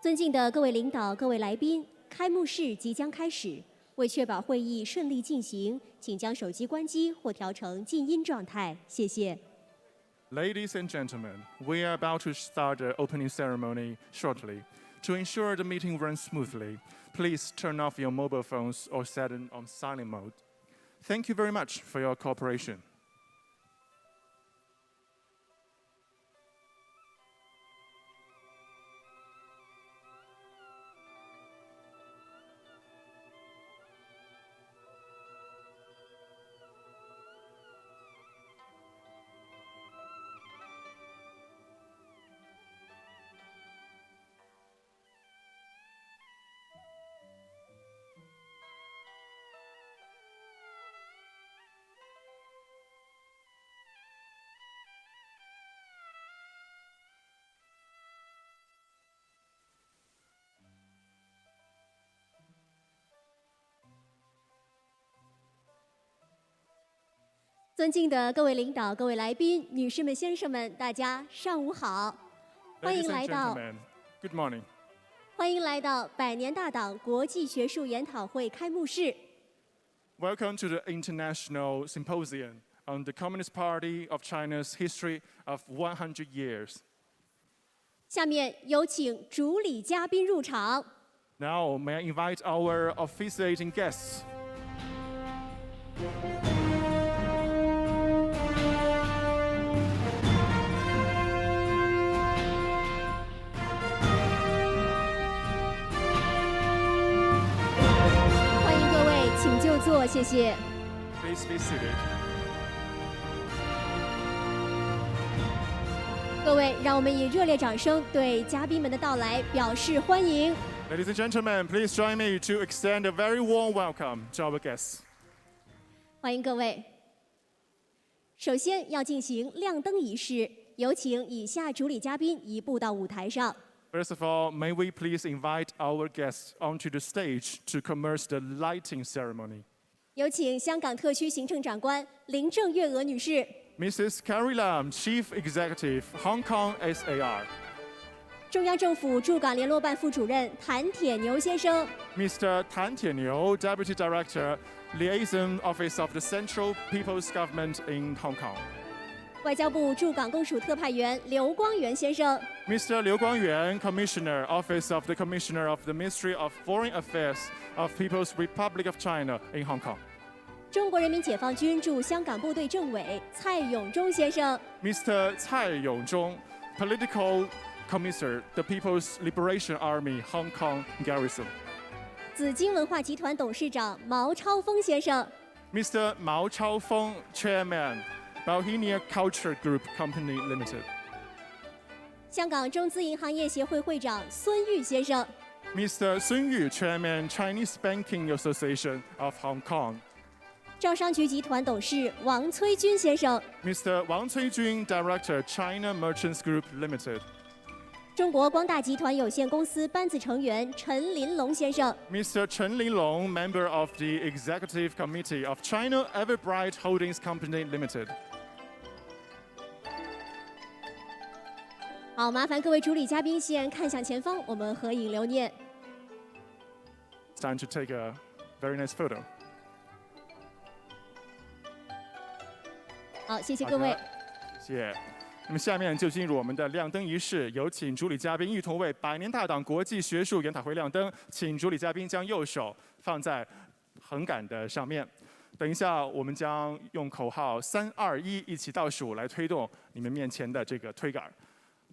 尊敬的各位领导、各位来宾，开幕式即将开始。为确保会议顺利进行，请将手机关机或调成静音状态。谢谢。Ladies and gentlemen, we are about to start the opening ceremony shortly. To ensure the meeting runs smoothly, please turn off your mobile phones or set them on silent mode. Thank you very much for your cooperation. 尊敬的各位领导、各位来宾、女士们、先生们，大家上午好！欢迎来到 Good morning. 欢迎来到百年大党国际学术研讨会开幕式。Welcome to the International Symposium on the Communist Party of China's history of 100 years. 下面有请主礼嘉宾入场。Now, may I invite our officiating guests? 请就座，谢谢。Please be seated. 各位，让我们以热烈掌声对嘉宾们的到来表示欢迎。Ladies and gentlemen, please join me to extend a very warm welcome to our guests. 欢迎各位。首先要进行亮灯仪式，有请以下主礼嘉宾移步到舞台上。First of all, may we please invite our guests onto the stage to commence the lighting ceremony. 有请香港特区行政长官林郑月娥女士。Mrs. Carrie Lam, Chief Executive, Hong Kong SAR. 中央政府驻港联络办副主任谭铁牛先生。Mr. Tan Tianiu, Deputy Director, Liaison Office of the Central People's Government in Hong Kong. 外交部驻港公署特派员刘光源先生。Mr. Liu Guangyuan, Commissioner, Office of the Commissioner of the Ministry of Foreign Affairs of People's Republic of China in Hong Kong. 中国人民解放军驻香港部队政委蔡永忠先生。Mr. Cai Yongzhong, Political Commissar, the People's Liberation Army, Hong Kong Garrison. 紫金文化集团董事长毛超峰先生。Mr. Mao Chaofeng, Chairman, Bohemia Culture Group Company Limited. 香港中资银行业协会会长孙玉先生。Mr. Sun Yu, Chairman, Chinese Banking Association of Hong Kong. 招商局集团董事王崔军先生。Mr. Wang Cuijun, Director, China Merchants Group Limited. 中国光大集团有限公司班子成员陈林龙先生。Mr. Chen Linlong, Member of the Executive Committee of China Everbright Holdings Company Limited. 好，麻烦各位主礼嘉宾先看向前方，我们合影留念。It's time to take a very nice photo. 好，谢谢各位。谢谢。那么下面就进入我们的亮灯仪式，有请主礼嘉宾一同为百年大党国际学术研讨会亮灯。请主礼嘉宾将右手放在横杆的上面。等一下，我们将用口号3、2、1一起倒数来推动你们面前的这个推杆。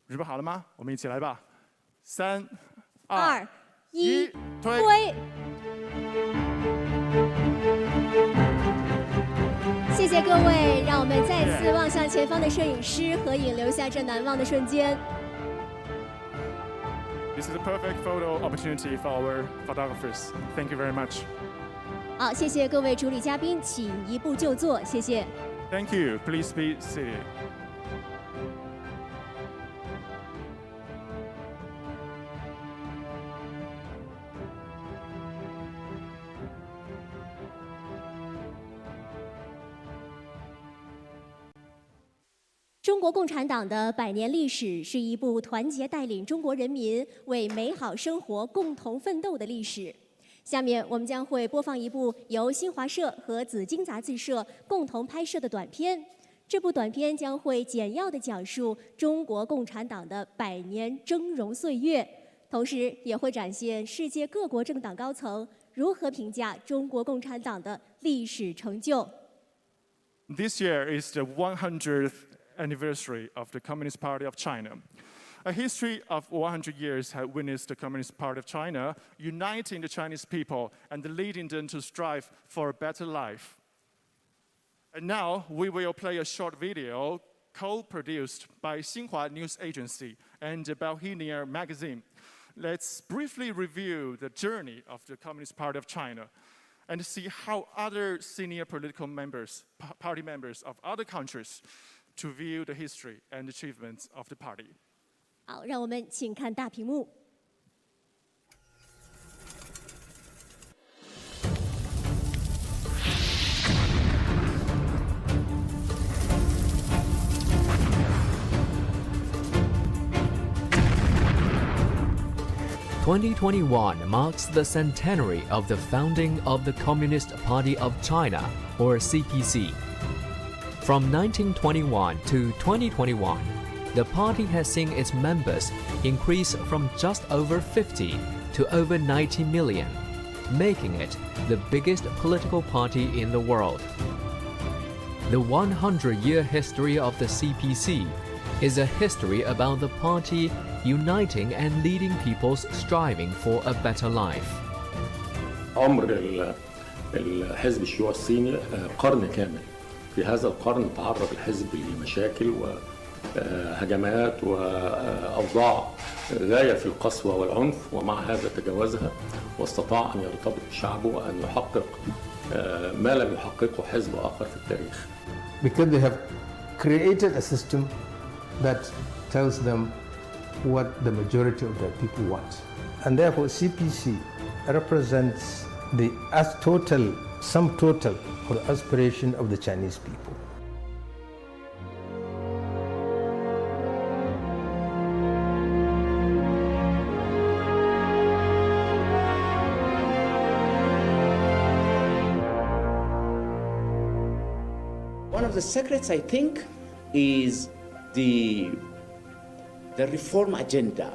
准备好了吗？我们一起来吧。3、2、1，推！谢谢各位，让我们再次望向前方的摄影师合影，留下这难忘的瞬间。This is a perfect photo opportunity for our photographers. Thank you very much. 好，谢谢各位主礼嘉宾，请移步就座，谢谢。Thank you. Please be seated. 中国共产党的100年历史是一部团结带领中国人民为美好生活共同奋斗的历史。下面我们将会播放一部由新华社和紫荆杂志社共同拍摄的短片。这部短片将会简要地讲述中国共产党的100年峥嵘岁月，同时也会展现世界各国政党高层如何评价中国共产党的历史成就。This year is the 100th anniversary of the Communist Party of China. A history of 100 years has witnessed the Communist Party of China uniting the Chinese people and leading them to strive for a better life. And now we will play a short video co-produced by Xinhua News Agency and Bohemia magazine. Let's briefly review the journey of the Communist Party of China and see how other senior political members, party members of other countries to view the history and achievements of the party. 好，让我们请看大屏幕。2021 marks the centenary of the founding of the Communist Party of China, or CPC. From 1921 to 2021, the party has seen its members increase from just over 50 to over 90 million, making it the biggest political party in the world. The 100-year history of the CPC is a history about the party uniting and leading people's striving for a better life. عمر الحزب الشيوعي الصيني قرن كامل. في هذا القرن تعرض الحزب لمشاكل وهجمات وأوضاع غاية في القسوة والعنف، ومع هذا تجاوزها واستطاع أن يرتبط بشعبه وأن يحقق ما لم يحققه حزب آخر في التاريخ. Because they have created a system that tells them what the majority of the people want. And therefore CPC represents the sum total for the aspiration of the Chinese people. One of the secrets, I think, is the reform agenda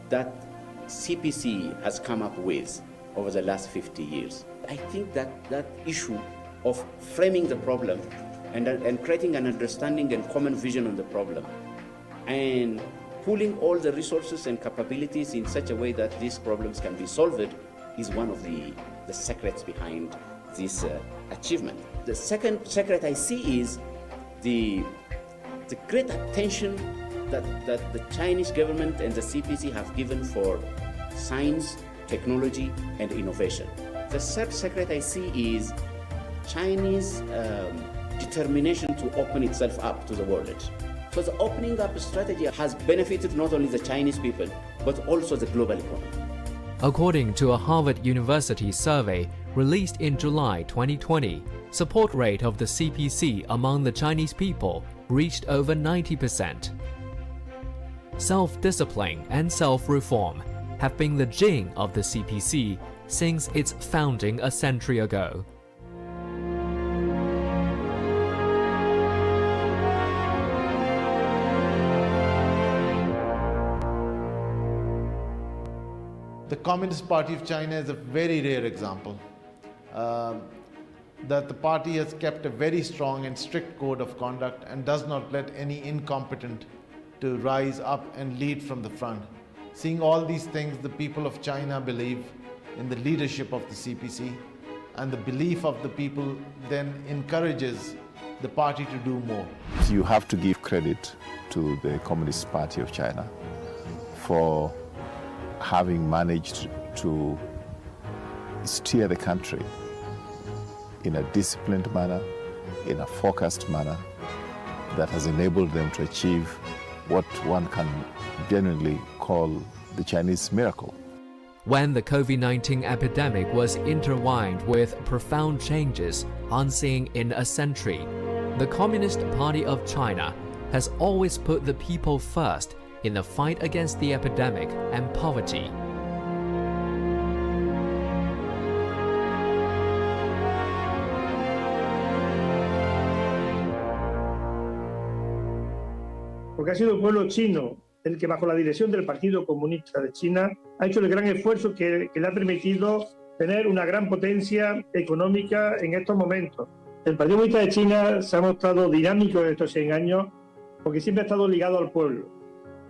that CPC has come up with over the last 50 years. I think that issue of framing the problem and creating an understanding and common vision on the problem and pooling all the resources and capabilities in such a way that these problems can be solved is one of the secrets behind this achievement. The second secret I see is the great attention that the Chinese government and the CPC have given for science, technology, and innovation. The third secret I see is Chinese determination to open itself up to the world. So the opening up strategy has benefited not only the Chinese people, but also the global economy. According to a Harvard University survey released in July 2020, support rate of the CPC among the Chinese people reached over 90%. Self-discipline and self-reform have been the gene of the CPC since its founding a century ago. The Communist Party of China is a very rare example that the party has kept a very strong and strict code of conduct and does not let any incompetent to rise up and lead from the front. Seeing all these things, the people of China believe in the leadership of the CPC, and the belief of the people then encourages the party to do more. You have to give credit to the Communist Party of China for having managed to steer the country in a disciplined manner, in a focused manner, that has enabled them to achieve what one can genuinely call the Chinese miracle. When the COVID-19 epidemic was intertwined with profound changes unseen in a century, the Communist Party of China has always put the people first in the fight against the epidemic and poverty. Porque ha sido el pueblo chino el que, bajo la dirección del Partido Comunista de China, ha hecho el gran esfuerzo que le ha permitido tener una gran potencia económica en estos momentos. El Partido Comunista de China se ha mostrado dinámico en estos 100 años porque siempre ha estado ligado al pueblo.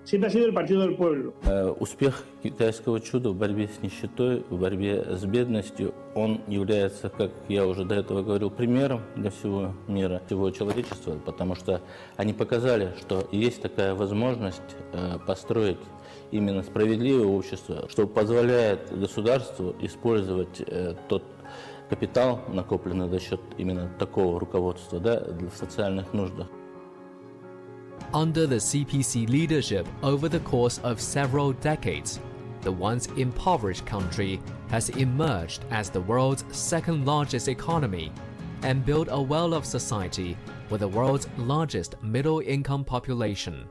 Siempre ha sido el partido del pueblo. Успех китайского чуда в борьбе с нищетой, в борьбе с бедностью, он является, как я уже до этого говорил, примером для всего мира, всего человечества, потому что они показали, что есть такая возможность построить именно справедливое общество, что позволяет государству использовать тот капитал, накопленный за счет именно такого руководства, да, в социальных нуждах. Under the CPC leadership over the course of several decades, the once impoverished country has emerged as the world's second largest economy and built a well-off society with the world's largest middle-income population.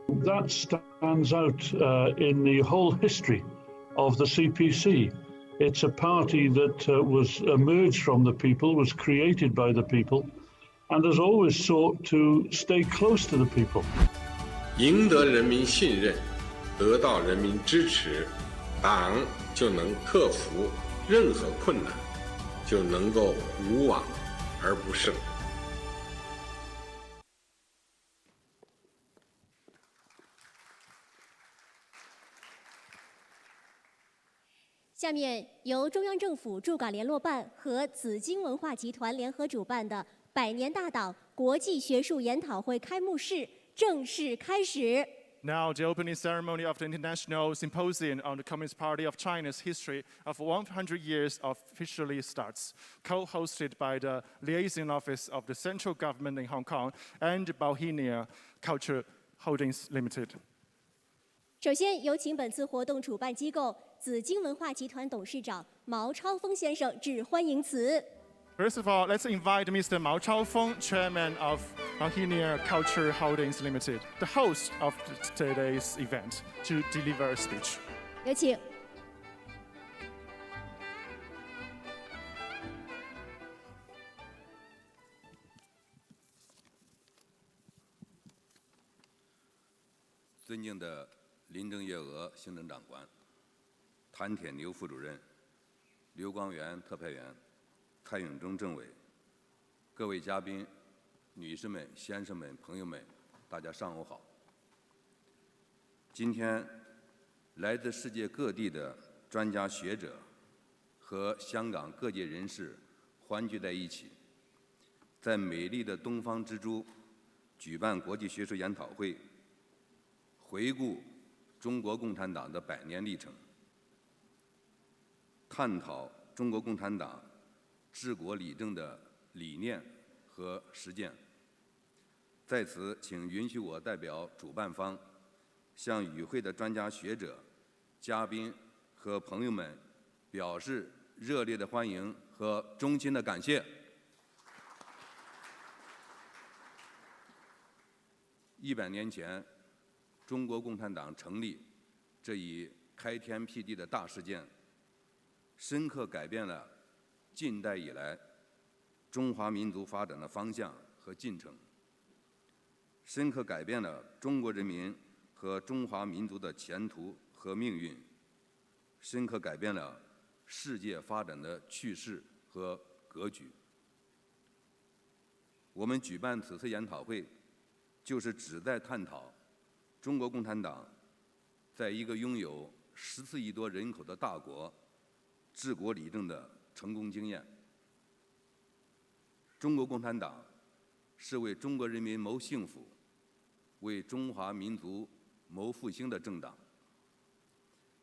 That stands out in the whole history of the CPC. It's a party that was emerged from the people, was created by the people, and has always sought to stay close to the people. 赢得人民信任，得到人民支持，党就能克服任何困难，就能够无往而不胜。下面由中央政府驻港联络办和紫荆文化集团联合主办的百年大党国际学术研讨会开幕式正式开始。 Now, the opening ceremony of the International Symposium on the Communist Party of China's history of 100 years officially starts, co-hosted by the Liaison Office of the Central Government in Hong Kong and Bohemia Culture Holdings Limited. 首先，有请本次活动主办机构紫荆文化集团董事长毛超峰先生致欢迎词。 First of all, let's invite Mr. Mao Chaofeng, Chairman of Bohemia Culture Holdings Limited, the host of today's event, to deliver a speech. 有请。尊敬的林郑月娥行政长官、谭铁牛副主任、刘光源特派员、蔡永忠政委、各位嘉宾、女士们、先生们、朋友们，大家上午好。今天，来自世界各地的专家学者和香港各界人士欢聚在一起，在美丽的东方之珠举办国际学术研讨会，回顾中国共产党的100年历程，探讨中国共产党治国理政的理念和实践。在此，请允许我代表主办方，向与会的专家学者、嘉宾和朋友们表示热烈的欢迎和衷心的感谢。100年前，中国共产党成立这一开天辟地的大事件，深刻改变了近代以来中华民族发展的方向和进程，深刻改变了中国人民和中华民族的前途和命运，深刻改变了世界发展的趋势和格局。我们举办此次研讨会，就是旨在探讨中国共产党在一个拥有14亿多人口的大国治国理政的成功经验。中国共产党是为中国人民谋幸福、为中华民族谋复兴的政党，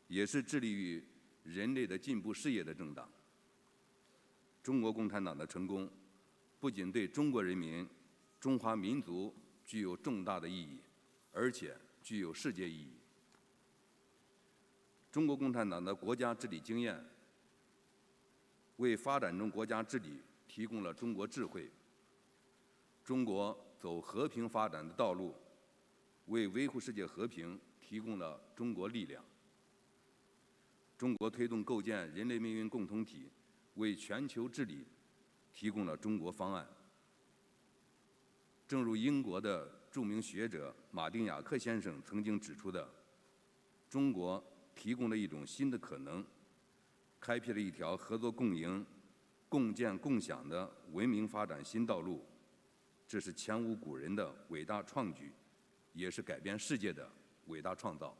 也是致力于人类的进步事业的政党。中国共产党的成功，不仅对中国人民、中华民族具有重大的意义，而且具有世界意义。中国共产党的国家治理经验，为发展中国家治理提供了中国智慧。中国走和平发展的道路，为维护世界和平提供了中国力量。中国推动构建人类命运共同体，为全球治理提供了中国方案。正如英国的著名学者马丁·雅克先生曾经指出的，中国提供了一种新的可能，开辟了一条合作共赢、共建共享的文明发展新道路。这是前无古人的伟大创举，也是改变世界的伟大创造。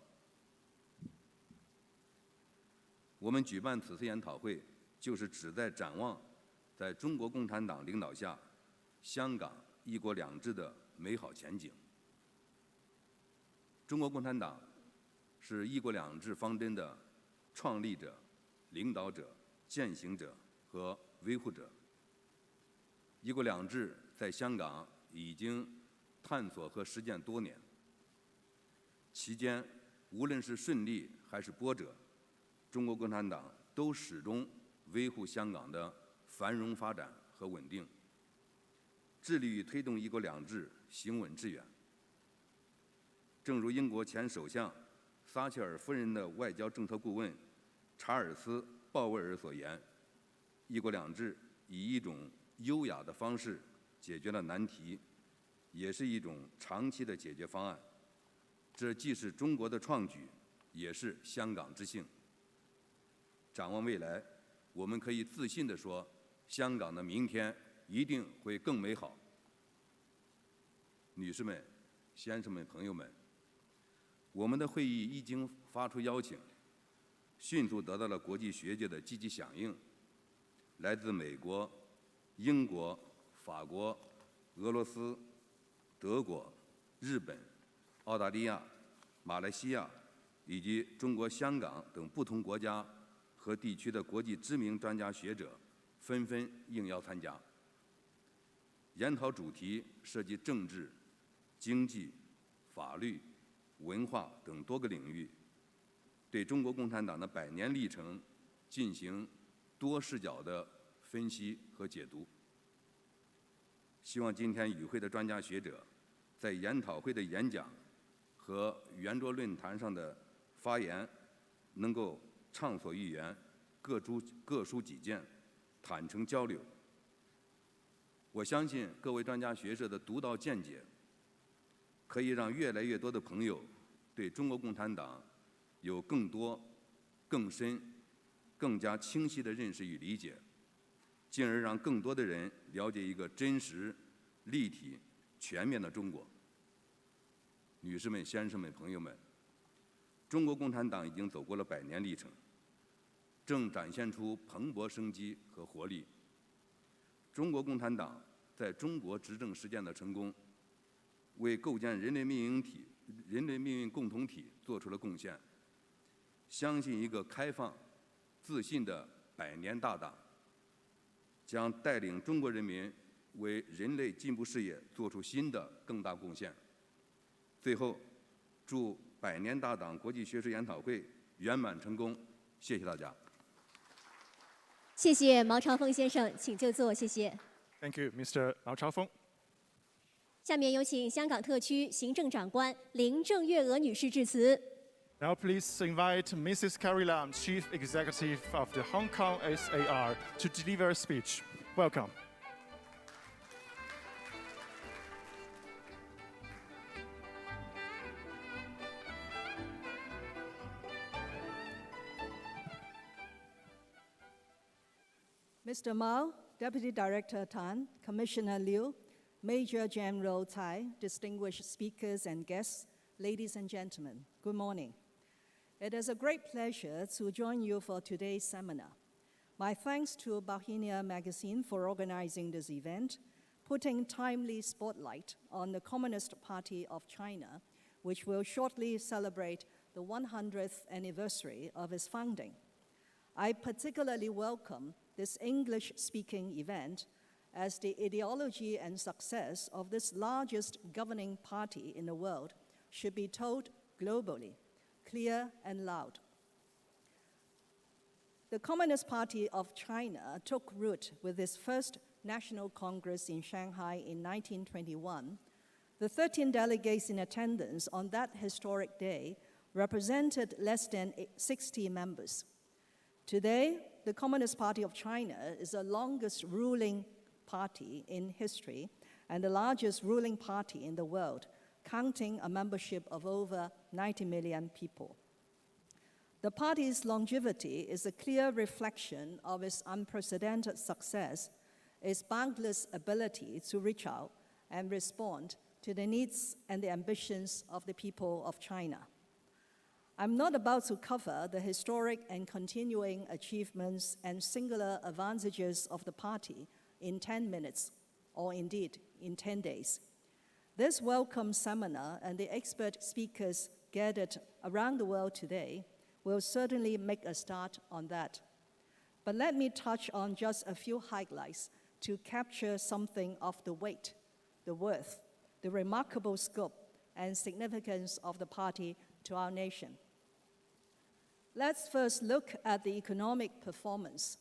我们举办此次研讨会，就是旨在展望在中国共产党领导下，香港一国两制的美好前景。中国共产党是一国两制方针的创立者、领导者、践行者和维护者。一国两制在香港已经探索和实践多年，期间无论是顺利还是波折，中国共产党都始终维护香港的繁荣发展和稳定，致力于推动一国两制行稳致远。正如英国前首相撒切尔夫人的外交政策顾问查尔斯·鲍威尔所言，一国两制以一种优雅的方式解决了难题，也是一种长期的解决方案。这既是中国的创举，也是香港之幸。展望未来，我们可以自信地说，香港的明天一定会更美好。女士们、先生们、朋友们，我们的会议一经发出邀请，迅速得到了国际学界的积极响应。来自美国、英国、法国、俄罗斯、德国、日本、澳大利亚、马来西亚以及中国香港等不同国家和地区的国际知名专家学者纷纷应邀参加。研讨主题涉及政治、经济、法律、文化等多个领域，对中国共产党的100年历程进行多视角的分析和解读。希望今天与会的专家学者在研讨会的演讲和圆桌论坛上的发言能够畅所欲言，各抒己见，坦诚交流。我相信各位专家学者的独到见解，可以让越来越多的朋友对中国共产党有更多、更深、更加清晰的认识与理解，进而让更多的人了解一个真实、立体、全面的中国。女士们、先生们、朋友们，中国共产党已经走过了100年历程，正展现出蓬勃生机和活力。中国共产党在中国执政实践的成功，为构建人类命运共同体做出了贡献。相信一个开放、自信的100年大党，将带领中国人民为人类进步事业做出新的更大贡献。最后，祝100年大党国际学术研讨会圆满成功。谢谢大家。谢谢毛朝凤先生，请就座，谢谢。Thank you, Mr. 毛朝凤。下面有請香港特區行政長官林鄭月娥女士致辭。Now please invite Mrs. Carrie Lam, Chief Executive of the Hong Kong SAR, to deliver a speech. Welcome. Mr. Mao, Deputy Director Tan, Commissioner Liu, Major General Tsai, distinguished speakers and guests, ladies and gentlemen, good morning. It is a great pleasure to join you for today's seminar. My thanks to Bahenia Magazine for organizing this event, putting timely spotlight on the Communist Party of China, which will shortly celebrate the 100th anniversary of its founding. I particularly welcome this English-speaking event as the ideology and success of this largest governing party in the world should be told globally, clear and loud. The Communist Party of China took root with its first National Congress in Shanghai in 1921 The 13 delegates in attendance on that historic day represented less than 60 members. Today, the Communist Party of China is the longest ruling party in history and the largest ruling party in the world, counting a membership of over 90 million people. The party's longevity is a clear reflection of its unprecedented success, its boundless ability to reach out and respond to the needs and the ambitions of the people of China. I'm not about to cover the historic and continuing achievements and singular advantages of the party in 10 minutes, or indeed in 10 days. This welcome seminar and the expert speakers gathered around the world today will certainly make a start on that. But let me touch on just a few highlights to capture something of the weight, the worth, the remarkable scope and significance of the party to our nation. Let's first look at the economic performance,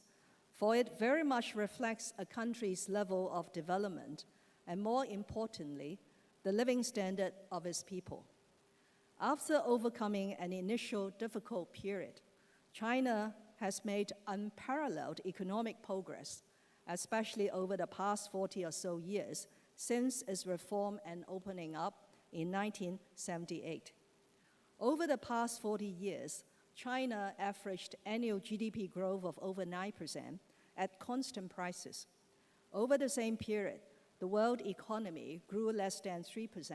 for it very much reflects a country's level of development and, more importantly, the living standard of its people. After overcoming an initial difficult period, China has made unparalleled economic progress, especially over the past 40 or so years since its reform and opening up in 1978. Over the past 40 years, China averaged annual GDP growth of over 9% at constant prices. Over the same period, the world economy grew less than 3%.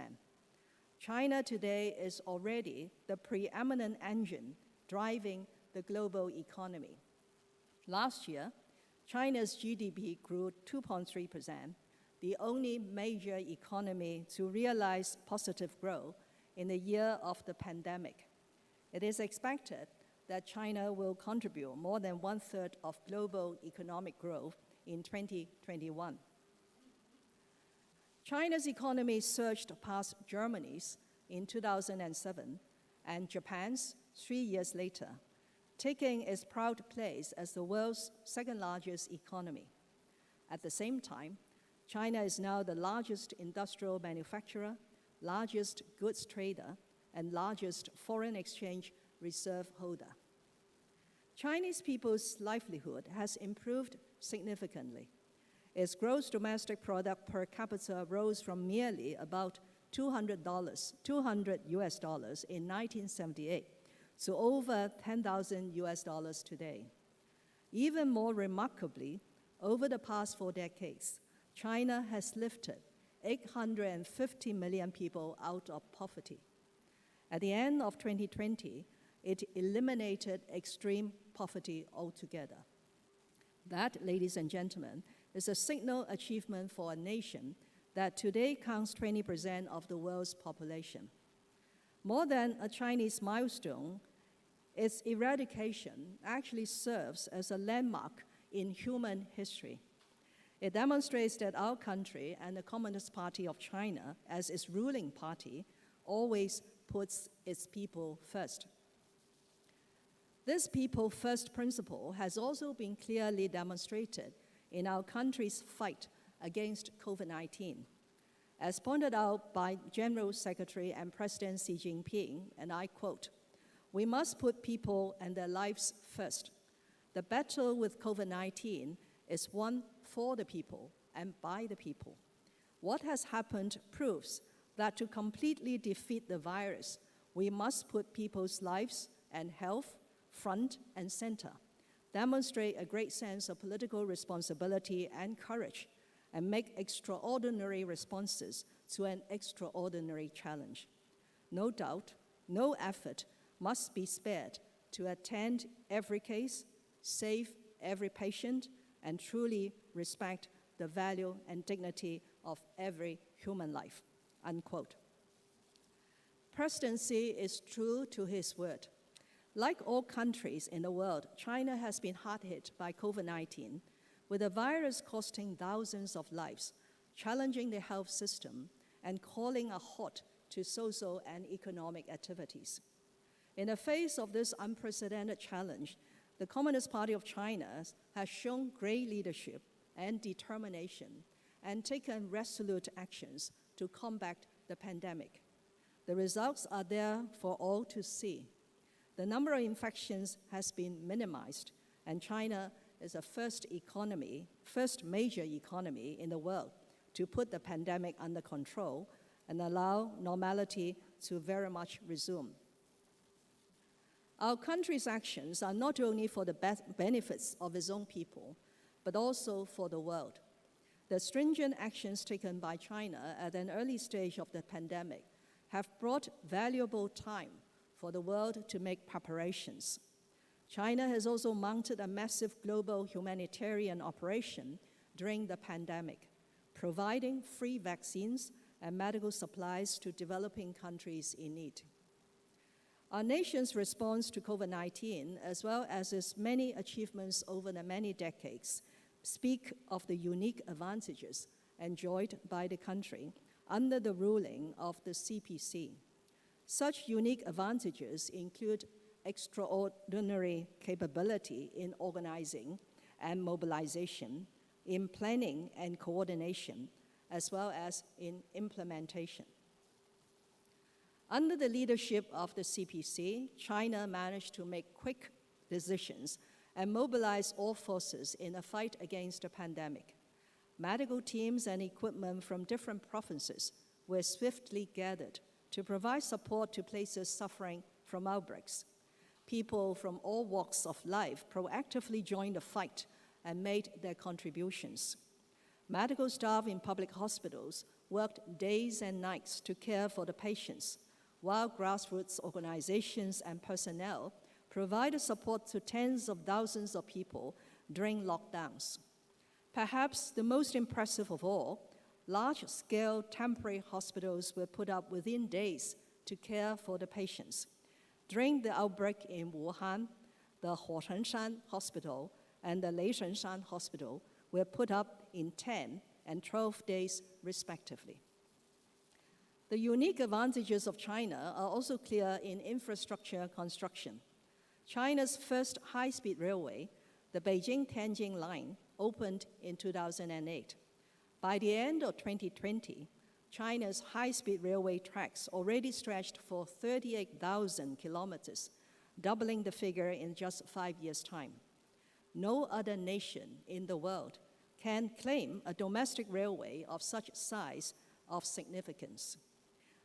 China today is already the preeminent engine driving the global economy. Last year, China's GDP grew 2.3%, the only major economy to realize positive growth in the year of the pandemic. It is expected that China will contribute more than 1/3 of global economic growth in 2021. China's economy surged past Germany's in 2007 and Japan's 3 years later, taking its proud place as the world's second-largest economy. At the same time, China is now the largest industrial manufacturer, largest goods trader, and largest foreign exchange reserve holder. Chinese people's livelihood has improved significantly. Its gross domestic product per capita rose from merely about $200 in 1978 to over $10,000 today. Even more remarkably, over the past 4 decades, China has lifted 850 million people out of poverty. At the end of 2020, it eliminated extreme poverty altogether. That, ladies and gentlemen, is a signal achievement for a nation that today counts 20% of the world's population. More than a Chinese milestone, its eradication actually serves as a landmark in human history. It demonstrates that our country and the Communist Party of China, as its ruling party, always puts its people first. This people-first principle has also been clearly demonstrated in our country's fight against COVID-19. As pointed out by General Secretary and President Xi Jinping, and I quote, "We must put people and their lives first. The battle with COVID-19 is won for the people and by the people. What has happened proves that to completely defeat the virus, we must put people's lives and health front and center, demonstrate a great sense of political responsibility and courage, and make extraordinary responses to an extraordinary challenge. No doubt, no effort must be spared to attend every case, save every patient, and truly respect the value and dignity of every human life," unquote. President Xi is true to his word. Like all countries in the world, China has been hard hit by COVID-19, with the virus costing thousands of lives, challenging the health system, and calling a halt to social and economic activities. In the face of this unprecedented challenge, the Communist Party of China has shown great leadership and determination and taken resolute actions to combat the pandemic. The results are there for all to see. The number of infections has been minimized, and China is the first major economy in the world to put the pandemic under control and allow normality to very much resume. Our country's actions are not only for the benefits of its own people, but also for the world. The stringent actions taken by China at an early stage of the pandemic have brought valuable time for the world to make preparations. China has also mounted a massive global humanitarian operation during the pandemic, providing free vaccines and medical supplies to developing countries in need. Our nation's response to COVID-19, as well as its many achievements over the many decades, speak of the unique advantages enjoyed by the country under the ruling of the CPC. Such unique advantages include extraordinary capability in organizing and mobilization, in planning and coordination, as well as in implementation. Under the leadership of the CPC, China managed to make quick decisions and mobilize all forces in a fight against the pandemic. Medical teams and equipment from different provinces were swiftly gathered to provide support to places suffering from outbreaks. People from all walks of life proactively joined the fight and made their contributions. Medical staff in public hospitals worked days and nights to care for the patients, while grassroots organizations and personnel provided support to tens of thousands of people during lockdowns. Perhaps the most impressive of all, large-scale temporary hospitals were put up within days to care for the patients. During the outbreak in Wuhan, the Huochengshan Hospital and the Leishanshan Hospital were put up in 10 and 12 days, respectively. The unique advantages of China are also clear in infrastructure construction. China's first high-speed railway, the Beijing-Tianjin line, opened in 2008. By the end of 2020, China's high-speed railway tracks already stretched for 38,000 kilometers, doubling the figure in just 5 years' time. No other nation in the world can claim a domestic railway of such size of significance.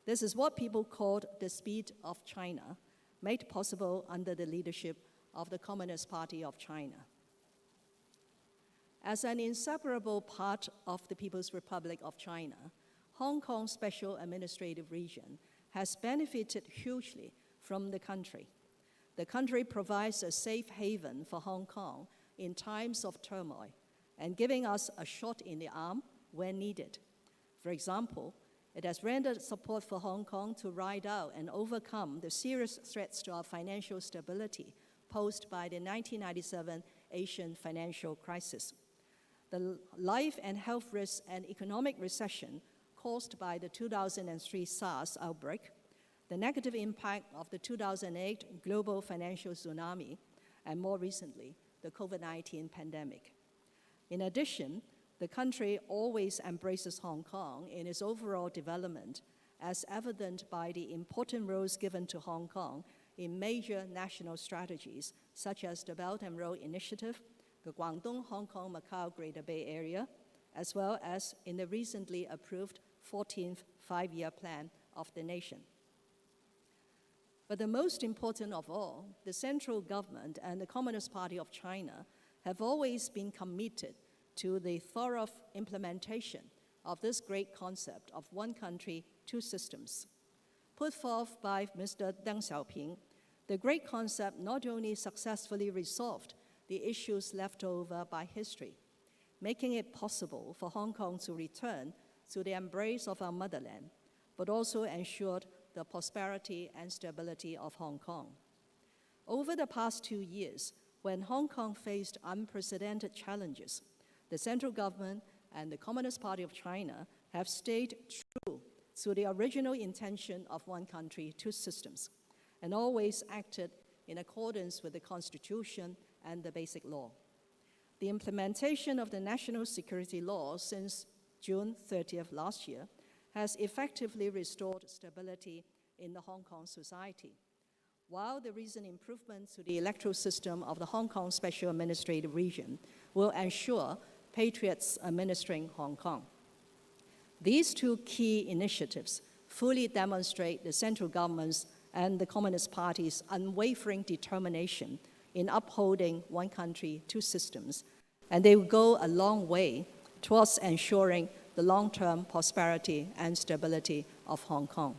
This is what people called the speed of China, made possible under the leadership of the Communist Party of China. As an inseparable part of the People's Republic of China, Hong Kong's Special Administrative Region has benefited hugely from the country. The country provides a safe haven for Hong Kong in times of turmoil and giving us a shot in the arm when needed. For example, it has rendered support for Hong Kong to ride out and overcome the serious threats to our financial stability posed by the 1997 Asian financial crisis. The life and health risks and economic recession caused by the 2003 SARS outbreak, the negative impact of the 2008 global financial tsunami, and more recently, the COVID-19 pandemic. In addition, the country always embraces Hong Kong in its overall development, as evident by the important roles given to Hong Kong in major national strategies, such as the Belt and Road Initiative, the Guangdong-Hong Kong-Macau Greater Bay Area, as well as in the recently approved 14th Five-Year Plan of the nation. But the most important of all, the central government and the Communist Party of China have always been committed to the thorough implementation of this great concept of one country, two systems. Put forth by Mr. Deng Xiaoping, the great concept not only successfully resolved the issues left over by history, making it possible for Hong Kong to return to the embrace of our motherland, but also ensured the prosperity and stability of Hong Kong. Over the past 2 years, when Hong Kong faced unprecedented challenges, the central government and the Communist Party of China have stayed true to the original intention of one country, two systems, and always acted in accordance with the Constitution and the Basic Law. The implementation of the national security law since June 30th last year has effectively restored stability in the Hong Kong society. While the recent improvements to the electoral system of the Hong Kong Special Administrative Region will ensure patriots administering Hong Kong. These two key initiatives fully demonstrate the central government's and the Communist Party's unwavering determination in upholding one country, two systems, and they will go a long way towards ensuring the long-term prosperity and stability of Hong Kong.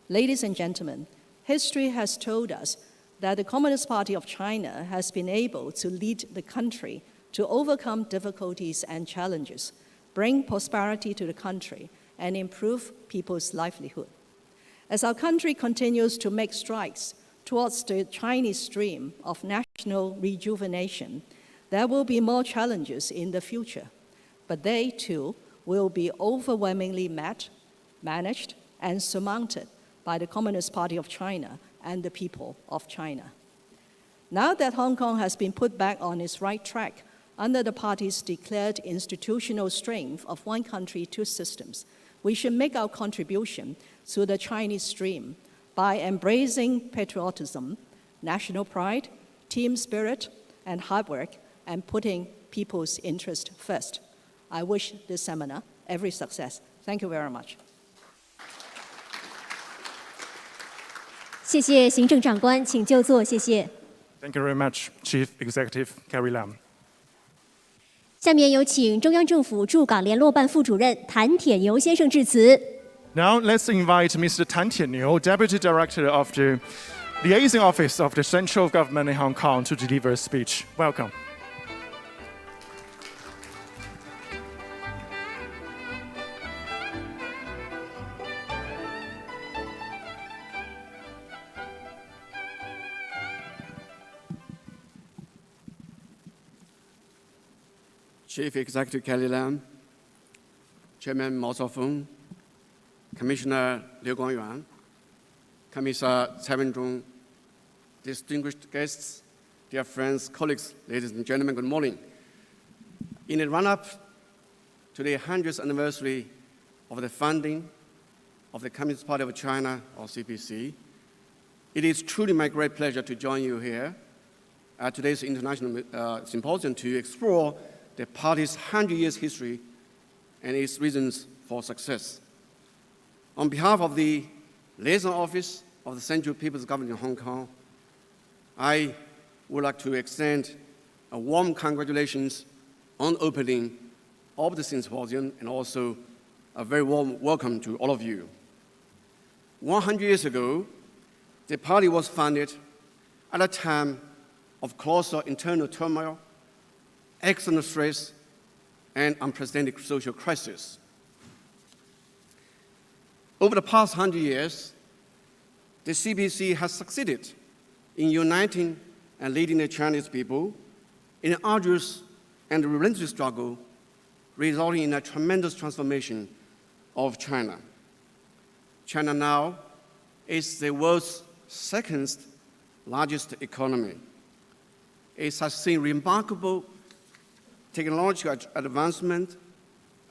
Ladies and gentlemen, history has told us that the Communist Party of China has been able to lead the country to overcome difficulties and challenges, bring prosperity to the country, and improve people's livelihood. As our country continues to make strides towards the Chinese dream of national rejuvenation, there will be more challenges in the future, but they too will be overwhelmingly met, managed, and surmounted by the Communist Party of China and the people of China. Now that Hong Kong has been put back on its right track under the party's declared institutional strength of one country, two systems, we should make our contribution to the Chinese dream by embracing patriotism, national pride, team spirit, and hard work, and putting people's interest first. I wish this seminar every success. Thank you very much. 谢谢行政长官，请就座，谢谢。Thank you very much, Chief Executive Carrie Lam. 下面有请中央政府驻港联络办副主任谭铁牛先生致辞。Now let's invite Mr. Tan Tianniu, Deputy Director of the Liaison Office of the Central Government in Hong Kong, to deliver a speech. Welcome. Chief Executive Carrie Lam, Chairman Mao Zedong, Commissioner Liu Guangyuan, Commissar Cai Wen-zhong, distinguished guests, dear friends, colleagues, ladies and gentlemen, good morning. In the run-up to the 100th anniversary of the founding of the Communist Party of China, or CPC, it is truly my great pleasure to join you here at today's international symposium to explore the party's 100 years history and its reasons for success. On behalf of the Liaison Office of the Central People's Government in Hong Kong, I would like to extend a warm congratulations on opening of the symposium and also a very warm welcome to all of you. 100 years ago, the party was founded at a time of colossal internal turmoil, external stress, and unprecedented social crisis. Over the past 100 years, the CPC has succeeded in uniting and leading the Chinese people in an arduous and relentless struggle, resulting in a tremendous transformation of China. China now is the world's second largest economy. It has seen remarkable technological advancement,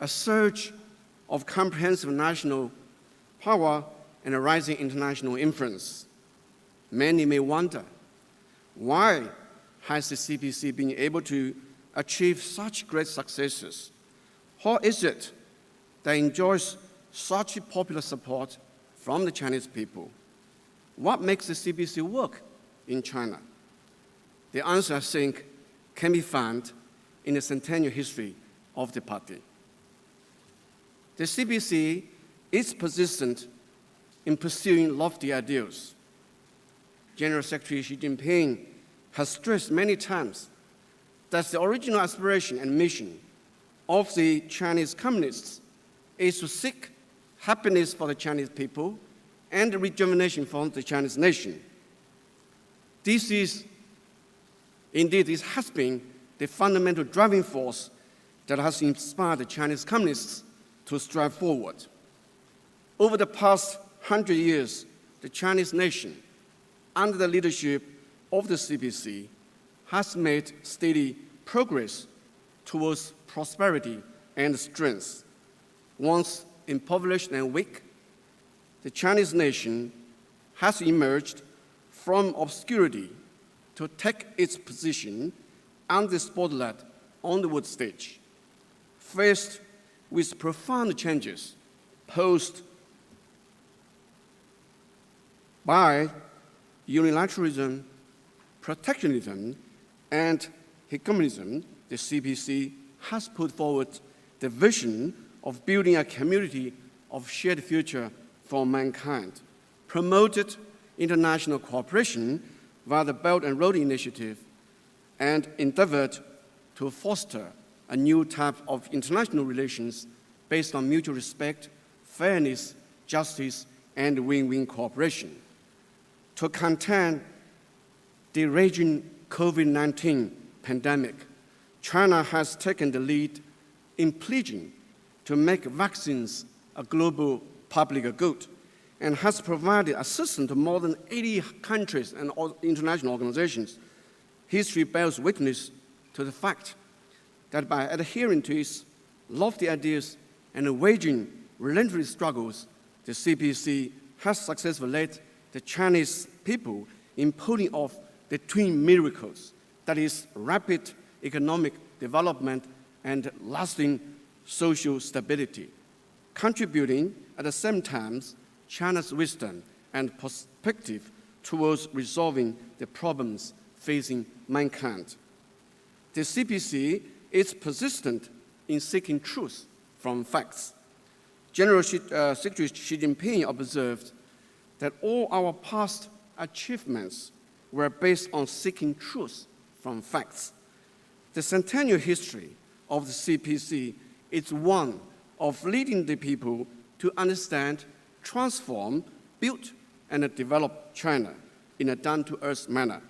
a surge of comprehensive national power, and a rising international influence. Many may wonder, why has the CPC been able to achieve such great successes? How is it that it enjoys such popular support from the Chinese people? What makes the CPC work in China? The answer, I think, can be found in the centennial history of the party. The CPC is persistent in pursuing lofty ideals. General Secretary Xi Jinping has stressed many times that the original aspiration and mission of the Chinese communists is to seek happiness for the Chinese people and rejuvenation for the Chinese nation. This has been the fundamental driving force that has inspired the Chinese communists to strive forward. Over the past 100 years, the Chinese nation, under the leadership of the CPC, has made steady progress towards prosperity and strength. Once impoverished and weak, the Chinese nation has emerged from obscurity to take its position under the spotlight on the world stage. Faced with profound changes posed by unilateralism, protectionism, and hegemonism, the CPC has put forward the vision of building a community of shared future for mankind, promoted international cooperation via the Belt and Road Initiative, and endeavored to foster a new type of international relations based on mutual respect, fairness, justice, and win-win cooperation. To contain the raging COVID-19 pandemic, China has taken the lead in pledging to make vaccines a global public good and has provided assistance to more than 80 countries and international organizations. History bears witness to the fact that by adhering to its lofty ideas and waging relentless struggles, the CPC has successfully led the Chinese people in pulling off the twin miracles, that is, rapid economic development and lasting social stability, contributing at the same time China's wisdom and perspective towards resolving the problems facing mankind. The CPC is persistent in seeking truth from facts. General Secretary Xi Jinping observed that all our past achievements were based on seeking truth from facts. The centennial history of the CPC is one of leading the people to understand, transform, build, and develop China in a down-to-earth manner.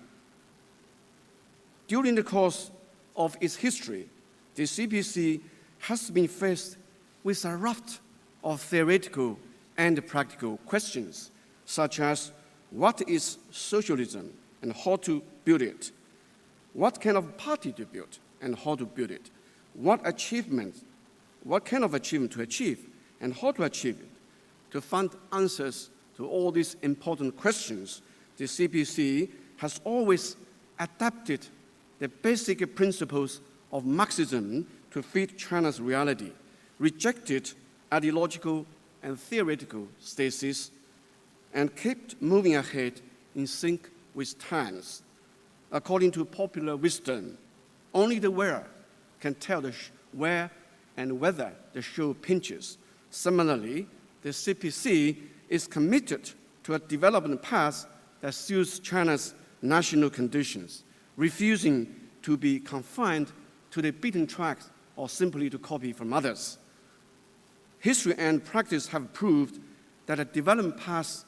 During the course of its history, the CPC has been faced with a raft of theoretical and practical questions, such as what is socialism and how to build it? What kind of party to build and how to build it? What kind of achievement to achieve and how to achieve it? To find answers to all these important questions, the CPC has always adapted the basic principles of Marxism to fit China's reality, rejected ideological and theoretical stasis, and kept moving ahead in sync with times. According to popular wisdom, only the wearer can tell where and whether the shoe pinches. Similarly, the CPC is committed to a development path that suits China's national conditions, refusing to be confined to the beaten tracks or simply to copy from others. History and practice have proved that a development path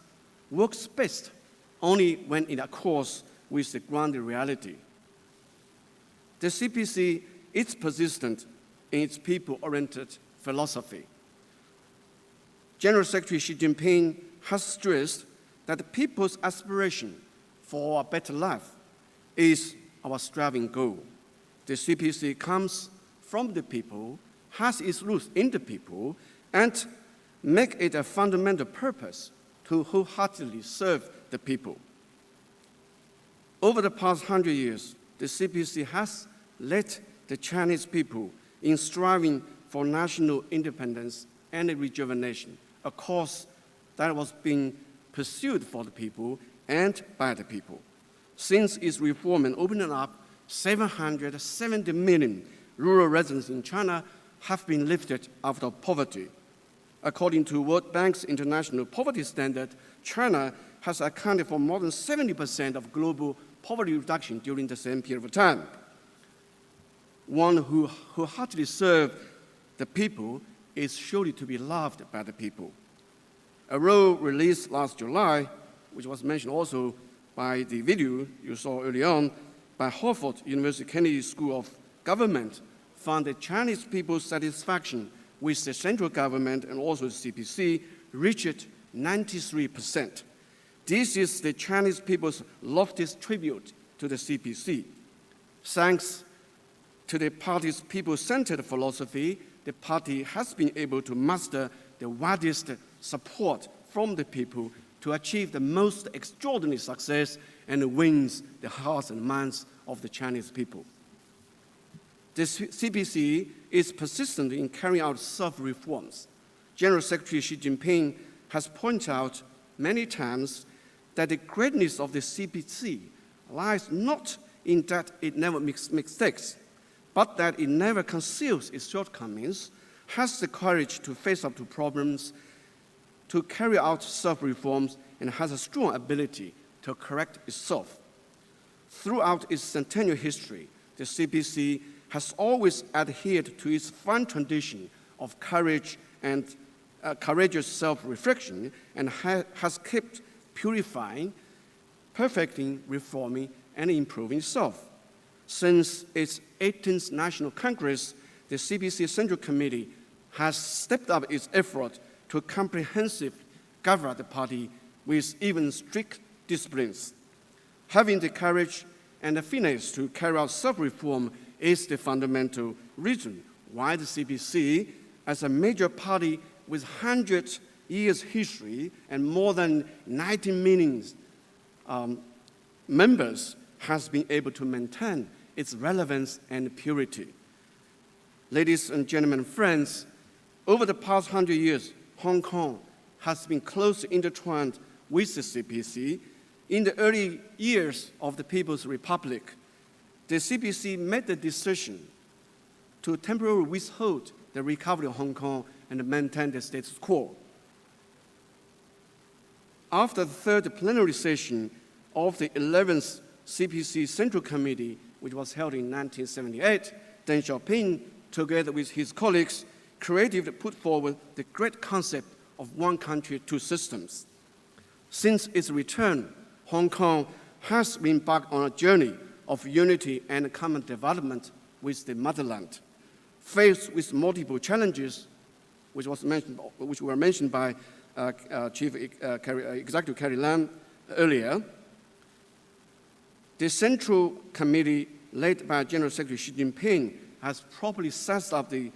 works best only when it accords with the ground reality. The CPC is persistent in its people-oriented philosophy. General Secretary Xi Jinping has stressed that the people's aspiration for a better life is our striving goal. The CPC comes from the people, has its roots in the people, and make it a fundamental purpose to wholeheartedly serve the people. Over the past 100 years, the CPC has led the Chinese people in striving for national independence and rejuvenation, a cause that was being pursued for the people and by the people. Since its reform and opening up, 770 million rural residents in China have been lifted out of poverty. According to World Bank's International Poverty Standard, China has accounted for more than 70% of global poverty reduction during the same period of time. One who heartily serves the people is surely to be loved by the people. A role released last July, which was mentioned also by the video you saw early on, by Harvard University Kennedy School of Government, found that Chinese people's satisfaction with the central government and also the CPC reached 93%. This is the Chinese people's loftiest tribute to the CPC. Thanks to the party's people-centered philosophy, the party has been able to master the widest support from the people to achieve the most extraordinary success and wins the hearts and minds of the Chinese people. The CPC is persistent in carrying out self-reforms. General Secretary Xi Jinping has pointed out many times that the greatness of the CPC lies not in that it never makes mistakes, but that it never conceals its shortcomings, has the courage to face up to problems, to carry out self-reforms, and has a strong ability to correct itself. Throughout its centennial history, the CPC has always adhered to its fine tradition of courage and courageous self-reflection, and has kept purifying, perfecting, reforming, and improving itself. Since its 18th National Congress, the CPC Central Committee has stepped up its effort to comprehensively govern the party with even strict disciplines. Having the courage and the finesse to carry out self-reform is the fundamental reason why the CPC, as a major party with 100 years history and more than 90 million members, has been able to maintain its relevance and purity. Ladies and gentlemen, friends, over the past 100 years, Hong Kong has been closely intertwined with the CPC. In the early years of the People's Republic, the CPC made the decision to temporarily withhold the recovery of Hong Kong and maintain the status quo. After the third plenary session of the 11th CPC Central Committee, which was held in 1978, Deng Xiaoping, together with his colleagues, creatively put forward the great concept of one country, two systems. Since its return, Hong Kong has been embarked on a journey of unity and common development with the motherland. Faced with multiple challenges, which were mentioned by Chief Executive Carrie Lam earlier, the Central Committee, led by General Secretary Xi Jinping, has properly assessed up the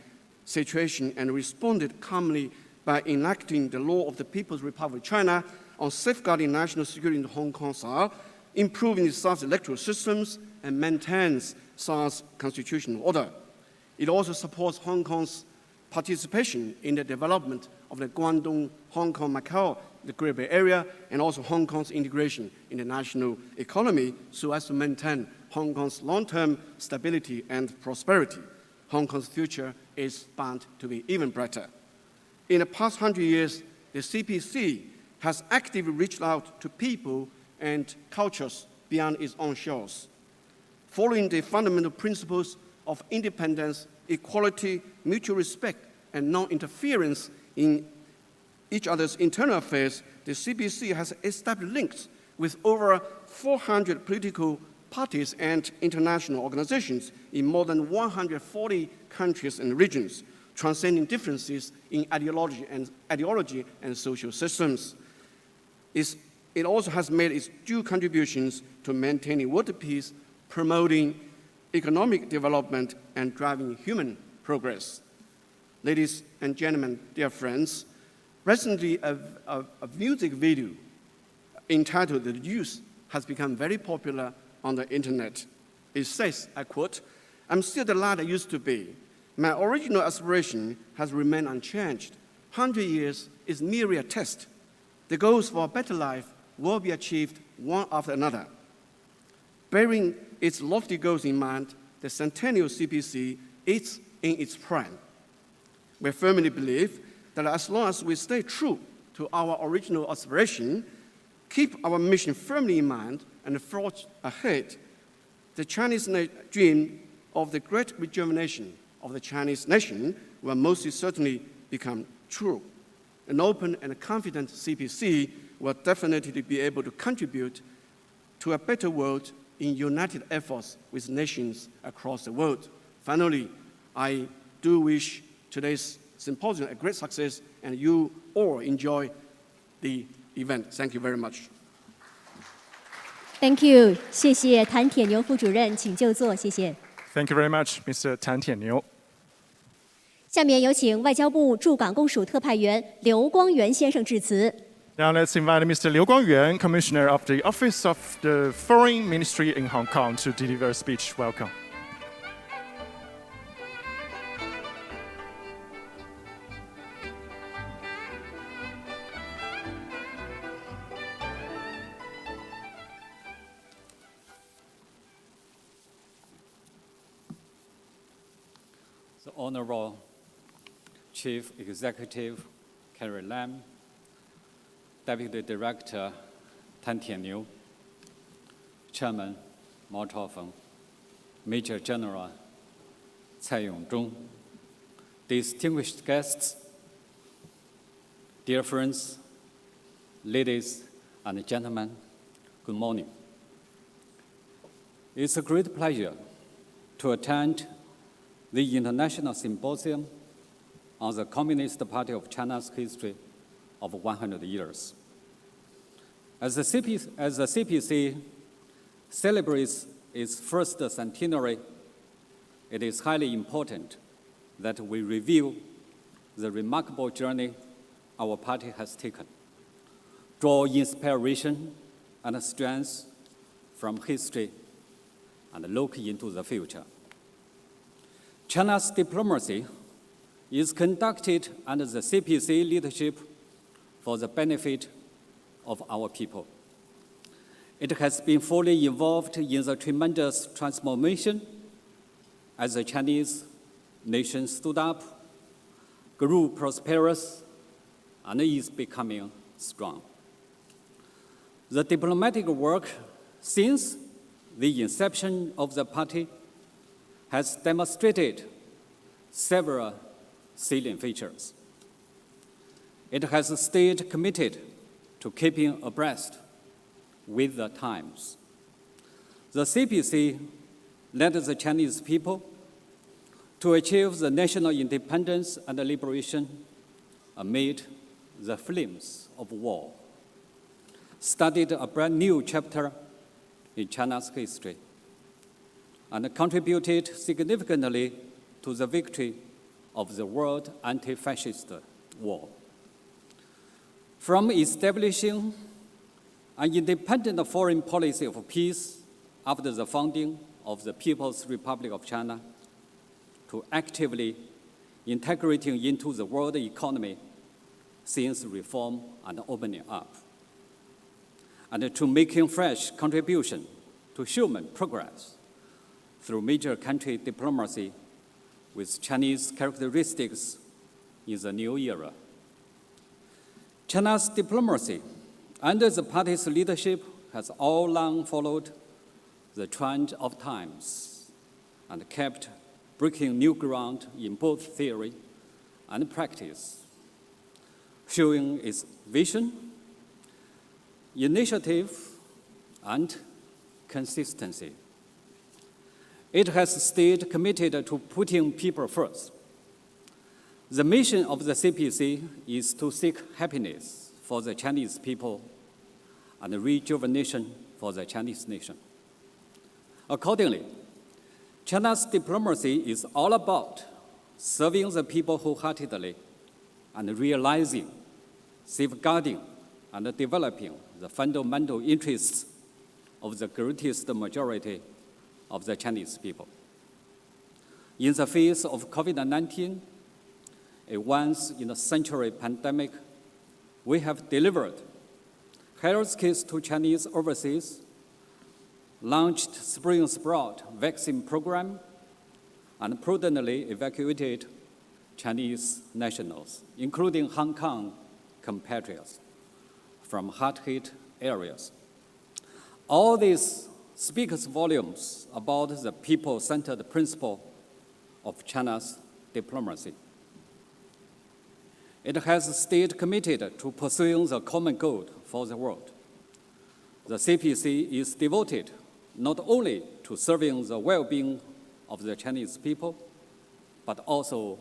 situation and responded calmly by enacting the law of the People's Republic of China on safeguarding national security in Hong Kong SAR, improving the SAR's electoral systems, and maintains SAR's constitutional order. It also supports Hong Kong's participation in the development of the Guangdong, Hong Kong, Macau, the Great Bay Area, and also Hong Kong's integration in the national economy so as to maintain Hong Kong's long-term stability and prosperity. Hong Kong's future is bound to be even brighter. In the past 100 years, the CPC has actively reached out to people and cultures beyond its own shores. Following the fundamental principles of independence, equality, mutual respect, and non-interference in each other's internal affairs, the CPC has established links with over 400 political parties and international organizations in more than 140 countries and regions, transcending differences in ideology and social systems. It also has made its due contributions to maintaining world peace, promoting economic development, and driving human progress. Ladies and gentlemen, dear friends, recently a music video entitled "The Youth" has become very popular on the internet. It says, I quote, "I'm still the lad I used to be. My original aspiration has remained unchanged. 100 years is merely a test. The goals for a better life will be achieved one after another." Bearing its lofty goals in mind, the Centennial CPC is in its prime. We firmly believe that as long as we stay true to our original aspiration, keep our mission firmly in mind, and forge ahead, the Chinese dream of the great rejuvenation of the Chinese nation will most certainly become true. An open and confident CPC will definitely be able to contribute to a better world in united efforts with nations across the world. Finally, I do wish today's symposium a great success, and you all enjoy the event. Thank you very much. Thank you， 谢谢谭铁牛副主任，请就座，谢谢。Thank you very much, Mr. Tan Tianniu. 下面有请外交部驻港公署特派员刘光源先生致辞。Now let's invite Mr. Liu Guangyuan, Commissioner of the Office of the Foreign Ministry in Hong Kong, to deliver a speech. Welcome. The Honorable Chief Executive Carrie Lam, Deputy Director Tan Tianliu, Chairman Mao Chaofeng, Major General Cai Yongzhong, distinguished guests, dear friends, ladies and gentlemen, good morning. It's a great pleasure to attend the International Symposium on the Communist Party of China's history of 100 years. As the CPC celebrates its first centenary, it is highly important that we review the remarkable journey our party has taken, draw inspiration and strength from history, and look into the future. China's diplomacy is conducted under the CPC leadership for the benefit of our people. It has been fully involved in the tremendous transformation as the Chinese nation stood up, grew prosperous, and is becoming strong. The diplomatic work since the inception of the party has demonstrated several salient features. It has stayed committed to keeping abreast with the times. The CPC led the Chinese people to achieve the national independence and liberation amid the flames of war, started a brand new chapter in China's history, and contributed significantly to the victory of the world anti-fascist war. From establishing an independent foreign policy of peace after the founding of the People's Republic of China, to actively integrating into the world economy since reform and opening up, and to making fresh contribution to human progress through major country diplomacy with Chinese characteristics in the new era. China's diplomacy under the party's leadership has all along followed the trend of times and kept breaking new ground in both theory and practice, showing its vision, initiative, and consistency. It has stayed committed to putting people first. The mission of the CPC is to seek happiness for the Chinese people and rejuvenation for the Chinese nation. Accordingly, China's diplomacy is all about serving the people wholeheartedly and realizing, safeguarding, and developing the fundamental interests of the greatest majority of the Chinese people. In the face of COVID-19, a once-in-a-century pandemic, we have delivered health kits to Chinese overseas, launched Spring Sprout vaccine program, and prudently evacuated Chinese nationals, including Hong Kong compatriots, from hard-hit areas. All this speaks volumes about the people-centered principle of China's diplomacy. It has stayed committed to pursuing the common good for the world. The CPC is devoted not only to serving the well-being of the Chinese people, but also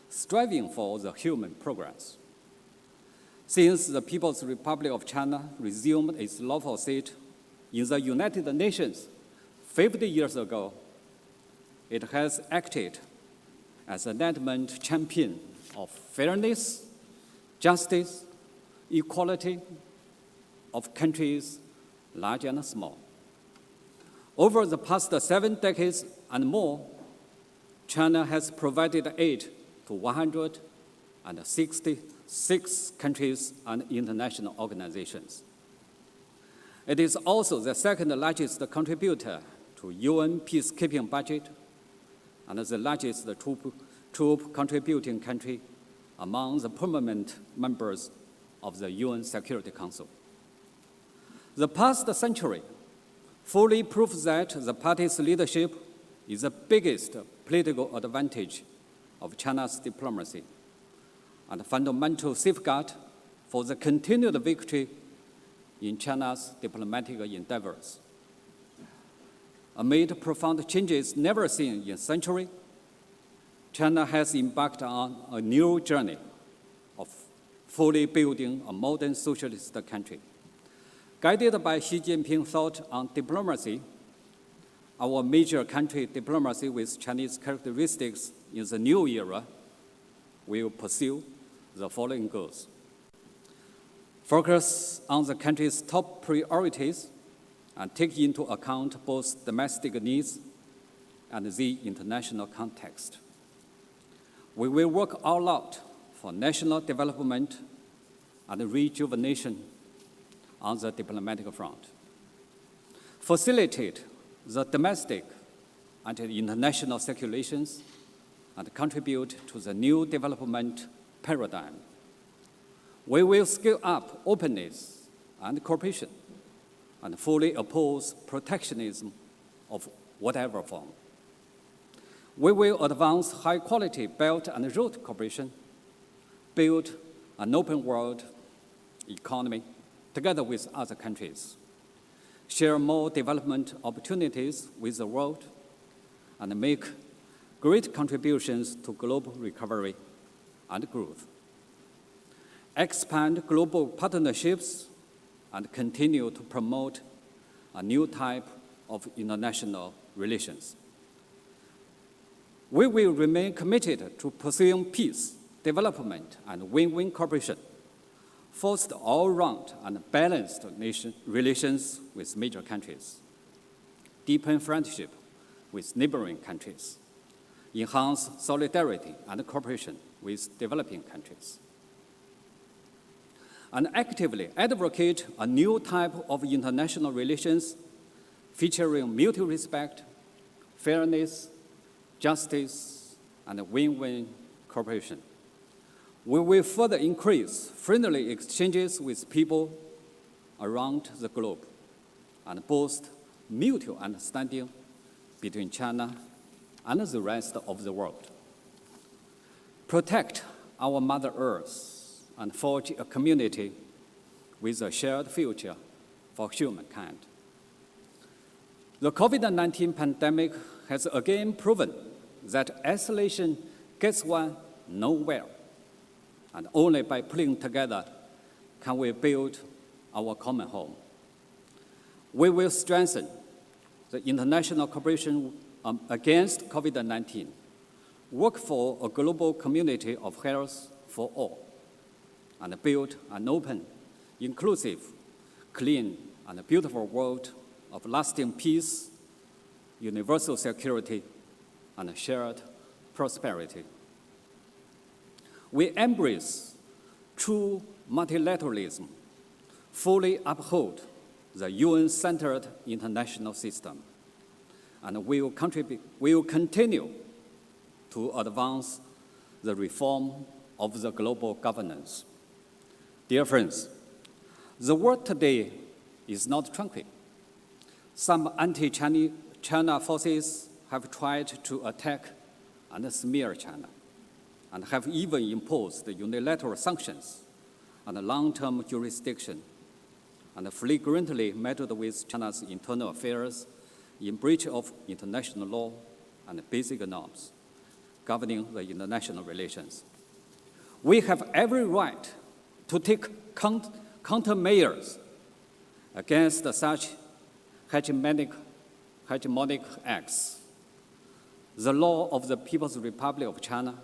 striving for the human progress. Since the People's Republic of China resumed its lawful seat in the United Nations 50 years ago, it has acted as an adamant champion of fairness, justice, equality of countries large and small. Over the past 7 decades and more, China has provided aid to 166 countries and international organizations. It is also the second largest contributor to UN peacekeeping budget and the largest troop contributing country among the permanent members of the UN Security Council. The past century fully proves that the party's leadership is the biggest political advantage of China's diplomacy and a fundamental safeguard for the continued victory in China's diplomatic endeavors. Amid profound changes never seen in a century, China has embarked on a new journey of fully building a modern socialist country. Guided by Xi Jinping's thought on diplomacy, our major country diplomacy with Chinese characteristics in the new era will pursue the following goals. Focus on the country's top priorities and take into account both domestic needs and the international context. We will work all out for national development and rejuvenation on the diplomatic front. Facilitate the domestic and international circulations and contribute to the new development paradigm. We will scale up openness and cooperation and fully oppose protectionism of whatever form. We will advance high-quality Belt and Road cooperation, build an open world economy together with other countries, share more development opportunities with the world, and make great contributions to global recovery and growth. Expand global partnerships and continue to promote a new type of international relations. We will remain committed to pursuing peace, development, and win-win cooperation, foster all-round and balanced relations with major countries, deepen friendship with neighboring countries, enhance solidarity and cooperation with developing countries, and actively advocate a new type of international relations featuring mutual respect, fairness, justice, and win-win cooperation. We will further increase friendly exchanges with people around the globe and boost mutual understanding between China and the rest of the world. Protect our Mother Earth and forge a community with a shared future for humankind. The COVID-19 pandemic has again proven that isolation gets one nowhere, and only by pulling together can we build our common home. We will strengthen the international cooperation against COVID-19, work for a global community of health for all, and build an open, inclusive, clean, and beautiful world of lasting peace, universal security, and shared prosperity. We embrace true multilateralism, fully uphold the UN-centered international system, and we will continue to advance the reform of the global governance. Dear friends, the world today is not tranquil. Some anti-China forces have tried to attack and smear China, and have even imposed unilateral sanctions and long-term jurisdiction, and flagrantly meddled with China's internal affairs in breach of international law and basic norms governing the international relations. We have every right to take countermeasures against such hegemonic acts. the law of the People's Republic of China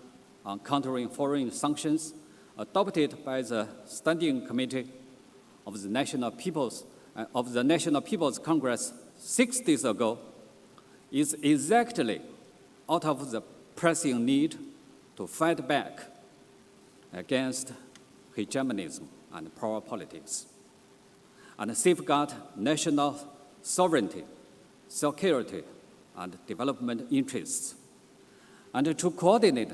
on countering foreign sanctions, adopted by the Standing Committee of the National People's Congress 6 days ago, is exactly out of the pressing need to fight back against hegemonism and power politics, and safeguard national sovereignty, security, and development interests, and to coordinate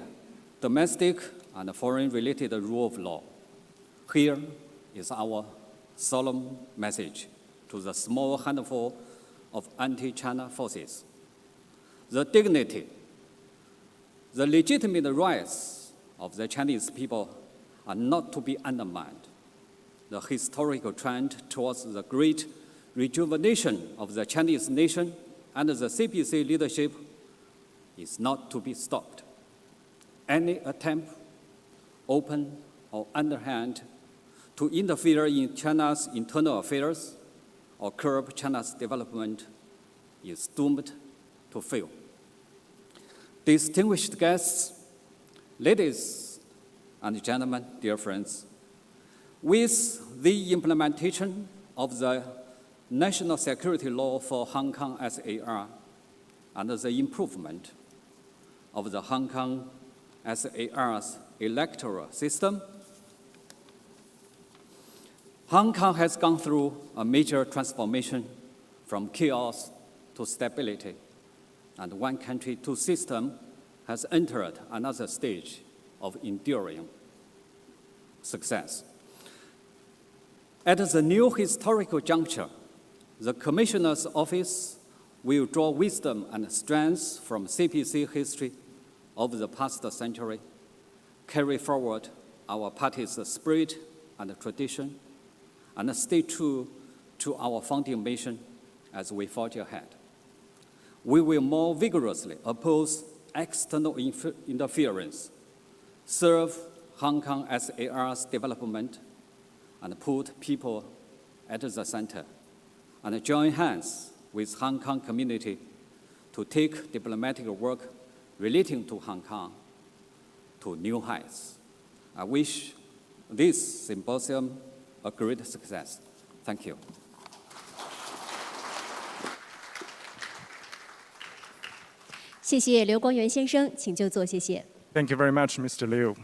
domestic and foreign-related rule of law. Here is our solemn message to the small handful of anti-China forces. The dignity, the legitimate rights of the Chinese people are not to be undermined. The historical trend towards the great rejuvenation of the Chinese nation and the CPC leadership is not to be stopped. Any attempt, open or underhand, to interfere in China's internal affairs or curb China's development is doomed to fail. Distinguished guests, ladies and gentlemen, dear friends, with the implementation of the National Security Law for Hong Kong SAR and the improvement of the Hong Kong SAR's electoral system, Hong Kong has gone through a major transformation from chaos to stability, and one country, two systems has entered another stage of enduring success. At the new historical juncture, the Commissioner's Office will draw wisdom and strength from CPC history over the past century, carry forward our party's spirit and tradition, and stay true to our founding mission as we forge ahead. We will more vigorously oppose external interference, serve Hong Kong SAR's development, and put people at the center, and join hands with Hong Kong community to take diplomatic work relating to Hong Kong to new heights. I wish this symposium a great success. Thank you. 谢谢刘光源先生，请就座，谢谢。Thank you very much, Mr. Liu.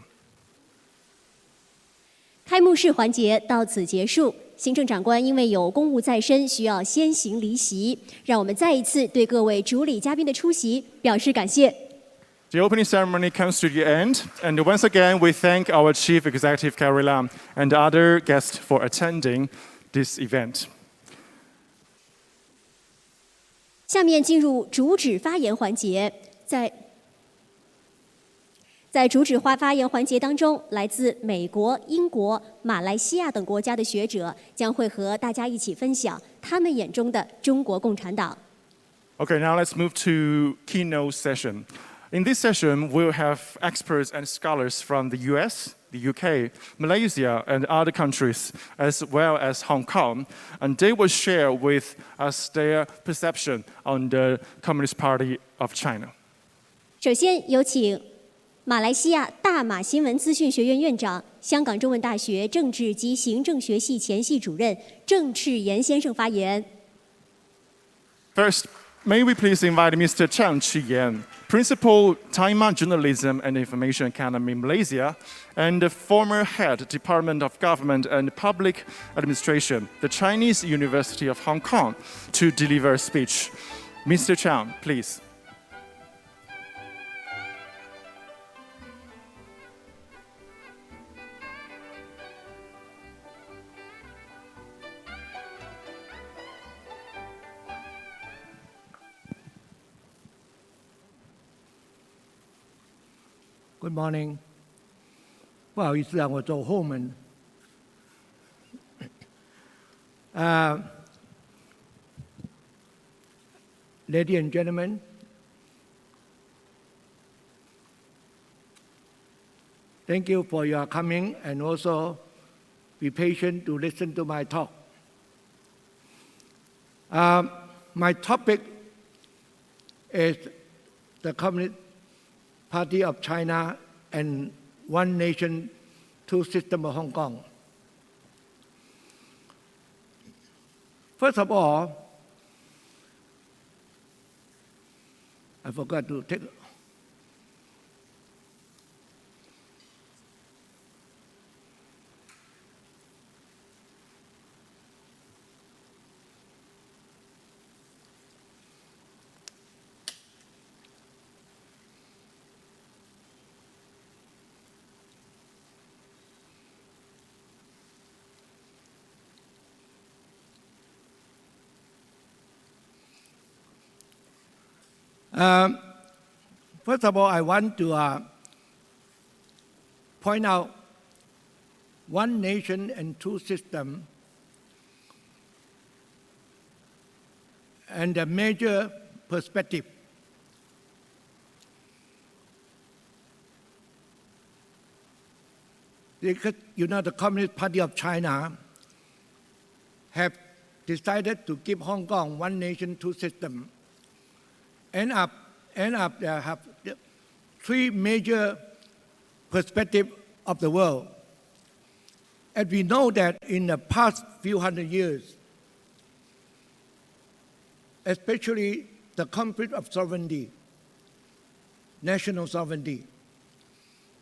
开幕式环节到此结束。行政长官因为有公务在身，需要先行离席。让我们再一次对各位主礼嘉宾的出席表示感谢。The opening ceremony comes to the end, and once again we thank our Chief Executive Carrie Lam and other guests for attending this event. 下面进入主旨发言环节，在主旨发言环节当中，来自美国、英国、马来西亚等国家的学者将会和大家一起分享他们眼中的中国共产党。Okay, now let's move to keynote session. In this session, we'll have experts and scholars from the US, the UK, Malaysia, and other countries, as well as Hong Kong, and they will share with us their perception on the Communist Party of China. 首先有请马来西亚大马新闻资讯学院院长、香港中文大学政治及行政学系前系主任郑赤岩先生发言。First, may we please invite Mr. Chang Chi-yan, Principal Taiwan Journalism and Information Academy Malaysia, and the former head Department of Government and Public Administration, the Chinese University of Hong Kong, to deliver a speech. Mr. Chang, please. Good morning. 不好意思啊，我走后门。Ladies and gentlemen, thank you for your coming and also be patient to listen to my talk. My topic is the Communist Party of China and one nation, two systems of Hong Kong. First of all, I forgot to take. First of all, I want to point out one nation and two systems and the major perspective. Because, the Communist Party of China have decided to give Hong Kong one nation, two systems. End up there have three major perspectives of the world. And we know that in the past few hundred years, especially the conflict of sovereignty, national sovereignty,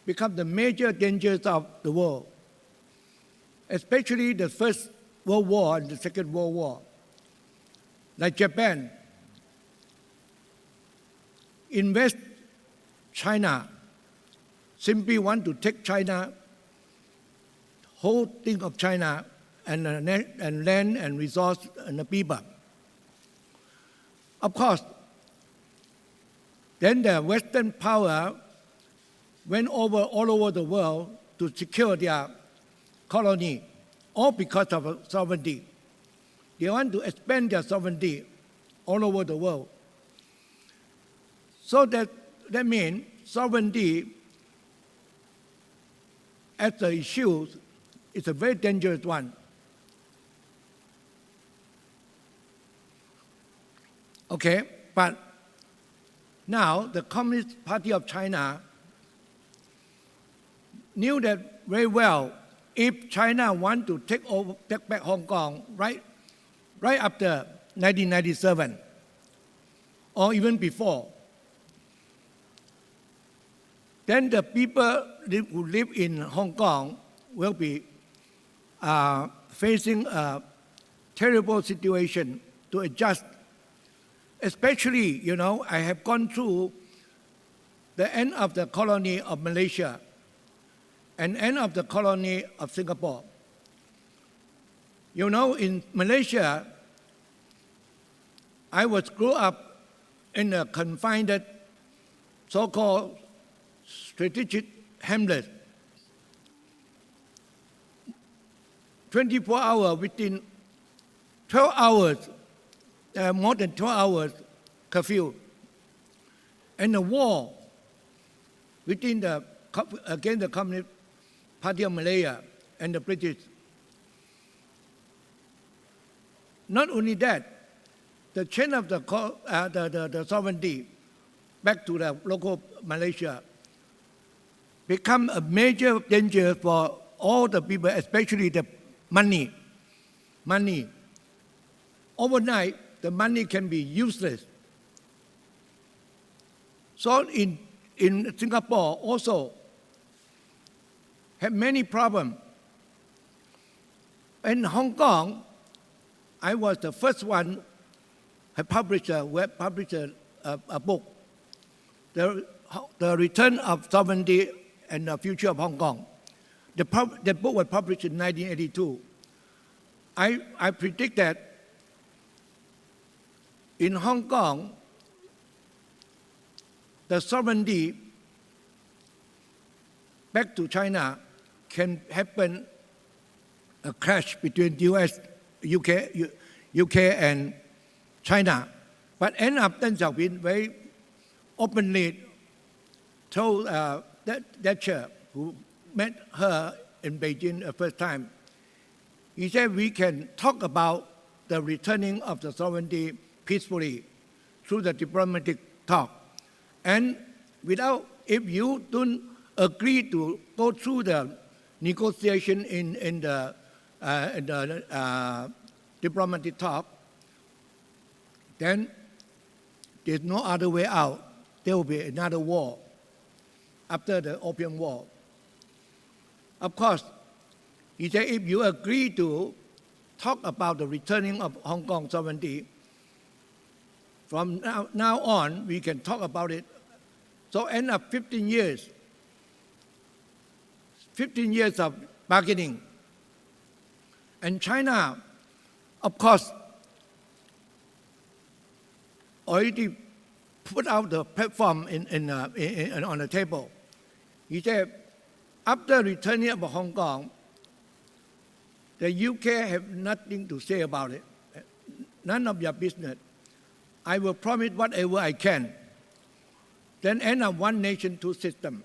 become the major dangers of the world, especially the First World War and the Second World War. Like Japan, invest China, simply want to take China, whole thing of China, and land and resource and the people. Of course, then the Western power went over all over the world to secure their colony, all because of sovereignty. They want to expand their sovereignty all over the world. So that means sovereignty as an issue is a very dangerous one. Okay, but now the Communist Party of China knew that very well. If China want to take back Hong Kong right after 1997, or even before, then the people who live in Hong Kong will be facing a terrible situation to adjust. Especially, I have gone through the end of the colony of Malaysia and end of the colony of Singapore. In Malaysia, I grew up in a confined, so-called strategic hamlet. 24 hours, within 12 hours, more than 12 hours curfew. And the war against the Communist Party of Malaya and the British. Not only that, the change of the sovereignty back to the local Malaysia become a major danger for all the people, especially the money. Overnight, the money can be useless. So in Singapore also have many problems. In Hong Kong, I was the first one who published a book, The Return of Sovereignty and the Future of Hong Kong. The book was published in 1982. I predict that in Hong Kong, the sovereignty back to China can happen a clash between US, UK and China. But end up Deng Xiaoping very openly told Thatcher, who met her in Beijing the first time, he said we can talk about the returning of the sovereignty peacefully through the diplomatic talk. And if you don't agree to go through the negotiation in the diplomatic talk, then there's no other way out. There will be another war after the Opium War. Of course, he said if you agree to talk about the returning of Hong Kong sovereignty, from now on, we can talk about it. So end up 15 years of bargaining. And China, of course, already put out the platform on the table. He said, after returning of Hong Kong, the UK have nothing to say about it. None of your business. I will promise whatever I can. Then end up one nation, two systems.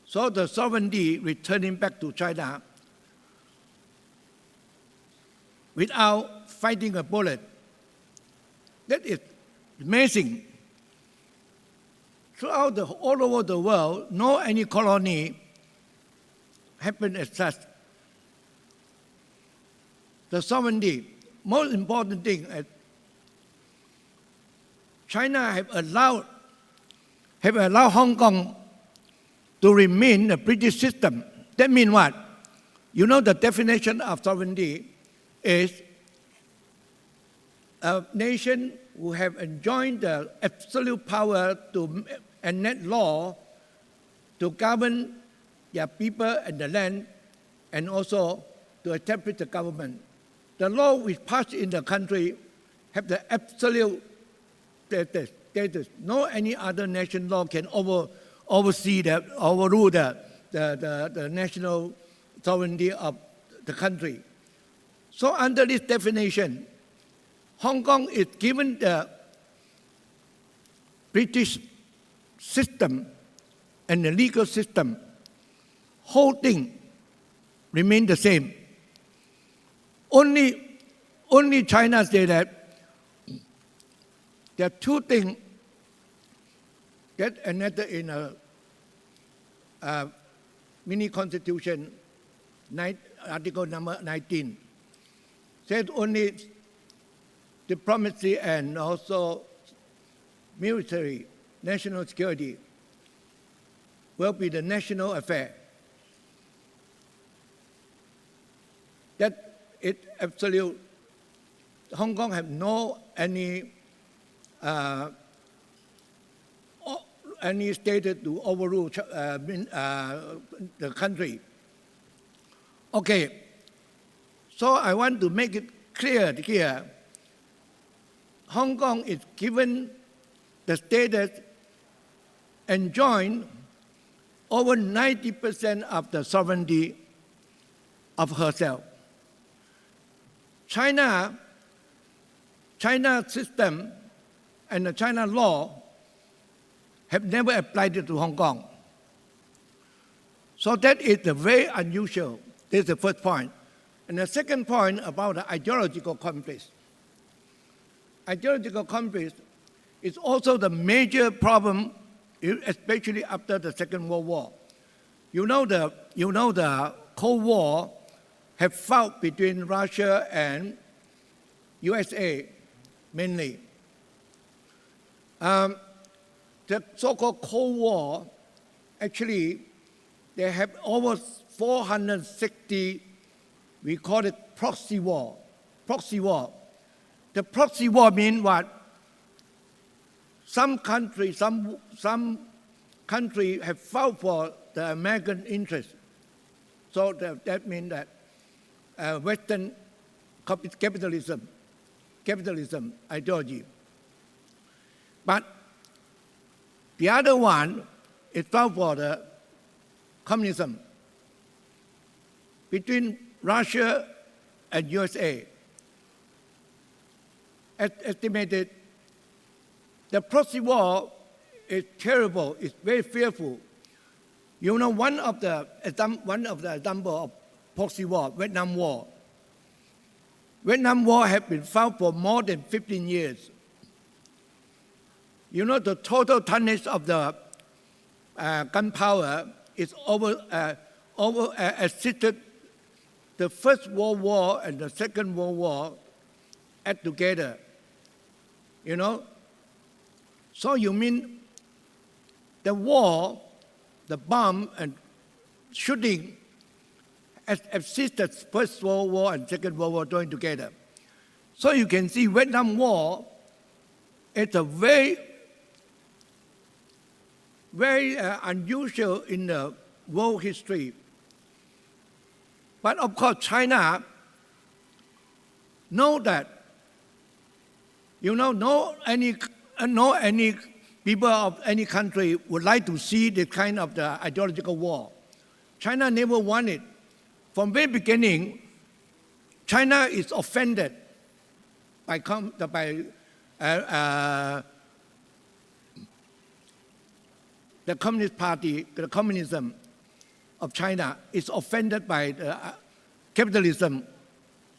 So the sovereignty returning back to China without fighting a bullet. That is amazing. Throughout all over the world, no any colony happened as such. The sovereignty, most important thing, China have allowed Hong Kong to remain a British system. That means what? You know the definition of sovereignty is a nation who have enjoyed the absolute power to enact law to govern their people and the land, and also to establish the government. The law which passed in the country have the absolute status. No any other nation law can overrule the national sovereignty of the country. So under this definition, Hong Kong is given the British system and the legal system. Whole thing remain the same. Only China say that there are two things that enacted in a mini constitution, article number 19. Said only diplomacy and also military, national security will be the national affair. That is absolute. Hong Kong have no any status to overrule the country. Okay, so I want to make it clear here. Hong Kong is given the status enjoying over 90% of the sovereignty of herself. China system and the China law have never applied it to Hong Kong. So that is very unusual. This is the first point. And the second point about the ideological conflict. Ideological conflict is also the major problem, especially after the Second World War. You know the Cold War have fought between Russia and USA mainly. The so-called Cold War, actually, they have over 460, we call it proxy war. Proxy war. The proxy war means what? Some country have fought for the American interest. So that means that Western capitalism ideology. But the other one is fought for the communism between Russia and USA. Estimated, the proxy war is terrible, it's very fearful. You know, one of the example of proxy war, Vietnam War. Vietnam War has been fought for more than 15 years. You know, the total tonnage of the gunpowder is exceeded the First World War and the Second World War add together. You know? So you mean the war, the bomb and shooting has exceeded First World War and Second World War joined together. So you can see Vietnam War is a very unusual in the world history. But of course, China know that, you know, no any people of any country would like to see this kind of the ideological war. China never wanted. From very beginning, China is offended by the Communist Party, the communism of China is offended by the capitalism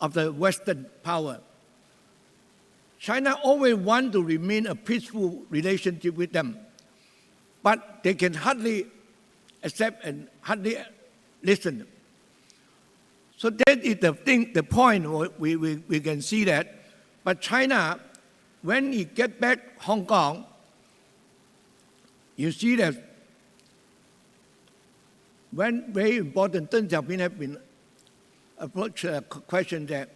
of the Western power. China always wants to remain a peaceful relationship with them, but they can hardly accept and hardly listen. So that is the point we can see that. But China, when it gets back Hong Kong, you see that when very important, Deng Xiaoping have been approached a question that,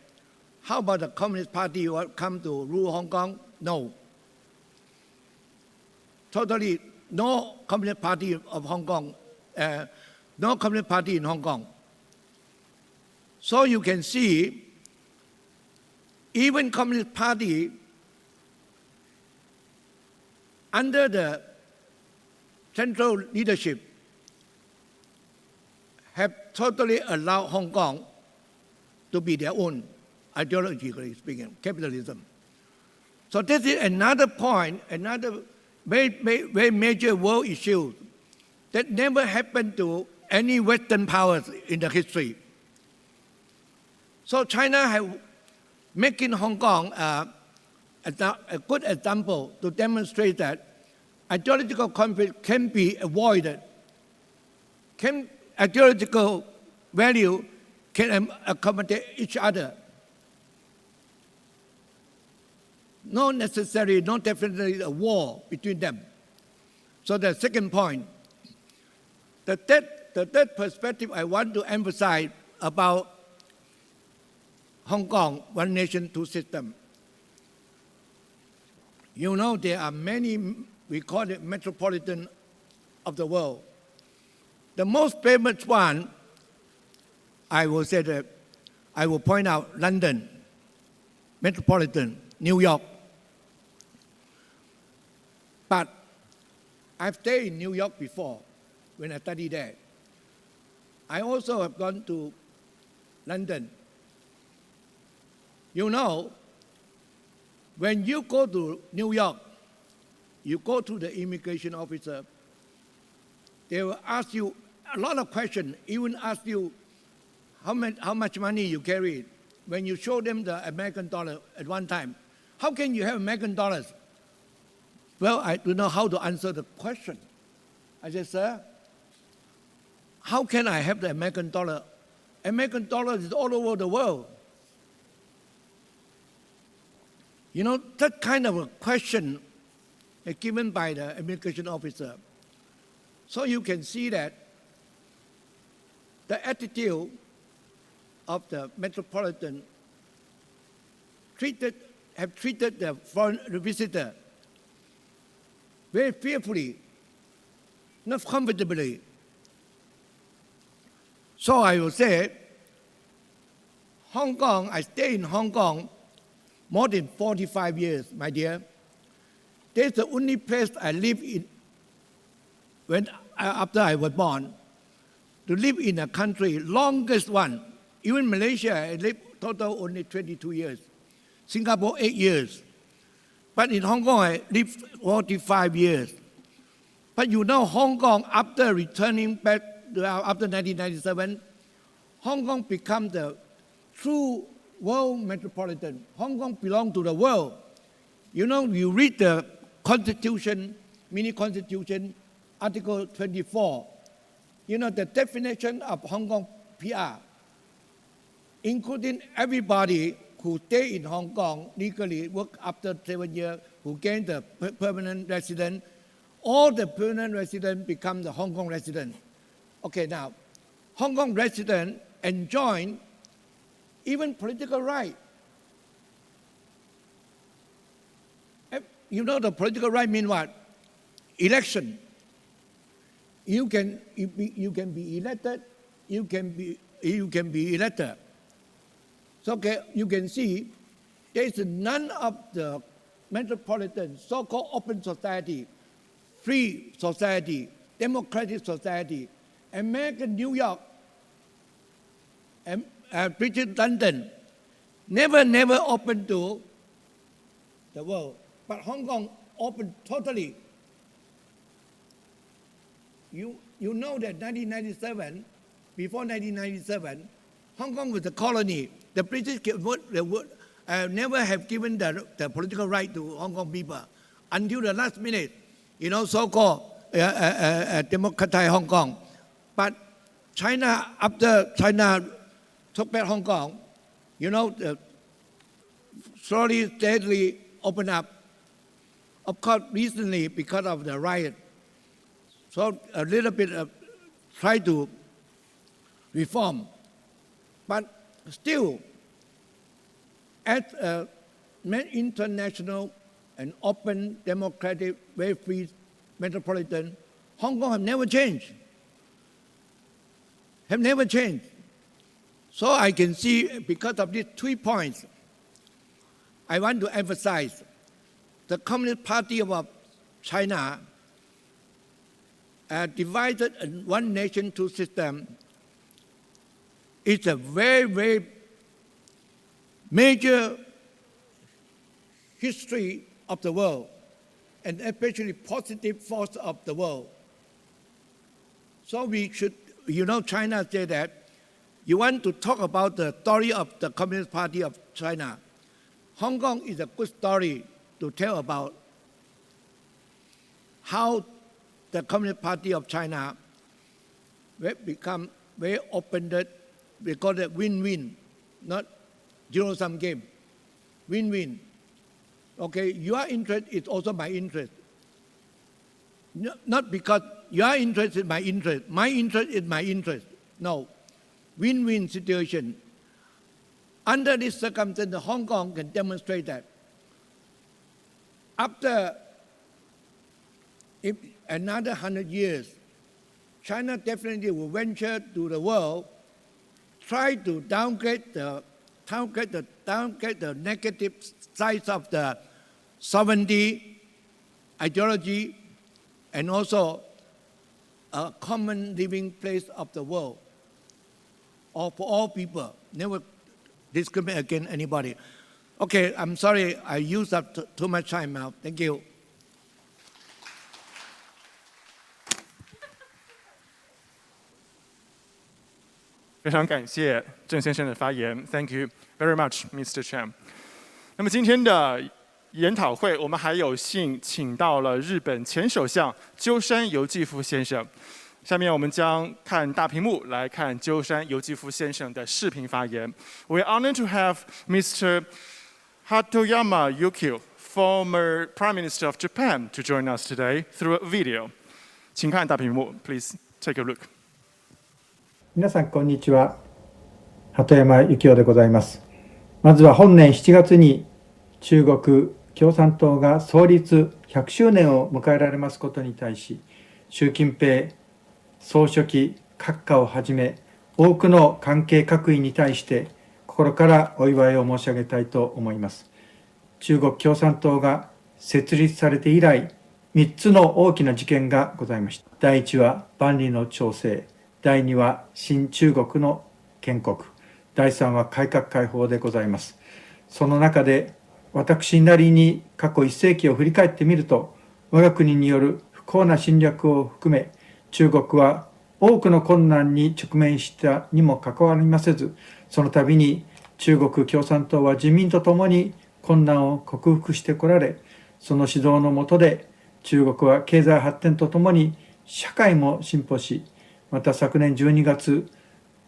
how about the Communist Party will come to rule Hong Kong? No. Totally no Communist Party of Hong Kong, no Communist Party in Hong Kong. So you can see, even Communist Party, under the central leadership, have totally allowed Hong Kong to be their own, ideologically speaking, capitalism. So this is another point, another very major world issue that never happened to any Western powers in the history. So China has making Hong Kong a good example to demonstrate that ideological conflict can be avoided. Ideological value can accommodate each other. Not necessarily, not definitely a war between them. So the second point, the third perspective I want to emphasize about Hong Kong, one nation, two systems. You know, there are many, we call it metropolitan of the world. The most famous one, I will say that, I will point out London, metropolitan, New York. But I've stayed in New York before when I studied there. I also have gone to London. You know, when you go to New York, you go to the immigration officer, they will ask you a lot of questions, even ask you how much money you carry. When you show them the American dollar at one time, how can you have American dollars? Well, I don't know how to answer the question. I said, sir, how can I have the American dollar? American dollar is all over the world. You know, that kind of a question is given by the immigration officer. So you can see that the attitude of the metropolitan have treated the foreign visitor very fearfully, not comfortably. So I will say, Hong Kong, I stay in Hong Kong more than 45 years, my dear. That's the only place I live in after I was born, to live in a country, longest one. Even Malaysia, I lived total only 22 years. Singapore, 8 years. But in Hong Kong, I lived 45 years. But you know, Hong Kong, after returning back after 1997, Hong Kong became the true world metropolitan. Hong Kong belongs to the world. You know, you read the constitution, mini constitution, Article 24, you know, the definition of Hong Kong PR, including everybody who stay in Hong Kong legally, work after 7 years, who gain the permanent resident, all the permanent residents become the Hong Kong resident. Okay, now, Hong Kong residents enjoy even political right. You know the political right mean what? Election. You can be elected, you can be elected. So okay, you can see there is none of the metropolitan so-called open society, free society, democratic society, American New York, and British London, never open to the world. But Hong Kong open totally. You know that 1997, before 1997, Hong Kong was a colony. The British would never have given the political right to Hong Kong people until the last minute, you know, so-called democratized Hong Kong. But China, after China took back Hong Kong, you know, slowly, steadily opened up. Of course, recently, because of the riot, so a little bit try to reform. But still, as a international and open, democratic, very free metropolitan, Hong Kong have never changed. Have never changed. So I can see, because of these 3 points, I want to emphasize the Communist Party of China divided in one nation, two systems. It's a very, very major history of the world, and especially positive force of the world. So we should, you know, China said that you want to talk about the story of the Communist Party of China. Hong Kong is a good story to tell about how the Communist Party of China will become very open-ended. We call it win-win, not zero-sum game. Win-win. Okay, your interest is also my interest. Not because your interest is my interest is my interest. No, win-win situation. Under this circumstance, Hong Kong can demonstrate that. After another 100 years, China definitely will venture to the world, try to downgrade the negative sides of the sovereignty, ideology, and also a common living place of the world, or for all people, never discriminate against anybody. Okay, I'm sorry, I used up too much time now. Thank you. 非常感谢郑先生的发言 ，Thank you very much, Mr. Chen。那么今天的研讨会，我们还有幸请到了日本前首相鸠山由纪夫先生。下面我们将看大屏幕来看鸠山由纪夫先生的视频发言。We're honored to have Mr. Hatoyama Yukio, former Prime Minister of Japan, to join us today through a video. 请看大屏幕 ，Please take a look. 皆さんこんにちは。鳩山由紀夫でございます。まずは本年7月に中国共産党が創立100周年を迎えられますことに対し、習近平総書記閣下をはじめ多くの関係各位に対して心からお祝いを申し上げたいと思います。中国共産党が設立されて以来、3つの大きな事件がございました。第1は万里の長征、第2は新中国の建国、第3は改革開放でございます。その中で私なりに過去1世紀を振り返ってみると、我が国による不幸な侵略を含め、中国は多くの困難に直面したにもかかわりませず、その度に中国共産党は人民と共に困難を克服してこられ、その指導の下で中国は経済発展とともに社会も進歩し、また昨年12月、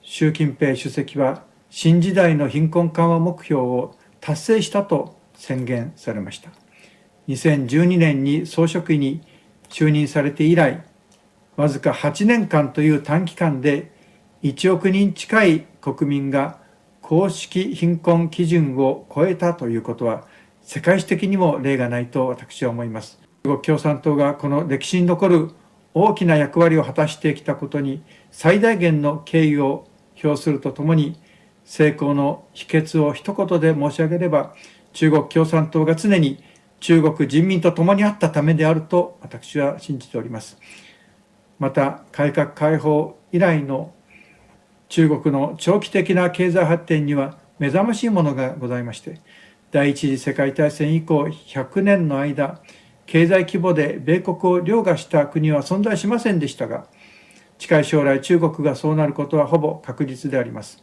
習近平主席は新時代の貧困緩和目標を達成したと宣言されました。2012年に総書記に就任されて以来、わずか8年間という短期間で1億人近い国民が公式貧困基準を超えたということは、世界史的にも例がないと私は思います。中国共産党がこの歴史に残る大きな役割を果たしてきたことに最大限の敬意を表するとともに、成功の秘訣を一言で申し上げれば、中国共産党が常に中国人民と共にあったためであると私は信じております。また、改革開放以来の中国の長期的な経済発展には目覚ましいものがございまして、第一次世界大戦以降100年の間、経済規模で米国を凌駕した国は存在しませんでしたが、近い将来中国がそうなることはほぼ確実であります。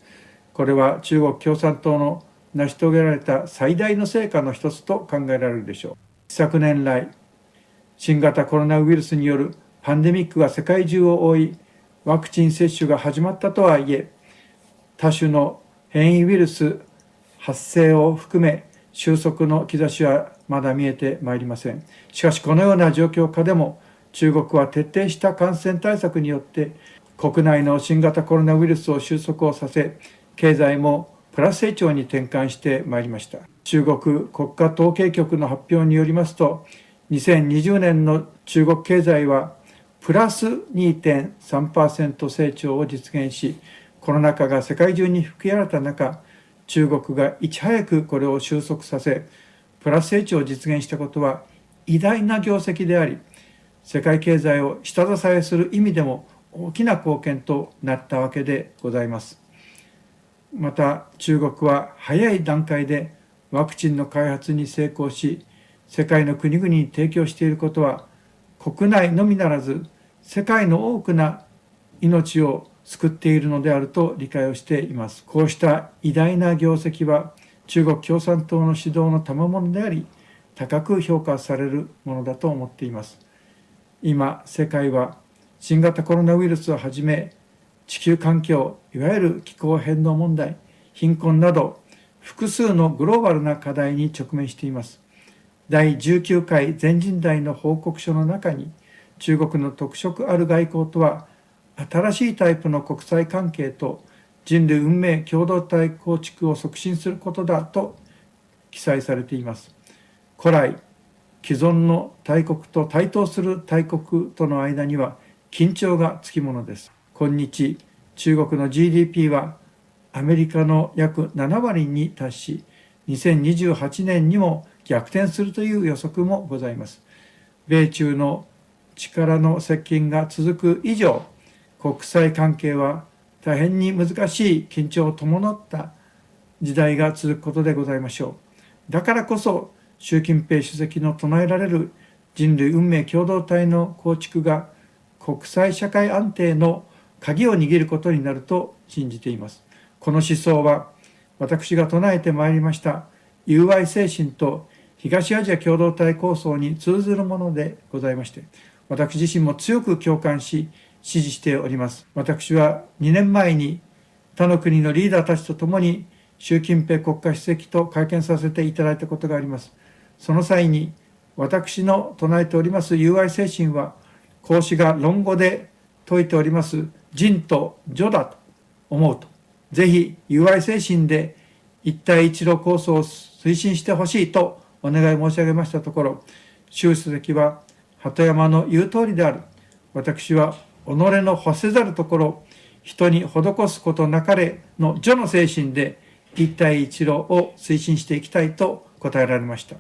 これは中国共産党の成し遂げられた最大の成果の一つと考えられるでしょう。一昨年来、新型コロナウイルスによるパンデミックが世界中を覆い、ワクチン接種が始まったとはいえ、多種の変異ウイルス発生を含め、収束の兆しはまだ見えてまいりません。しかし、このような状況下でも、中国は徹底した感染対策によって、国内の新型コロナウイルスを収束をさせ、経済もプラス成長に転換してまいりました。中国国家統計局の発表によりますと、2020年の中国経済はプラス 2.3% 成長を実現し、コロナ禍が世界中に吹き荒れた中、中国がいち早くこれを収束させ、プラス成長を実現したことは偉大な業績であり、世界経済を下支えする意味でも大きな貢献となったわけでございます。また、中国は早い段階でワクチンの開発に成功し、世界の国々に提供していることは、国内のみならず、世界の多くな命を救っているのであると理解をしています。こうした偉大な業績は、中国共産党の指導の賜物であり、高く評価されるものだと思っています。今、世界は新型コロナウイルスをはじめ、地球環境、いわゆる気候変動問題、貧困など、複数のグローバルな課題に直面しています。第19回全人代の報告書の中に、中国の特色ある外交とは、新しいタイプの国際関係と人類運命共同体構築を促進することだと記載されています。古来、既存の大国と対等する大国との間には緊張がつきものです。今日、中国の GDP はアメリカの約7割に達し、2028年にも逆転するという予測もございます。米中の力の接近が続く以上、国際関係は大変に難しい緊張を伴った時代が続くことでございましょう。だからこそ、習近平主席の唱えられる人類運命共同体の構築が国際社会安定の鍵を握ることになると信じています。この思想は私が唱えてまいりました友愛精神と東アジア共同体構想に通ずるものでございまして、私自身も強く共感し支持しております。私は2年前に他の国のリーダーたちと共に習近平国家主席と会見させていただいたことがあります。その際に私の唱えております友愛精神は、孔子が論語で説いております仁と助だと思うと、ぜひ友愛精神で一帯一路構想を推進してほしいとお願い申し上げましたところ、習主席は鳩山の言う通りである。私は己の欲せざるところ、人に施すことなかれの助の精神で一帯一路を推進していきたいと答えられました。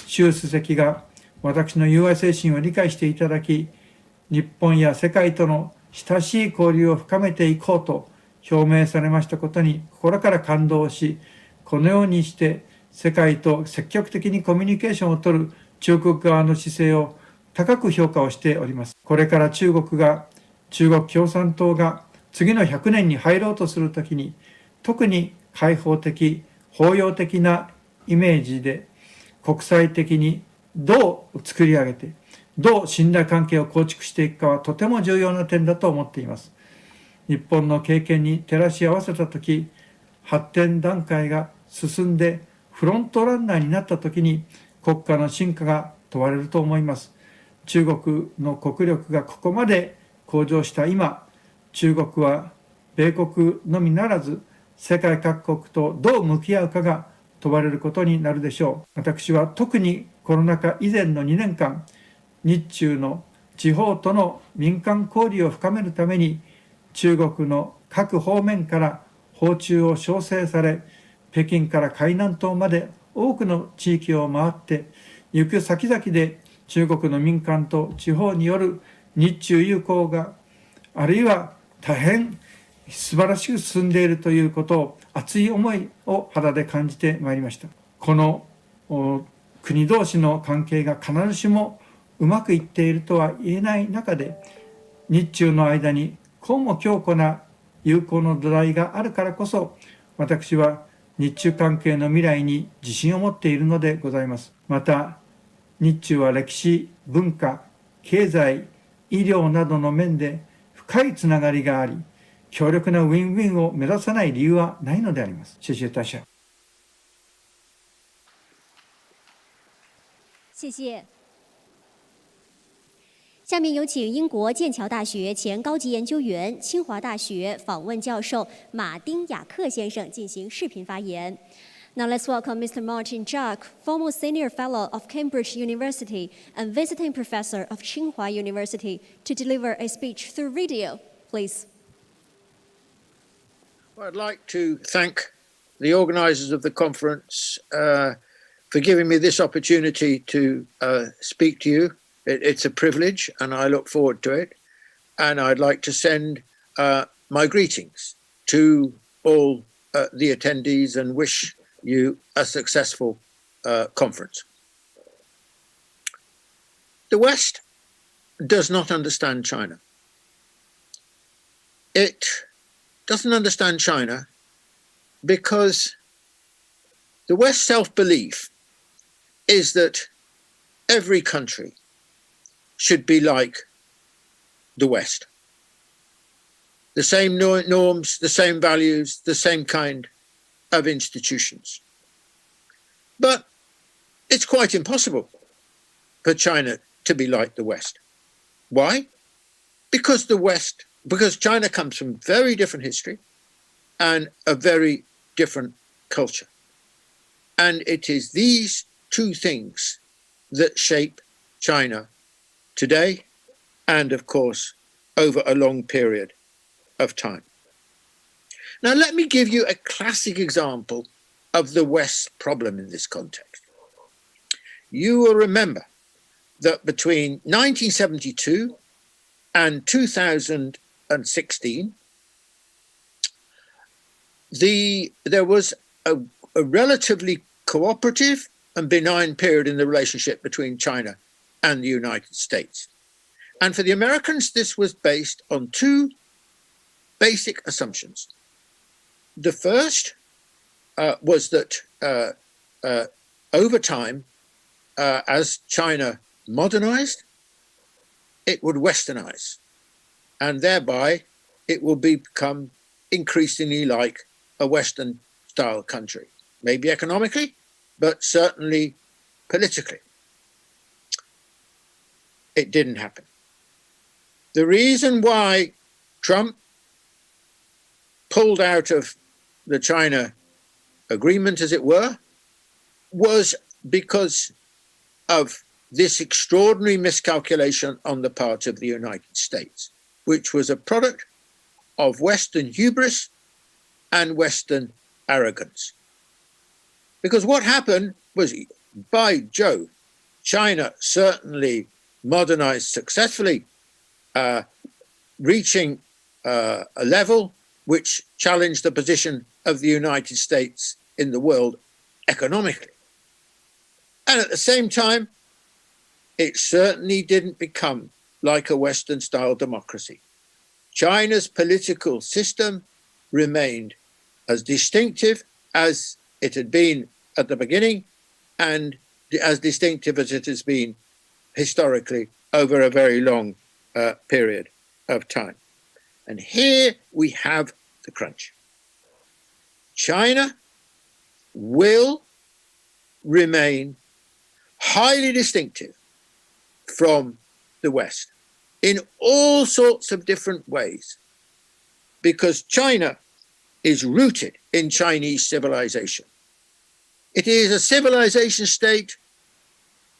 習主席が私の友愛精神を理解していただき、日本や世界との親しい交流を深めていこうと表明されましたことに心から感動し、このようにして世界と積極的にコミュニケーションをとる中国側の姿勢を高く評価をしております。これから中国共産党が次の100年に入ろうとするときに、特に開放的、包容的なイメージで国際的にどう作り上げて、どう信頼関係を構築していくかはとても重要な点だと思っています。日本の経験に照らし合わせたとき、発展段階が進んでフロントランナーになったときに国家の真価が問われると思います。中国の国力がここまで向上した今、中国は米国のみならず世界各国とどう向き合うかが問われることになるでしょう。私は特にコロナ禍以前の2年間、日中の地方との民間交流を深めるために中国の各方面から訪中を招請され、北京から海南島まで多くの地域を回って行く先々で中国の民間と地方による日中友好があるいは大変素晴らしく進んでいるということを熱い思いを肌で感じてまいりました。この国同士の関係が必ずしもうまくいっているとは言えない中で、日中の間にこうも強固な友好の土台があるからこそ、私は日中関係の未来に自信を持っているのでございます。また、日中は歴史、文化、経済、医療などの面で深いつながりがあり、強力なウィンウィンを目指さない理由はないのであります。谢谢大家。谢谢。下面有请英国剑桥大学前高级研究员、清华大学访问教授马丁·雅克先生进行视频发言。Now let's welcome Mr. Martin Jack, former senior fellow of Cambridge University and visiting professor of Tsinghua University, to deliver a speech through video. Please. Well, I'd like to thank the organisers of the conference for giving me this opportunity to speak to you. It's a privilege and I look forward to it. And I'd like to send my greetings to all the attendees and wish you a successful conference. The West does not understand China. It doesn't understand China because the West's self-belief is that every country should be like the West. The same norms, the same values, the same kind of institutions. But it's quite impossible for China to be like the West. Why? Because China comes from very different history and a very different culture. And it is these two things that shape China today and, of course, over a long period of time. Now, let me give you a classic example of the West's problem in this context. You will remember that between 1972 and 2016, there was a relatively cooperative and benign period in the relationship between China and the United States. And for the Americans, this was based on two basic assumptions. The first was that over time, as China modernized, it would westernize, and thereby it will become increasingly like a Western-style country, maybe economically, but certainly politically. It didn't happen. The reason why Trump pulled out of the China agreement, as it were, was because of this extraordinary miscalculation on the part of the United States, which was a product of Western hubris and Western arrogance. Because what happened was, by Jove, China certainly modernized successfully, reaching a level which challenged the position of the United States in the world economically. And at the same time, it certainly didn't become like a Western-style democracy. China's political system remained as distinctive as it had been at the beginning, and as distinctive as it has been historically over a very long period of time. And here we have the crunch. China will remain highly distinctive from the West in all sorts of different ways, because China is rooted in Chinese civilization. It is a civilization state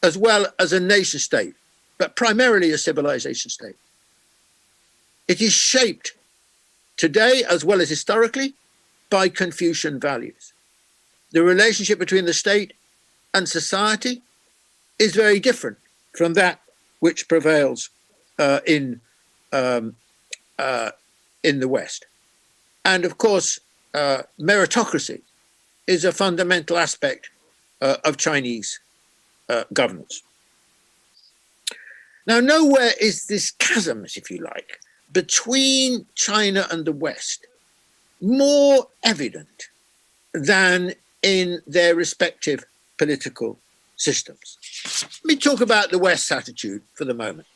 as well as a nation state, but primarily a civilization state. It is shaped today, as well as historically, by Confucian values. The relationship between the state and society is very different from that which prevails in the West. And of course, meritocracy is a fundamental aspect of Chinese governance. Now, nowhere is this chasm, if you like, between China and the West more evident than in their respective political systems. Let me talk about the West's attitude for the moment.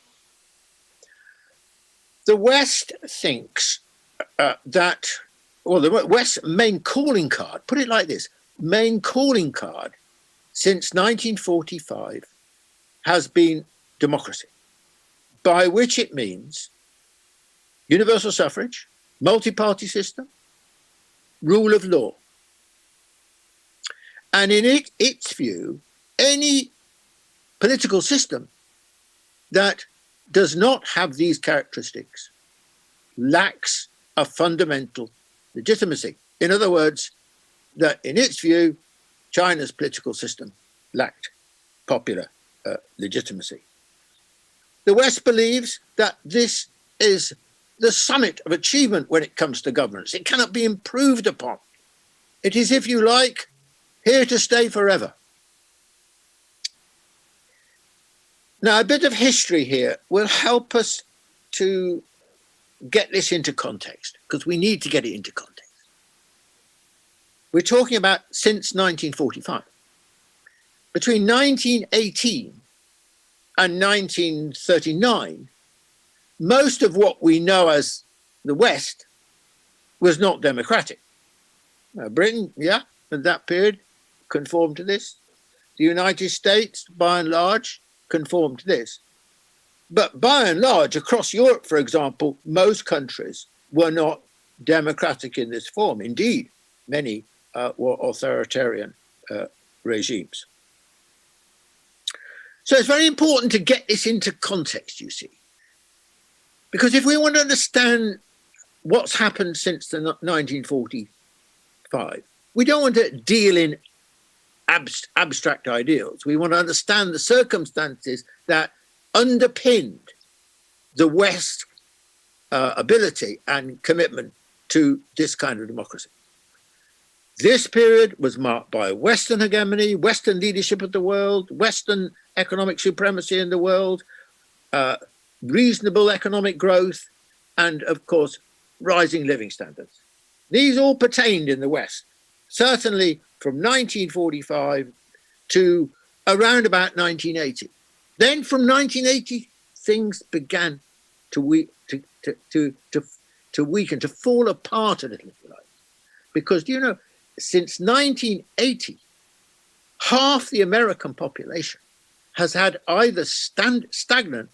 The West thinks that, well, the West's main calling card, put it like this, main calling card since 1945 has been democracy, by which it means universal suffrage, multi-party system, rule of law. And in its view, any political system that does not have these characteristics lacks a fundamental legitimacy. In other words, that in its view, China's political system lacked popular legitimacy. The West believes that this is the summit of achievement when it comes to governance. It cannot be improved upon. It is, if you like, here to stay forever. Now, a bit of history here will help us to get this into context, because we need to get it into context. We're talking about since 1945. Between 1918 and 1939, most of what we know as the West was not democratic. Britain, yeah, at that period, conformed to this. The United States, by and large, conformed to this. But by and large, across Europe, for example, most countries were not democratic in this form. Indeed, many were authoritarian regimes. So it's very important to get this into context, you see. Because if we want to understand what's happened since the 1945, we don't want to deal in abstract ideals. We want to understand the circumstances that underpinned the West's ability and commitment to this kind of democracy. This period was marked by Western hegemony, Western leadership of the world, Western economic supremacy in the world, reasonable economic growth, and of course, rising living standards. These all pertained in the West, certainly from 1945 to around about 1980. Then from 1980, things began to weaken, to fall apart a little, if you like. Because, you know, since 1980, half the American population has had either stagnant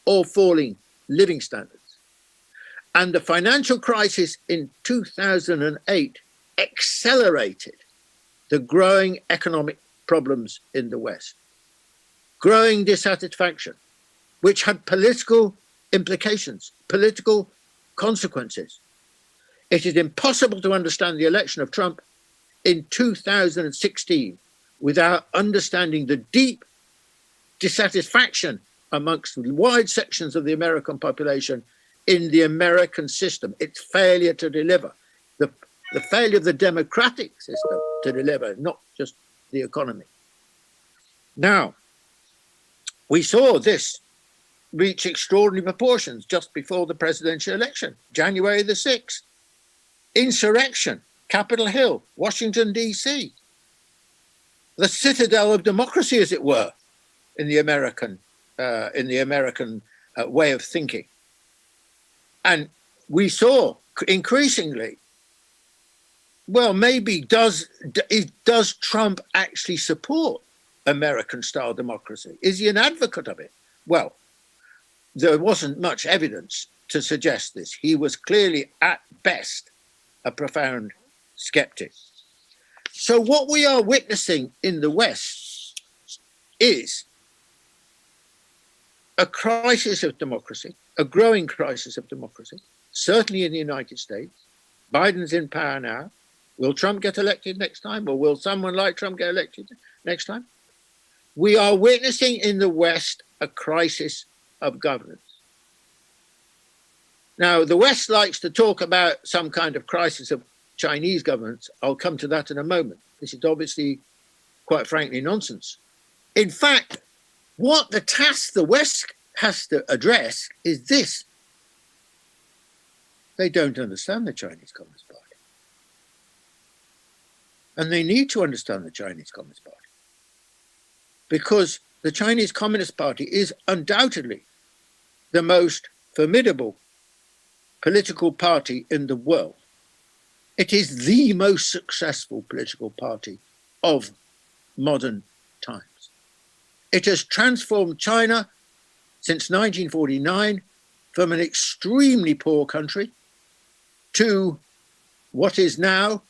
or falling living standards. And the financial crisis in 2008 accelerated the growing economic problems in the West. Growing dissatisfaction, which had political implications, political consequences. It is impossible to understand the election of Trump in 2016 without understanding the deep dissatisfaction amongst wide sections of the American population in the American system, its failure to deliver, the failure of the democratic system to deliver, not just the economy. Now, we saw this reach extraordinary proportions just before the presidential election, January the 6th. Insurrection, Capitol Hill, Washington, D.C. the citadel of democracy, as it were, in the American way of thinking. And we saw increasingly, well, maybe does Trump actually support American-style democracy? Is he an advocate of it? Well, there wasn't much evidence to suggest this. He was clearly, at best, a profound skeptic. So what we are witnessing in the West is a crisis of democracy, a growing crisis of democracy, certainly in the United States. Biden's in power now. Will Trump get elected next time, or will someone like Trump get elected next time? We are witnessing in the West a crisis of governance. Now, the West likes to talk about some kind of crisis of Chinese governance. I'll come to that in a moment. This is obviously, quite frankly, nonsense. In fact, what the task the West has to address is this. They don't understand the Chinese Communist Party. And they need to understand the Chinese Communist Party, because the Chinese Communist Party is undoubtedly the most formidable political party in the world. It is the most successful political party of modern times. It has transformed China since 1949 from an extremely poor country to what is now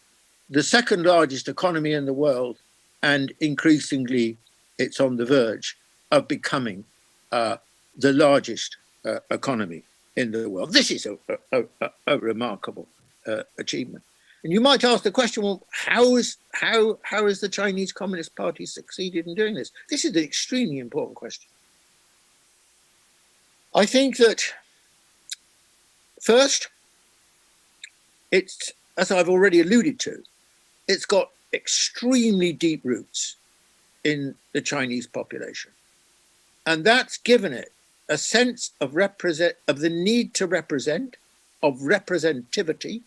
the second largest economy in the world, and increasingly it's on the verge of becoming the largest economy in the world. This is a remarkable achievement. And you might ask the question, well, how has the Chinese Communist Party succeeded in doing this? This is an extremely important question. I think that, first, it's, as I've already alluded to, it's got extremely deep roots in the Chinese population. And that's given it a sense of the need to represent, of representativity,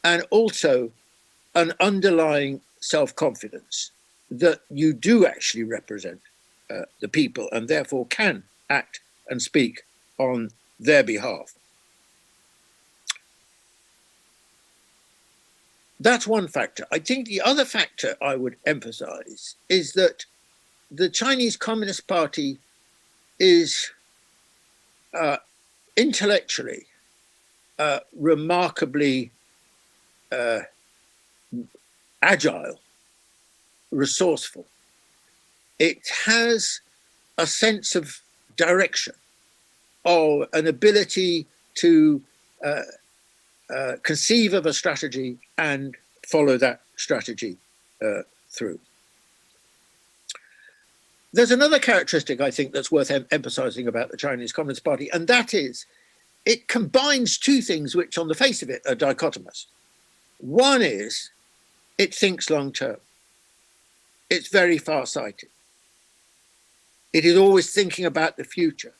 and also an underlying self-confidence that you do actually represent the people and therefore can act and speak on their behalf. That's one factor. I think the other factor I would emphasize is that the Chinese Communist Party is intellectually remarkably agile, resourceful. It has a sense of direction, or an ability to conceive of a strategy and follow that strategy through. There's another characteristic I think that's worth emphasizing about the Chinese Communist Party, and that is it combines two things which on the face of it are dichotomous. One is it thinks long term. It's very far-sighted. It is always thinking about the future.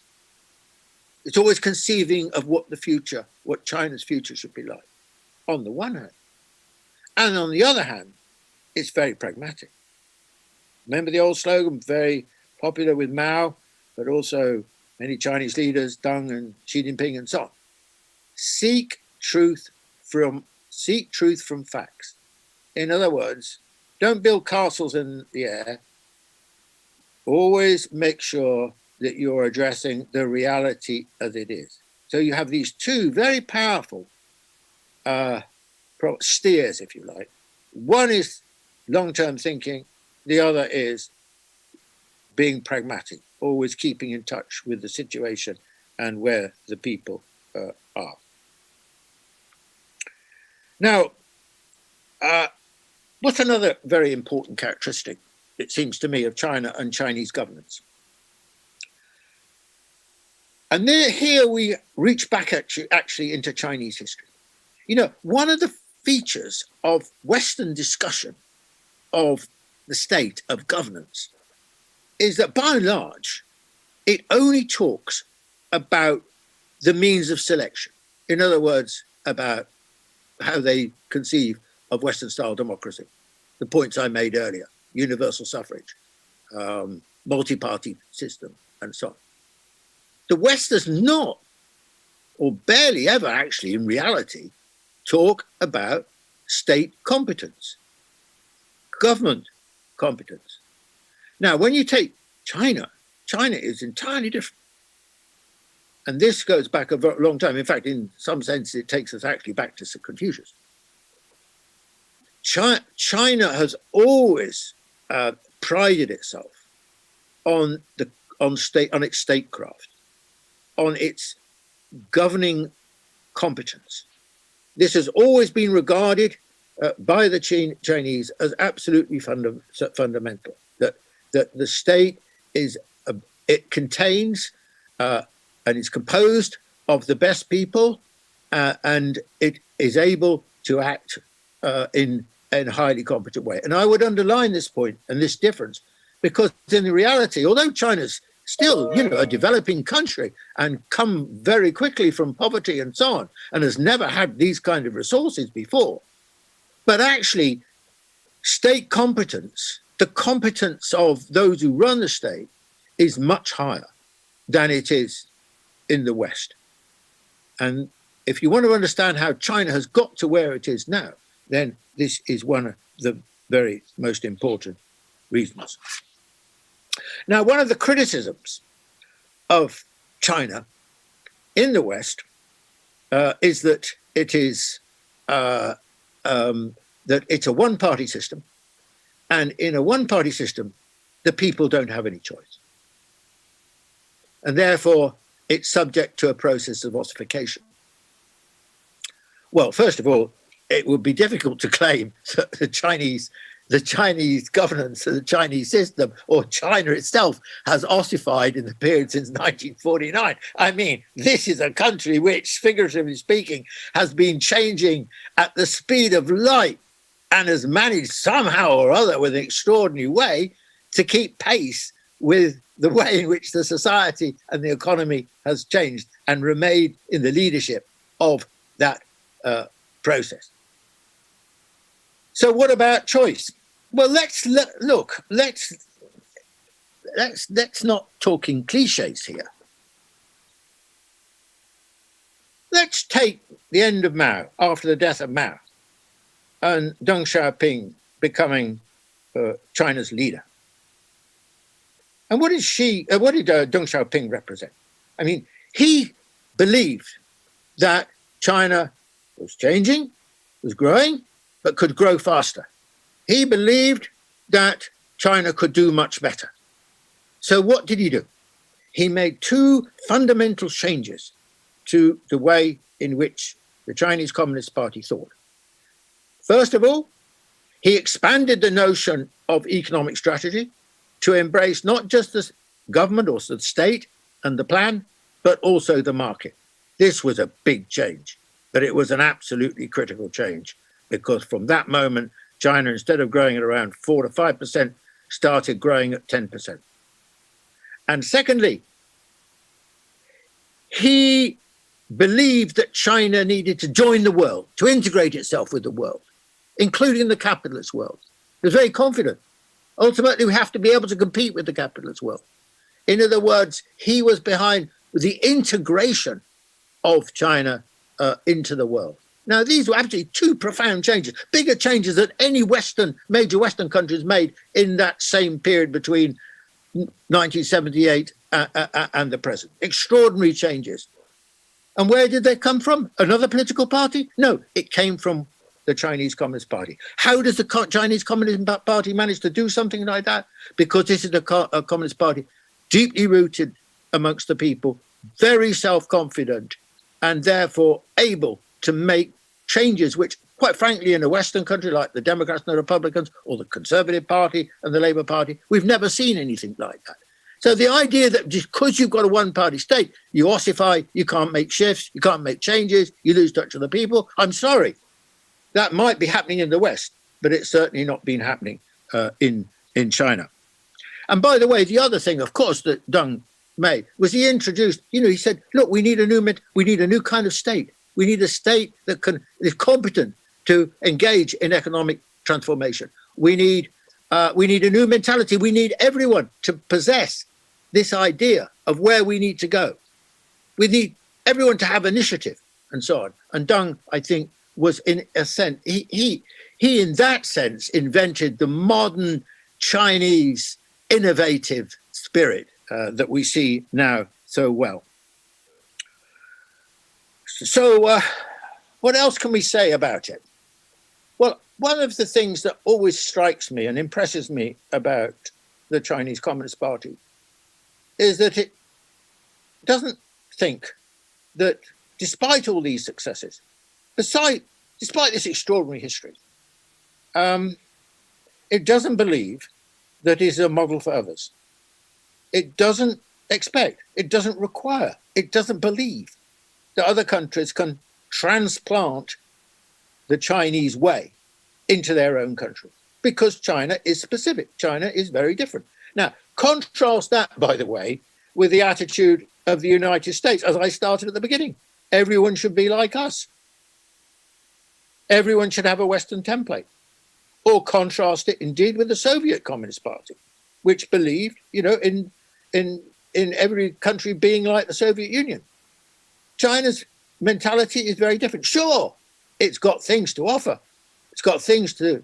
It's always conceiving of what the future, what China's future should be like, on the one hand. And on the other hand, it's very pragmatic. Remember the old slogan, very popular with Mao, but also many Chinese leaders, Deng and Xi Jinping and so on. Seek truth from facts. In other words, don't build castles in the air. Always make sure that you're addressing the reality as it is. So you have these two very powerful steers, if you like. One is long-term thinking. The other is being pragmatic, always keeping in touch with the situation and where the people are. Now, what's another very important characteristic, it seems to me, of China and Chinese governance? And here we reach back actually into Chinese history. You know, one of the features of Western discussion of the state of governance is that by and large, it only talks about the means of selection. In other words, about how they conceive of Western-style democracy, the points I made earlier. universal suffrage, multi-party system, and so on. The West does not, or barely ever actually in reality, talk about state competence, government competence. Now, when you take China, China is entirely different. And this goes back a very long time. In fact, in some sense, it takes us actually back to Confucius. China has always prided itself on its statecraft, on its governing competence. This has always been regarded by the Chinese as absolutely fundamental. That the state it contains and is composed of the best people, and it is able to act in a highly competent way. And I would underline this point and this difference, because in reality, although China's still, a developing country and come very quickly from poverty and so on, and has never had these kind of resources before, but actually state competence, the competence of those who run the state, is much higher than it is in the West. And if you want to understand how China has got to where it is now, then this is one of the very most important reasons. Now, one of the criticisms of China in the West is that it is that it's a one-party system, and in a one-party system, the people don't have any choice, and therefore it's subject to a process of ossification. Well, first of all, it would be difficult to claim that the Chinese governance, the Chinese system, or China itself has ossified in the period since 1949. I mean, this is a country which, figuratively speaking, has been changing at the speed of light and has managed somehow or other, with an extraordinary way, to keep pace with the way in which the society and the economy has changed and remained in the leadership of that process. So what about choice? Well, let's not talk in cliches here. Let's take the end of Mao, after the death of Mao, and Deng Xiaoping becoming China's leader. And what did Deng Xiaoping represent? I mean, he believed that China was changing, was growing, but could grow faster. He believed that China could do much better. So what did he do? He made two fundamental changes to the way in which the Chinese Communist Party thought. First of all, he expanded the notion of economic strategy to embrace not just the government or the state and the plan, but also the market. This was a big change, but it was an absolutely critical change, because from that moment, China, instead of growing at around 4 to 5%, started growing at 10%. And secondly, he believed that China needed to join the world, to integrate itself with the world, including the capitalist world. He was very confident. Ultimately, we have to be able to compete with the capitalist world. In other words, he was behind the integration of China into the world. Now, these were absolutely two profound changes, bigger changes than any major Western countries made in that same period between 1978 and the present. Extraordinary changes. And where did they come from? Another political party? No, it came from the Chinese Communist Party. How does the Chinese Communist Party manage to do something like that? Because this is a Communist Party deeply rooted amongst the people, very self-confident, and therefore able to make changes which, quite frankly, in a Western country like the Democrats and the Republicans, or the Conservative Party and the Labour Party, we've never seen anything like that. So the idea that just because you've got a one-party state, you ossify, you can't make shifts, you can't make changes, you lose touch with the people, I'm sorry. That might be happening in the West, but it's certainly not been happening in China. And by the way, the other thing, of course, that Deng made was he introduced, he said, look, we need a new kind of state. We need a state that is competent to engage in economic transformation. We need We need a new mentality. We need everyone to possess this idea of where we need to go. We need everyone to have initiative and so on. And Deng, I think, was in a sense, he in that sense invented the modern Chinese innovative spirit that we see now so well. So what else can we say about it? Well, one of the things that always strikes me and impresses me about the Chinese Communist Party is that it doesn't think that despite all these successes, despite this extraordinary history, it doesn't believe that it is a model for others. It doesn't expect, it doesn't require, it doesn't believe that other countries can transplant the Chinese way into their own country, because China is specific. China is very different. Now, contrast that, by the way, with the attitude of the United States, as I started at the beginning. Everyone should be like us. Everyone should have a Western template. Or contrast it indeed with the Soviet Communist Party, which believed, you know, in every country being like the Soviet Union. China's mentality is very different. Sure, it's got things to offer. It's got things that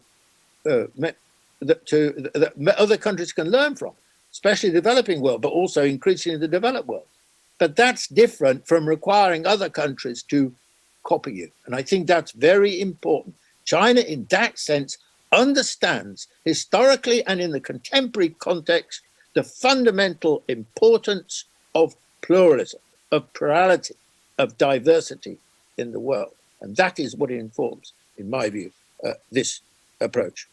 other countries can learn from, especially the developing world, but also increasingly the developed world. But that's different from requiring other countries to copy you. And I think that's very important. China, in that sense, understands historically and in the contemporary context the fundamental importance of pluralism, of plurality, of diversity in the world. And that is what informs, in my view, this approach.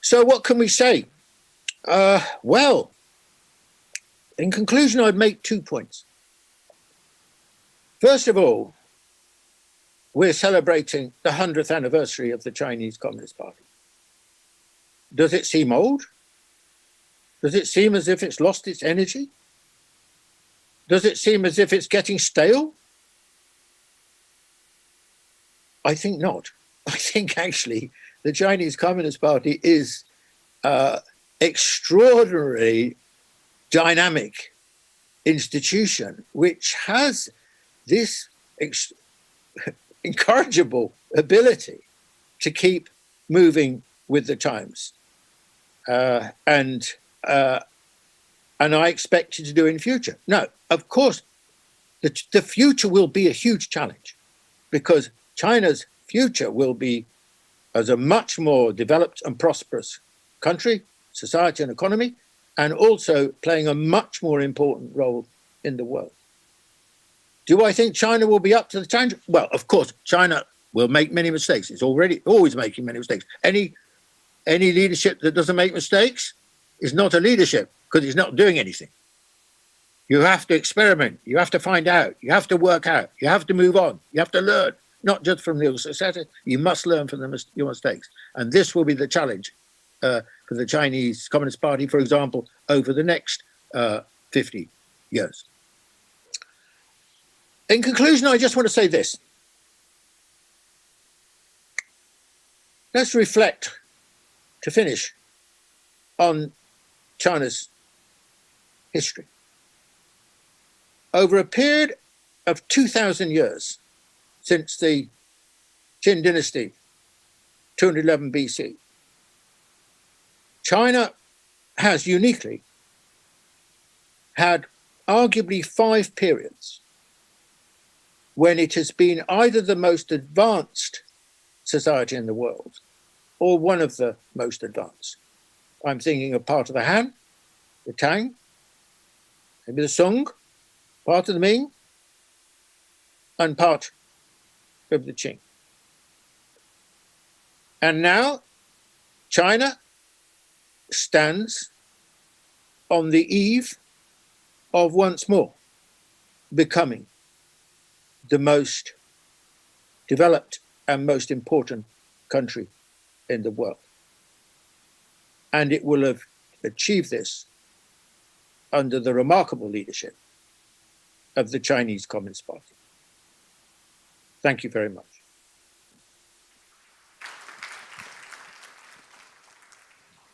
So what can we say? Well, in conclusion, I'd make 2 points. First of all, we're celebrating the 100th anniversary of the Chinese Communist Party. Does it seem old? Does it seem as if it's lost its energy? Does it seem as if it's getting stale? I think not. I think actually the Chinese Communist Party is extraordinarily dynamic institution, which has this incorrigible ability to keep moving with the times. And I expect it to do in future. Now, of course, the future will be a huge challenge, because China's future will be as a much more developed and prosperous country, society and economy, and also playing a much more important role in the world. Do I think China will be up to the challenge? Well, of course, China will make many mistakes. It's always making many mistakes. Any leadership that doesn't make mistakes is not a leadership, because it's not doing anything. You have to experiment. You have to find out. You have to work out. You have to move on. You have to learn, not just from your successes. You must learn from your mistakes. And this will be the challenge for the Chinese Communist Party, for example, over the next 50 years. In conclusion, I just want to say this. Let's reflect, to finish, on China's history. Over a period of 2,000 years since the Qin dynasty, 211 BC, China has uniquely had arguably 5 periods when it has been either the most advanced society in the world or one of the most advanced. I'm thinking of part of the Han, the Tang, maybe the Song, part of the Ming, and part of the Qing. And now China stands on the eve of once more becoming the most developed and most important country in the world. And it will have achieved this under the remarkable leadership of the Chinese Communist Party. Thank you very much.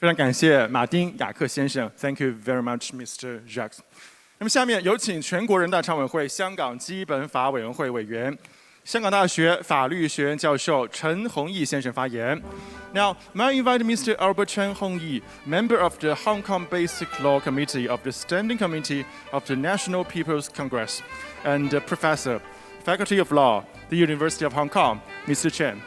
非常感谢马丁·雅克先生 ，Thank you very much, Mr. Jacques。那么下面有请全国人大常委会香港基本法委员会委员、香港大学法律学院教授陈弘毅先生发言。Now, may I invite Mr. Albert Chen Hongyi, member of the Hong Kong Basic Law Committee of the Standing Committee of the National People's Congress, and Professor, Faculty of Law, the University of Hong Kong, Mr. Chen.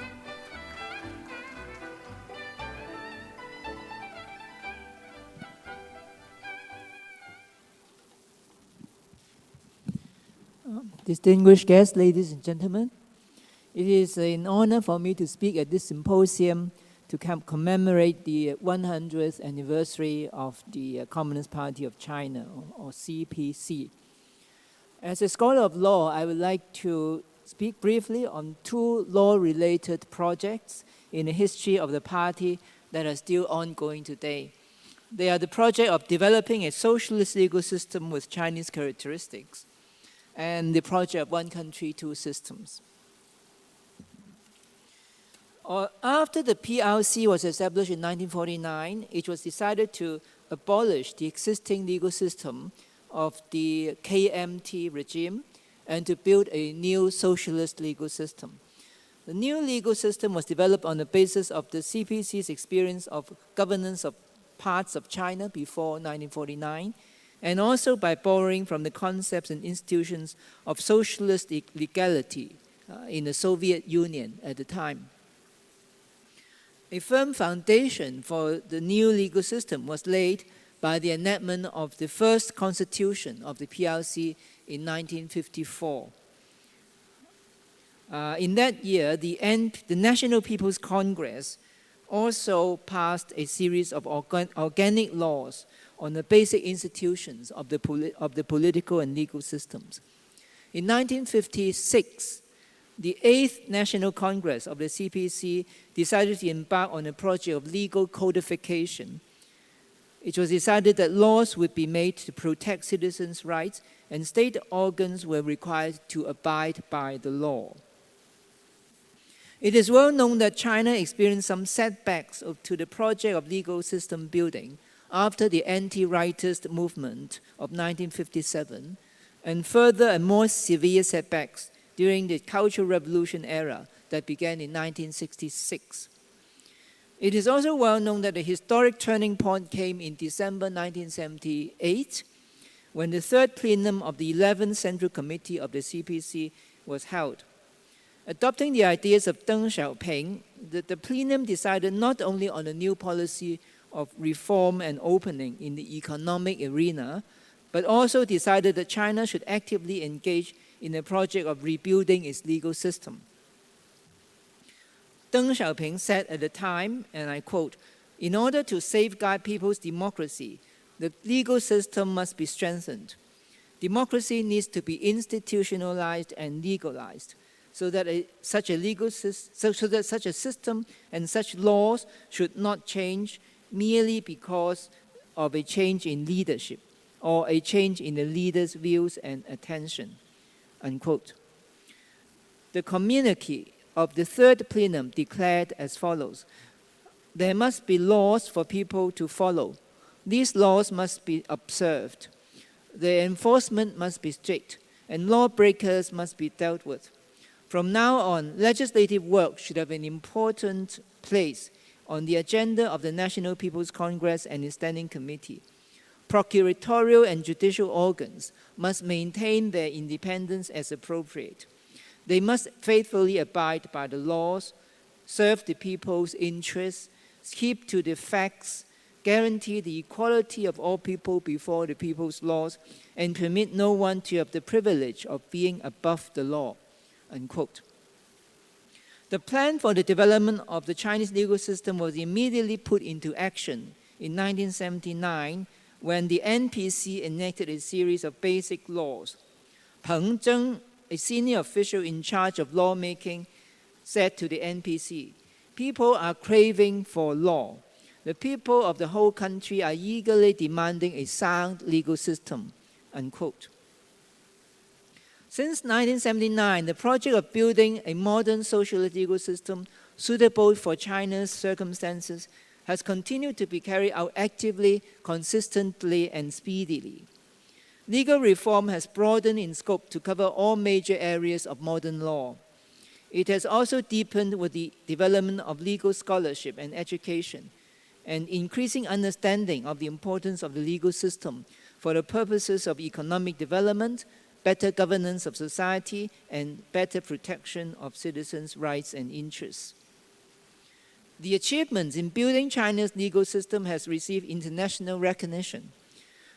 Distinguished guests, ladies and gentlemen, it is an honor for me to speak at this symposium to commemorate the 100th anniversary of the Communist Party of China, or CPC. As a scholar of law, I would like to speak briefly on two law-related projects in the history of the party that are still ongoing today. They are the project of developing a socialist legal system with Chinese characteristics, and the project of one country, two systems. After the PRC was established in 1949, it was decided to abolish the existing legal system of the KMT regime and to build a new socialist legal system. The new legal system was developed on the basis of the CPC's experience of governance of parts of China before 1949, and also by borrowing from the concepts and institutions of socialist legality in the Soviet Union at the time. A firm foundation for the new legal system was laid by the enactment of the first constitution of the PRC in 1954. In that year, the National People's Congress also passed a series of organic laws on the basic institutions of the political and legal systems. In 1956, the 8th National Congress of the CPC decided to embark on a project of legal codification. It was decided that laws would be made to protect citizens' rights, and state organs were required to abide by the law. It is well known that China experienced some setbacks to the project of legal system building after the anti-rightist movement of 1957, and further and more severe setbacks during the Cultural Revolution era that began in 1966. It is also well known that the historic turning point came in December 1978, when the third plenum of the 11th Central Committee of the CPC was held. Adopting the ideas of Deng Xiaoping, the plenum decided not only on a new policy of reform and opening in the economic arena, but also decided that China should actively engage in the project of rebuilding its legal system. Deng Xiaoping said at the time, and I quote, "In order to safeguard people's democracy, the legal system must be strengthened. Democracy needs to be institutionalized and legalized, so that such a system and such laws should not change merely because of a change in leadership or a change in the leader's views and attention." Unquote. The communique of the third plenum declared as follows: "There must be laws for people to follow. These laws must be observed. The enforcement must be strict, and lawbreakers must be dealt with. From now on, legislative work should have an important place on the agenda of the National People's Congress and its Standing Committee. Procuratorial and judicial organs must maintain their independence as appropriate. They must faithfully abide by the laws, serve the people's interests, keep to the facts, guarantee the equality of all people before the people's laws, and permit no one to have the privilege of being above the law." Unquote. The plan for the development of the Chinese legal system was immediately put into action in 1979 when the NPC enacted a series of basic laws. Peng Zheng, a senior official in charge of lawmaking, said to the NPC, "People are craving for law. The people of the whole country are eagerly demanding a sound legal system." Unquote. Since 1979, the project of building a modern socialist legal system suitable for China's circumstances has continued to be carried out actively, consistently, and speedily. Legal reform has broadened in scope to cover all major areas of modern law. It has also deepened with the development of legal scholarship and education, and increasing understanding of the importance of the legal system for the purposes of economic development, better governance of society, and better protection of citizens' rights and interests. The achievements in building China's legal system has received international recognition.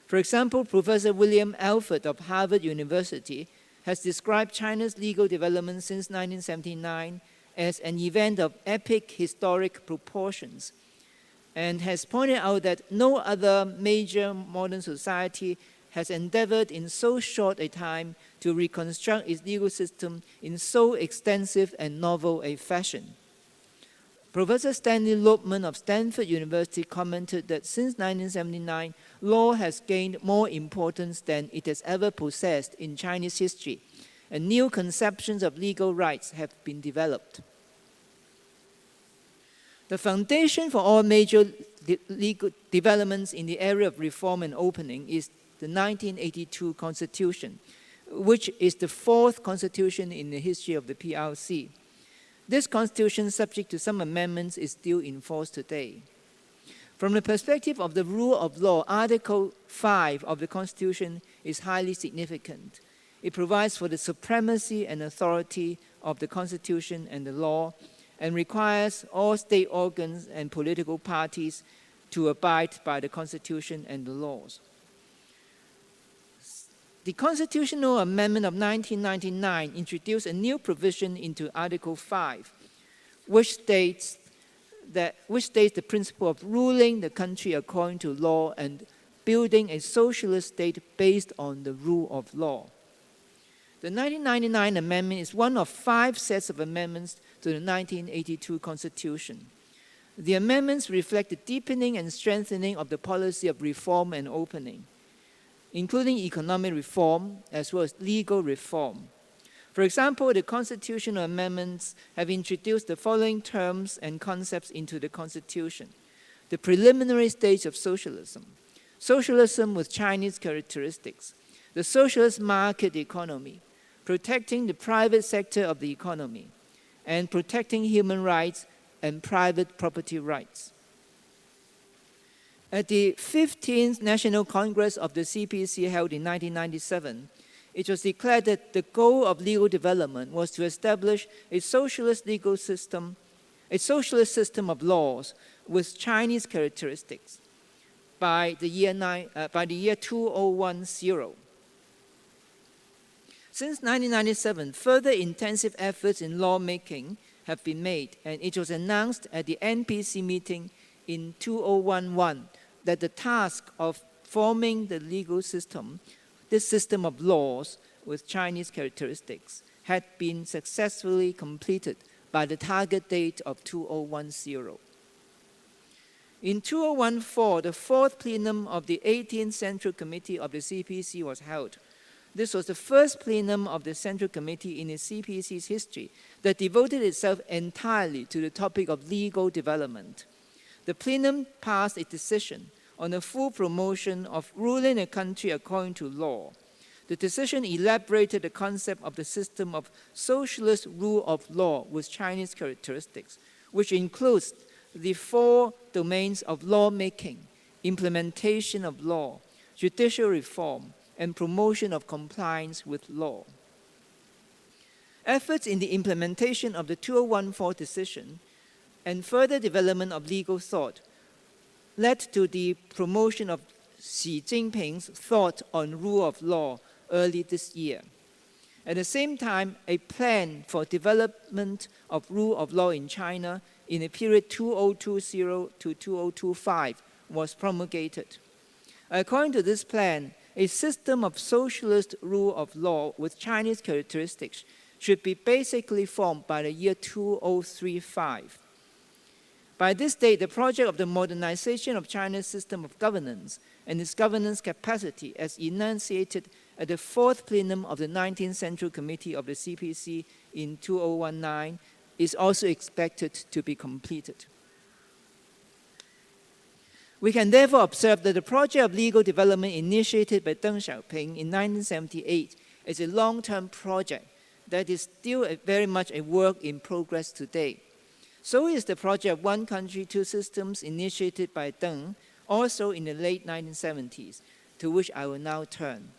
For example, Professor William Alford of Harvard University has described China's legal development since 1979 as an event of epic historic proportions, and has pointed out that no other major modern society has endeavored in so short a time to reconstruct its legal system in so extensive and novel a fashion. Professor Stanley Lopman of Stanford University commented that since 1979, law has gained more importance than it has ever possessed in Chinese history, and new conceptions of legal rights have been developed. The foundation for all major legal developments in the area of reform and opening is the 1982 Constitution, which is the fourth constitution in the history of the PRC. This constitution, subject to some amendments, is still in force today. From the perspective of the rule of law, Article 5 of the Constitution is highly significant. It provides for the supremacy and authority of the Constitution and the law, and requires all state organs and political parties to abide by the Constitution and the laws. The Constitutional Amendment of 1999 introduced a new provision into Article 5, which states the principle of ruling the country according to law and building a socialist state based on the rule of law. The 1999 amendment is one of 5 sets of amendments to the 1982 Constitution. The amendments reflect the deepening and strengthening of the policy of reform and opening, including economic reform as well as legal reform. For example, the constitutional amendments have introduced the following terms and concepts into the Constitution: the preliminary stage of socialism, socialism with Chinese characteristics, the socialist market economy, protecting the private sector of the economy, and protecting human rights and private property rights. At the 15th National Congress of the CPC held in 1997, it was declared that the goal of legal development was to establish a socialist legal system, a socialist system of laws with Chinese characteristics by the year 2010. Since 1997, further intensive efforts in lawmaking have been made, and it was announced at the NPC meeting in 2011 that the task of forming the legal system, this system of laws with Chinese characteristics, had been successfully completed by the target date of 2010. In 2014, the 4th plenum of the 18th Central Committee of the CPC was held. This was the first plenum of the Central Committee in the CPC's history that devoted itself entirely to the topic of legal development. The plenum passed a decision on the full promotion of ruling a country according to law. The decision elaborated the concept of the system of socialist rule of law with Chinese characteristics, which includes the 4 domains of lawmaking, implementation of law, judicial reform, and promotion of compliance with law. Efforts in the implementation of the 2014 decision and further development of legal thought led to the promotion of Xi Jinping's thought on rule of law early this year. At the same time, a plan for development of rule of law in China in the period 2020 to 2025 was promulgated. According to this plan, a system of socialist rule of law with Chinese characteristics should be basically formed by the year 2035. By this date, the project of the modernization of China's system of governance and its governance capacity, as enunciated at the 4th plenum of the 19th Central Committee of the CPC in 2019, is also expected to be completed. We can therefore observe that the project of legal development initiated by Deng Xiaoping in 1978 is a long-term project that is still very much a work in progress today. So is the project of One Country, Two Systems initiated by Deng, also in the late 1970s, to which I will now turn.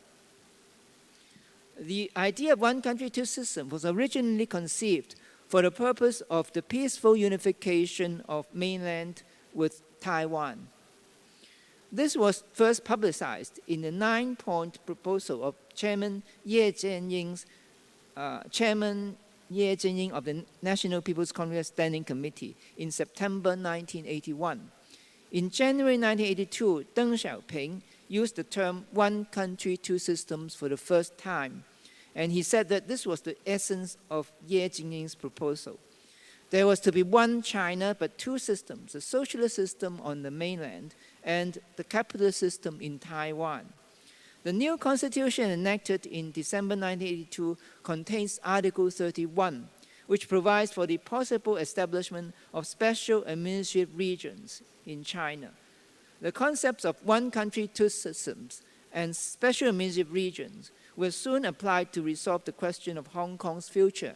The idea of One Country, Two Systems was originally conceived for the purpose of the peaceful unification of mainland with Taiwan. This was first publicized in the 9-point proposal of Chairman Ye Jianying of the National People's Congress Standing Committee in September 1981. In January 1982, Deng Xiaoping used the term One Country, Two Systems for the first time, and he said that this was the essence of Ye Jianying's proposal. There was to be one China, but two systems, the socialist system on the mainland and the capitalist system in Taiwan. The new constitution enacted in December 1982 contains Article 31, which provides for the possible establishment of special administrative regions in China. The concepts of one country, two systems and special administrative regions were soon applied to resolve the question of Hong Kong's future,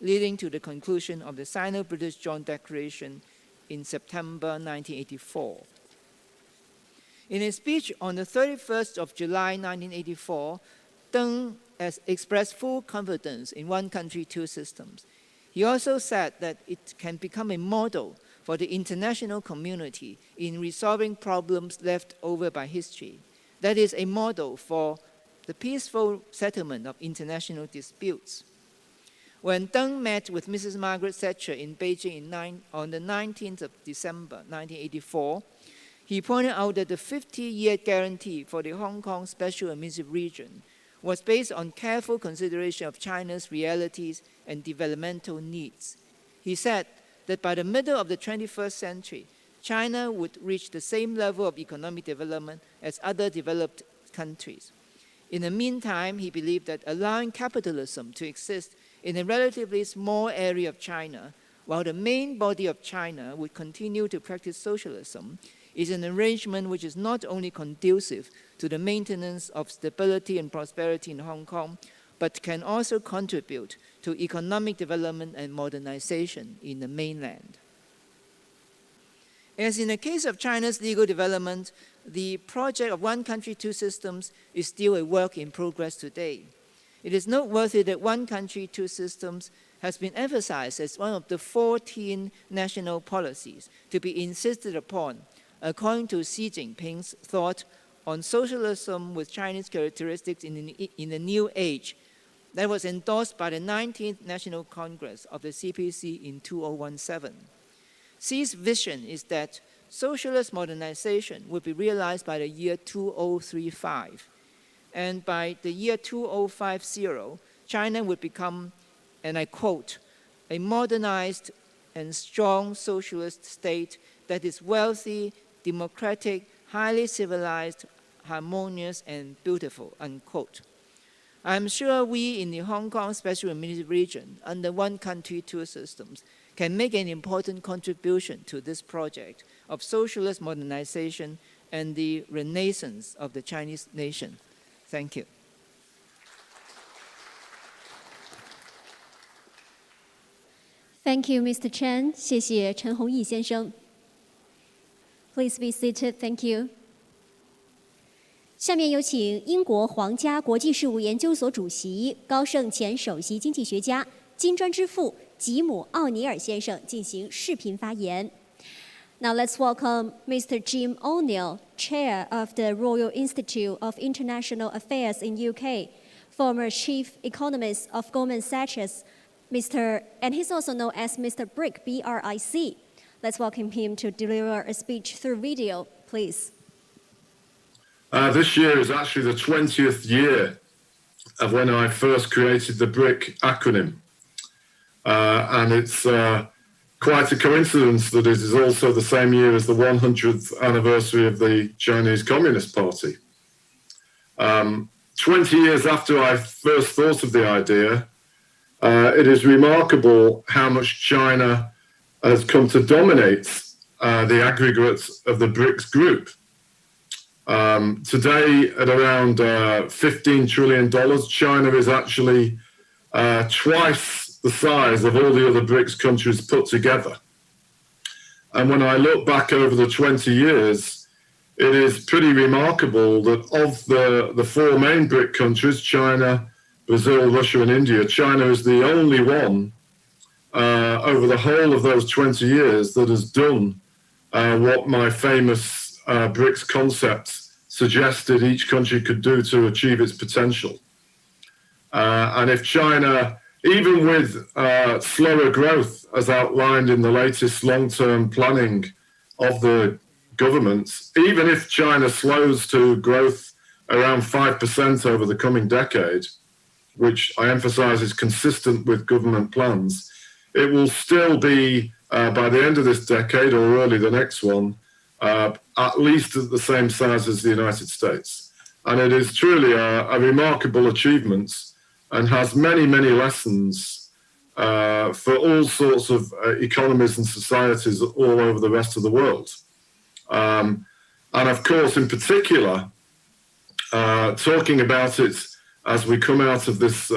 leading to the conclusion of the Sino-British Joint Declaration in September 1984. In a speech on the 31st of July 1984, Deng has expressed full confidence in one country, two systems. He also said that it can become a model for the international community in resolving problems left over by history. That is, a model for the peaceful settlement of international disputes. When Deng met with Mrs. Margaret Thatcher in Beijing on the 19th of December 1984, he pointed out that the 50-year guarantee for the Hong Kong Special Administrative Region was based on careful consideration of China's realities and developmental needs. He said that by the middle of the 21st century, China would reach the same level of economic development as other developed countries. In the meantime, he believed that allowing capitalism to exist in a relatively small area of China, while the main body of China would continue to practice socialism, is an arrangement which is not only conducive to the maintenance of stability and prosperity in Hong Kong, but can also contribute to economic development and modernization in the mainland. As in the case of China's legal development, the project of One Country, Two Systems is still a work in progress today. It is noteworthy that One Country, Two Systems has been emphasized as one of the 14 national policies to be insisted upon, according to Xi Jinping's thought on socialism with Chinese characteristics in the new age that was endorsed by the 19th National Congress of the CPC in 2017. Xi's vision is that socialist modernization would be realized by the year 2035. And by the year 2050, China would become, and I quote, a modernized and strong socialist state that is wealthy, democratic, highly civilized, harmonious, and beautiful, unquote. I'm sure we in the Hong Kong Special Administrative Region, under One Country, Two Systems, can make an important contribution to this project of socialist modernization and the renaissance of the Chinese nation. Thank you. Thank you, Mr. Chen. 谢谢陈弘毅先生. Please be seated. Thank you. 下面有请英国皇家国际事务研究所主席、高盛前首席经济学家、金砖之父吉姆·奥尼尔先生进行视频发言。Now let's welcome Mr. Jim O'Neill, Chair of the Royal Institute of International Affairs in UK, former Chief Economist of Goldman Sachs, and he's also known as Mr. Brick, B-R-I-C. Let's welcome him to deliver a speech through video, please. This year is actually the 20th year of when I first created the BRIC acronym. And it's quite a coincidence that it is also the same year as the 100th anniversary of the Chinese Communist Party. 20 years after I first thought of the idea, it is remarkable how much China has come to dominate the aggregates of the BRICS group. Today, at around $15 trillion, China is actually twice the size of all the other BRICS countries put together. And when I look back over the 20 years, it is pretty remarkable that of the four main BRIC countries, China, Brazil, Russia, and India, China is the only one over the whole of those 20 years that has done what my famous BRICS concept suggested each country could do to achieve its potential. And if China, even with slower growth as outlined in the latest long-term planning of the governments, even if China slows to growth around 5% over the coming decade, which I emphasize is consistent with government plans, it will still be, by the end of this decade or early the next one, at least at the same size as the United States. And it is truly a remarkable achievement and has many, many lessons for all sorts of economies and societies all over the rest of the world. And of course, in particular, talking about it as we come out of this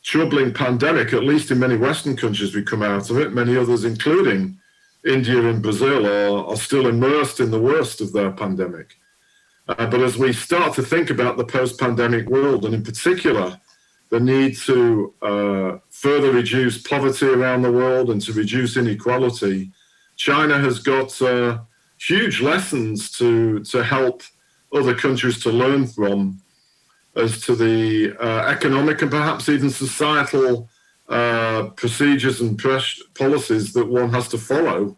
troubling pandemic, at least in many Western countries we come out of it, many others, including India and Brazil, are still immersed in the worst of their pandemic. But as we start to think about the post-pandemic world, and in particular, the need to further reduce poverty around the world and to reduce inequality, China has got huge lessons to help other countries to learn from as to the economic and perhaps even societal procedures and policies that one has to follow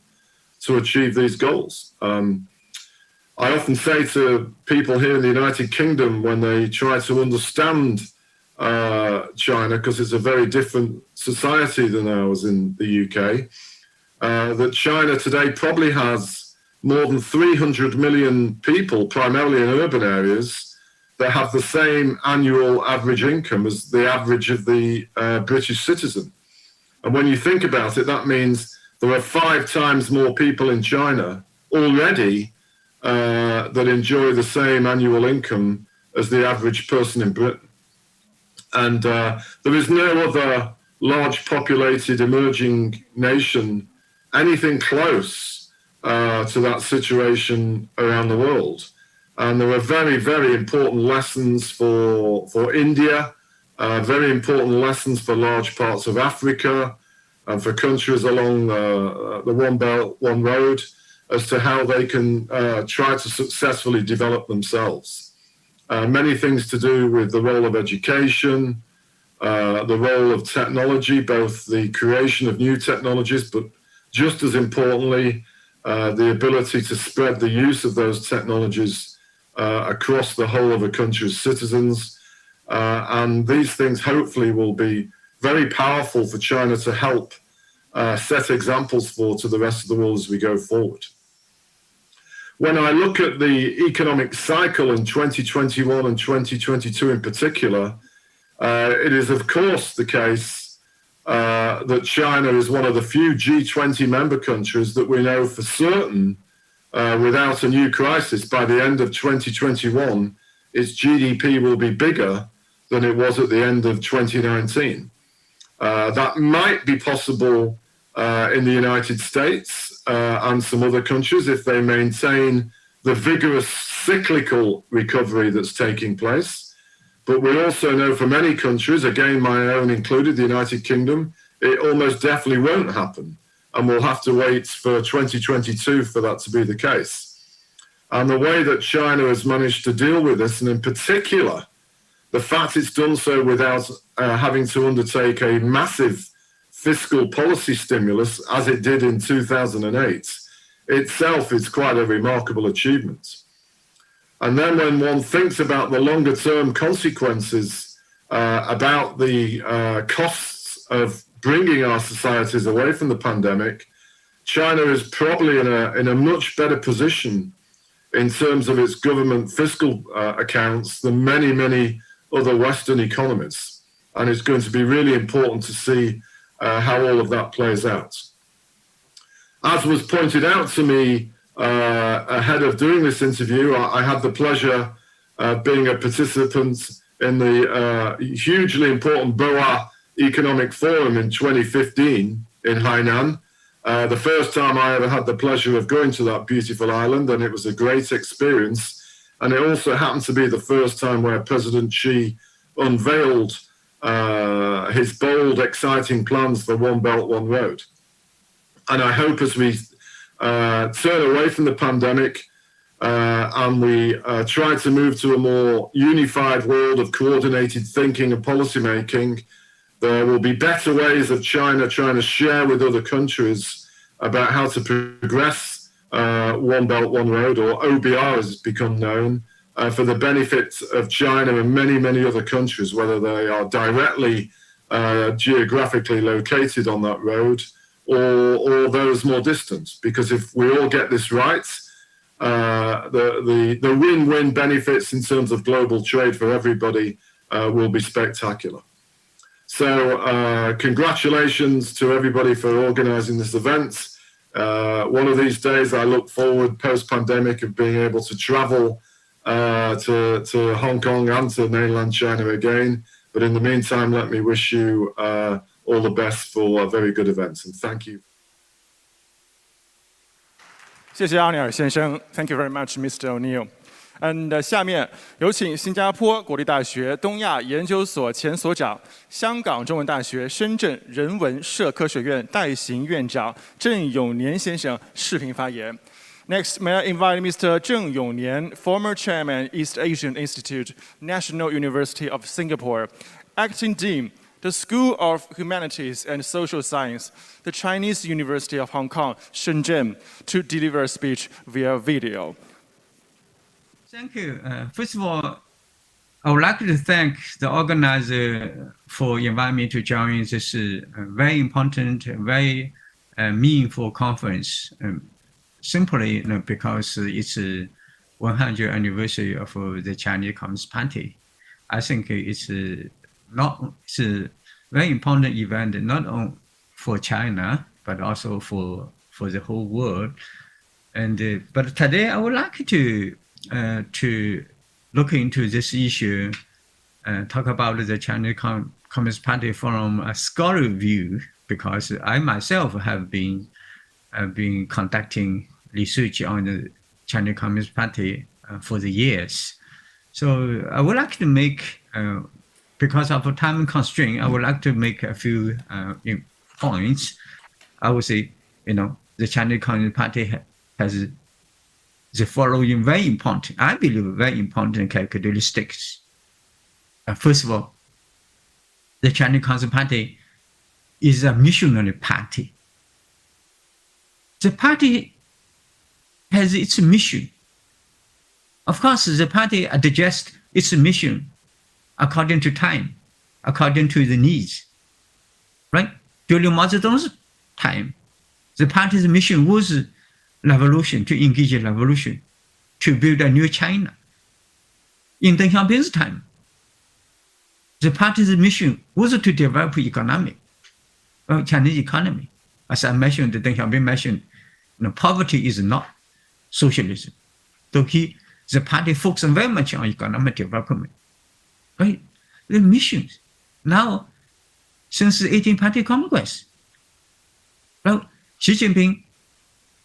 to achieve these goals. I often say to people here in the United Kingdom when they try to understand China, because it's a very different society than ours in the UK, that China today probably has more than 300 million people, primarily in urban areas, that have the same annual average income as the average of the British citizen. And when you think about it, that means there are 5 times more people in China already that enjoy the same annual income as the average person in Britain. And there is no other large populated emerging nation anything close to that situation around the world. And there are very, very important lessons for India, very important lessons for large parts of Africa, and for countries along the One Belt, One Road, as to how they can try to successfully develop themselves. Many things to do with the role of education, the role of technology, both the creation of new technologies, but just as importantly, the ability to spread the use of those technologies across the whole of a country's citizens. And these things hopefully will be very powerful for China to help set examples for to the rest of the world as we go forward. When I look at the economic cycle in 2021 and 2022 in particular, it is of course the case that China is one of the few G20 member countries that we know for certain, without a new crisis, by the end of 2021, its GDP will be bigger than it was at the end of 2019. That might be possible in the United States and some other countries if they maintain the vigorous cyclical recovery that's taking place. But we also know for many countries, again my own included, the United Kingdom, it almost definitely won't happen. And we'll have to wait for 2022 for that to be the case. And the way that China has managed to deal with this, and in particular, the fact it's done so without having to undertake a massive fiscal policy stimulus, as it did in 2008, itself is quite a remarkable achievement. And then when one thinks about the longer term consequences about the costs of bringing our societies away from the pandemic, China is probably in a much better position in terms of its government fiscal accounts than many, many other Western economies. And it's going to be really important to see how all of that plays out. as was pointed out to me ahead of doing this interview, I had the pleasure of being a participant in the hugely important BOA Economic Forum in 2015 in Hainan. The first time I ever had the pleasure of going to that beautiful island, and it was a great experience. And it also happened to be the first time where President Xi unveiled his bold, exciting plans for One Belt, One Road. And I hope as we turn away from the pandemic and we try to move to a more unified world of coordinated thinking and policy making, there will be better ways of China trying to share with other countries about how to progress One Belt, One Road, or OBR as it's become known, for the benefit of China and many, many other countries, whether they are directly geographically located on that road or those more distant. Because if we all get this right, the win-win benefits in terms of global trade for everybody will be spectacular. So congratulations to everybody for organizing this event. One of these days I look forward post-pandemic of being able to travel to Hong Kong and to mainland China again. But in the meantime, let me wish you all the best for a very good event, and thank you. 谢谢阿尼尔先生 ，Thank you very much, Mr. O'Neill. And 下面有请新加坡国立大学东亚研究所前所长、香港中文大学深圳人文社科学院代行院长郑永年先生视频发言。Next, may I invite Mr. Zheng Yongnian, former chairman, East Asian Institute, National University of Singapore, acting dean, the School of Humanities and Social Science, the Chinese University of Hong Kong, Shenzhen, to deliver a speech via video. Thank you. First of all, I would like to thank the organizer for inviting me to join this very important, very meaningful conference. Simply because it's a 100th anniversary of the Chinese Communist Party. I think it's a very important event, not only for China, but also for the whole world. And but today I would like to look into this issue, talk about the Chinese Communist Party from a scholarly view, because I myself have been conducting research on the Chinese Communist Party for the years. So I would like to make, because of a time constraint, I would like to make a few points. I would say, the Chinese Communist Party has the following very important, I believe, very important characteristics. First of all, the Chinese Communist Party is a missionary party. The party has its mission. Of course, the party adjusts its mission according to time, according to the needs, right? During Mao Zedong's time, the party's mission was revolution, to engage in revolution, to build a new China. In Deng Xiaoping's time, the party's mission was to develop Chinese economy. As I mentioned, Deng Xiaoping mentioned, poverty is not socialism. So the party focuses very much on economic development. Right? The missions. Now, since the 18th Party Congress, well, Xi Jinping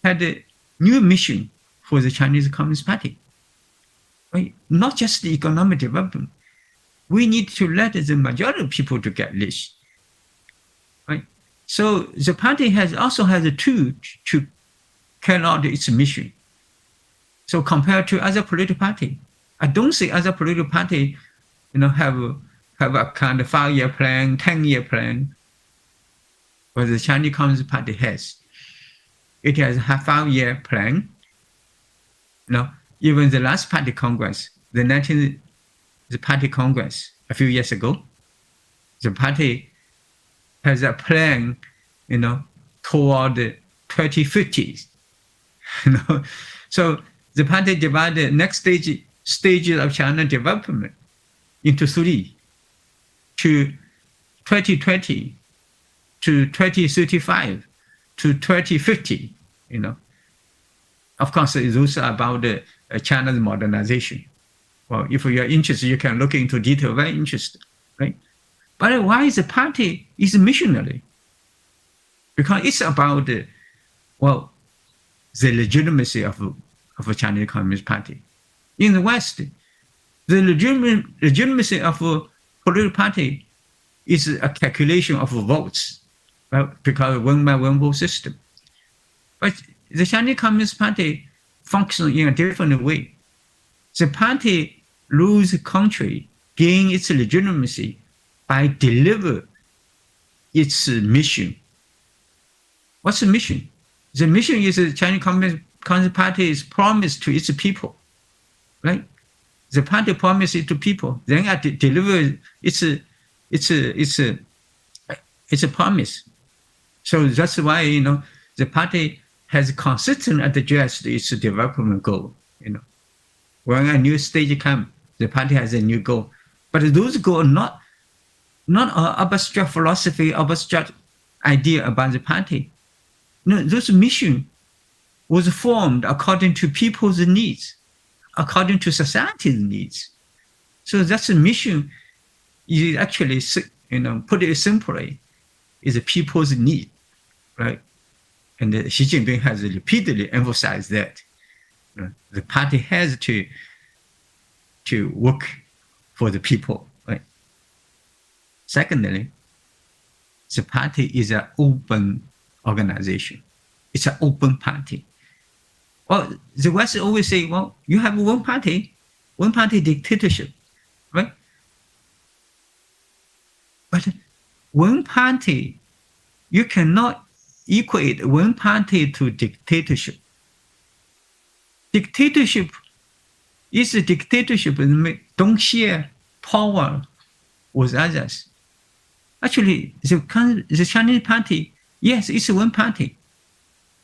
had a new mission for the Chinese Communist Party. Right? Not just the economic development. We need to let the majority of people to get rich. Right? So the party also has a tool to carry out its mission. So compared to other political party, I don't see other political party, have a kind of 5-year plan, 10-year plan, but the Chinese Communist Party has. It has a 5-year plan. Even the last party congress, the 19th party congress a few years ago, the party has a plan, toward the 2050s. So the party divided the next stages of China development into 3, to 2020, to 2035, to 2050. Of course, those are about China's modernization. Well, if you are interested, you can look into detail, very interesting, right? But why is the party is missionary? Because it's about, the legitimacy of a Chinese Communist Party. In the West, the legitimacy of a political party is a calculation of votes, right? Because of one-by-one vote system. But the Chinese Communist Party functions in a different way. The party rules the country, gain its legitimacy by deliver its mission. What's the mission? The mission is the Chinese Communist Party's promise to its people, right? The party promises to people, then it delivers its a promise. So that's why the party has consistently addressed its development goal. When a new stage comes, the party has a new goal, but those goals are not an abstract philosophy, abstract idea about the party. No, those mission was formed according to people's needs, according to society's needs. So that's a mission. You actually, put it simply, is a people's need, right? And Xi Jinping has repeatedly emphasized that the party has to work for the people, right? Secondly, the party is an open organization. It's an open party. Well, the West always say, well, you have one party dictatorship, right? But one party, you cannot equate one party to dictatorship. Dictatorship is a dictatorship and don't share power with others. Actually, the Chinese party, yes, it's one party,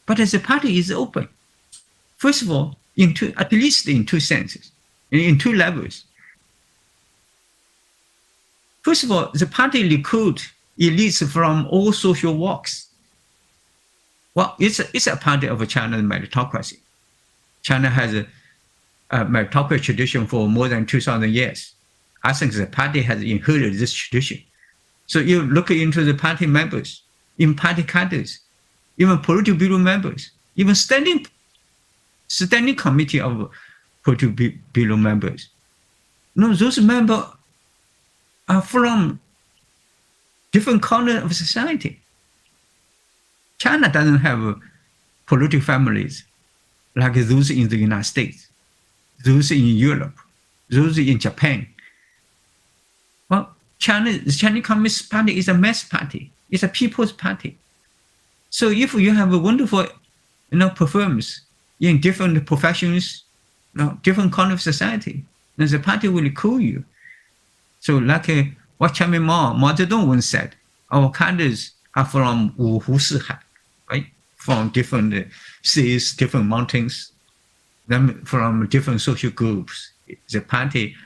but the party is open. First of all, at least in two senses, in two levels. First of all, the party recruits elites from all social walks. Well, it's a party of China's meritocracy. China has a meritocracy tradition for more than 2,000 years. I think the party has inherited this tradition. So you look into the party members, even party cadres, even political bureau members, even standing committee of political bureau members. No, those members are from different corners of society. China doesn't have political families like those in the United States, those in Europe, those in Japan. Well, the Chinese Communist Party is a mass party. It's a people's party. So if you have a wonderful, performance in different professions, different corners of society, then the party will recruit you. So like what Chairman Mao Zedong once said, our cadres are from Wuhu Sihai, right? From different seas, different mountains, then from different social groups. The party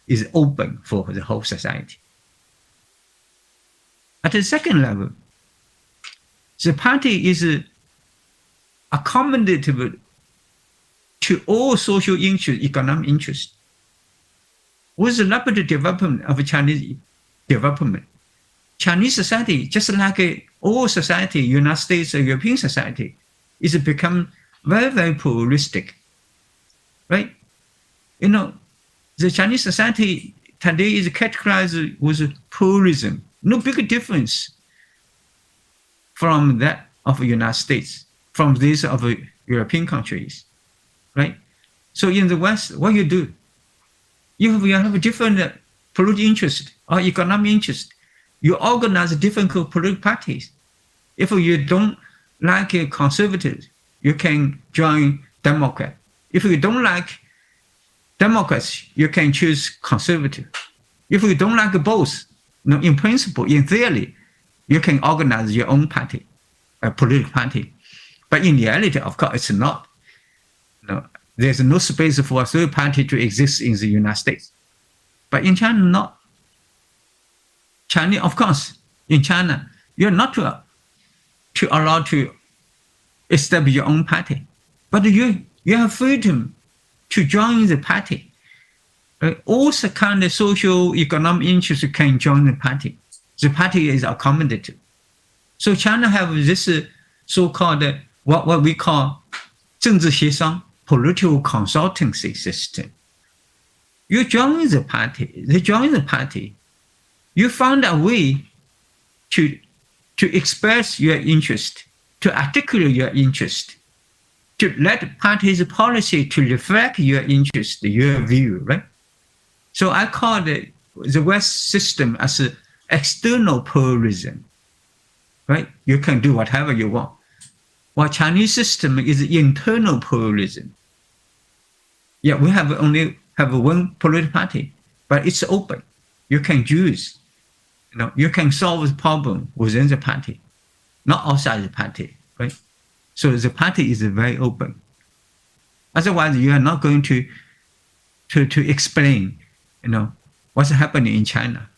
is open for the whole society. At the second level, the party is accommodative to all social interests, economic interests. With the rapid development of Chinese development, Chinese society, just like all society, United States or European society, is become very, very pluralistic, right? The Chinese society today is categorized with pluralism. No big difference from that of the United States, from this of European countries, right? So in the West, what you do? You have a different political interest or economic interest. You organize different political parties. If you don't like conservatives, you can join Democrat. If you don't like Democrats, you can choose conservative. If you don't like both, in principle, in theory, you can organize your own party, a political party. But in reality, of course, it's not. There's no space for a third party to exist in the United States. But in China, not. China, of course, in China, you're not to allow to establish your own party. But you have freedom to join the party. All the kind of social economic interests can join the party. The party is accommodative. So China have this so-called what we call 政治协商 political consultancy system. You join the party, they join the party. You found a way to express your interest, to articulate your interest, to let party's policy to reflect your interest, your view, right? So I call the West system as an external pluralism, right? You can do whatever you want. While Chinese system is internal pluralism. Yeah, we only have one political party, but it's open. You can choose. You can solve the problem within the party, not outside the party, right? So the party is very open. Otherwise, you are not going to explain, what's happening in China.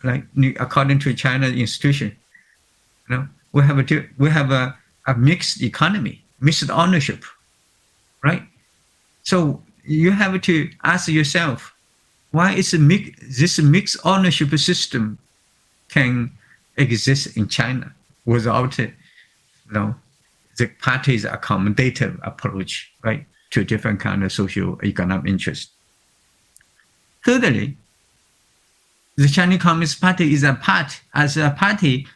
Like according to China institution, we have a mixed economy, mixed ownership, right? So you have to ask yourself, why is this mixed ownership system can exist in China without the party's accommodative approach, right, to different kind of social economic interests. Thirdly, the Chinese Communist Party is a party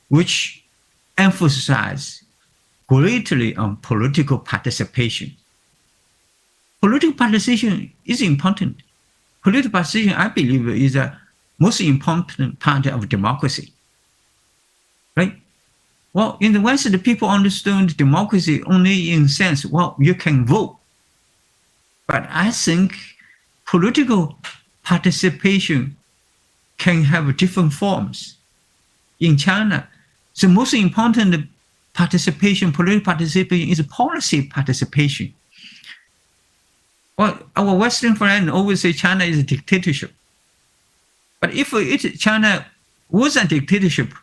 which emphasizes greatly on political participation. Political participation is important. Political participation, I believe, is the most important part of democracy, right? Well, in the West, the people understand democracy only in the sense, you can vote. But I think political participation can have different forms. In China, the most important political participation is policy participation. Well, our Western friends always say China is a dictatorship. But if China was a dictatorship,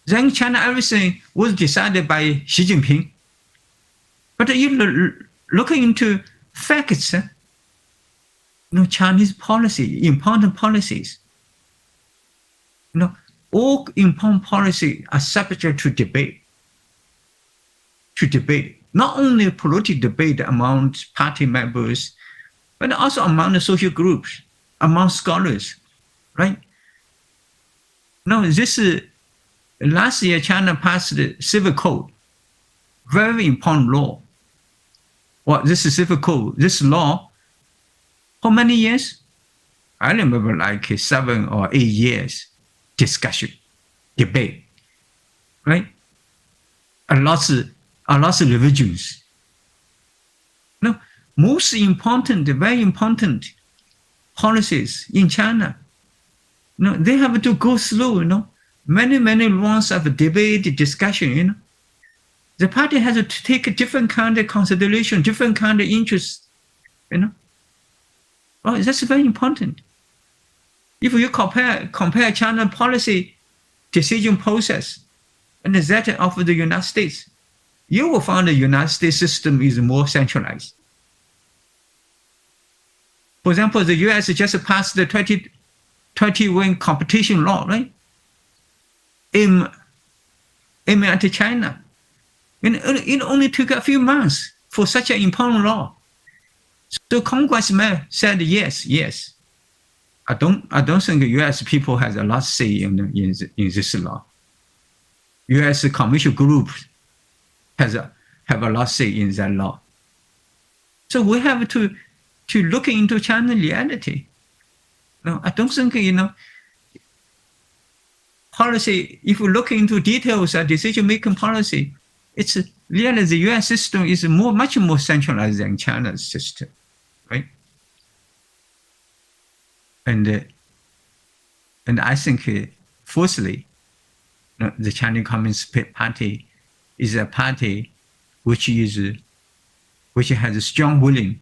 then China, everything was decided by Xi Jinping. But you look into facts, Chinese policy, important policies, all important policies are subject to debate. Not only political debate among party members, but also among the social groups, among scholars, right? Now, last year, China passed the civil code, very important law. Well, this is civil code, this law, how many years? I remember like 7 or 8 years discussion, debate, right? A lot of revisions. No, most important, very important policies in China, they have to go through, many rounds of debate, discussion, The party has to take a different kind of consideration, different kind of interest, Well, that's very important. If you compare China policy decision process and that of the United States, you will find the United States system is more centralized. For example, the US just passed the 2021 competition law, right? Aiming at China. And it only took a few months for such an important law. So congressman said yes. I don't think the US people has a lot to say in this law. US commercial group have a lot to say in that law. So we have to look into China reality. I don't think, policy, if we look into details of decision-making policy, it's really the US system is much more centralized than China's system, right? And I think, fourthly, the Chinese Communist Party is a party which has a strong willing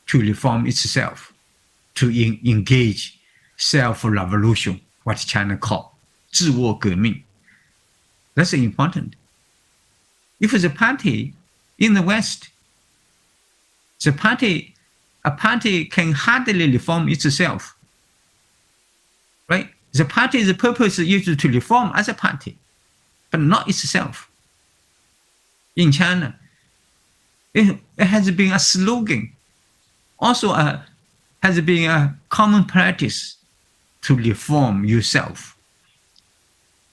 to reform itself, to engage self-revolution, what China calls 自我革命. That's important. if the party in the West, a party can hardly reform itself, right? The party's purpose is to reform as a party, but not itself. In China, it has been a slogan, also has been a common practice to reform yourself.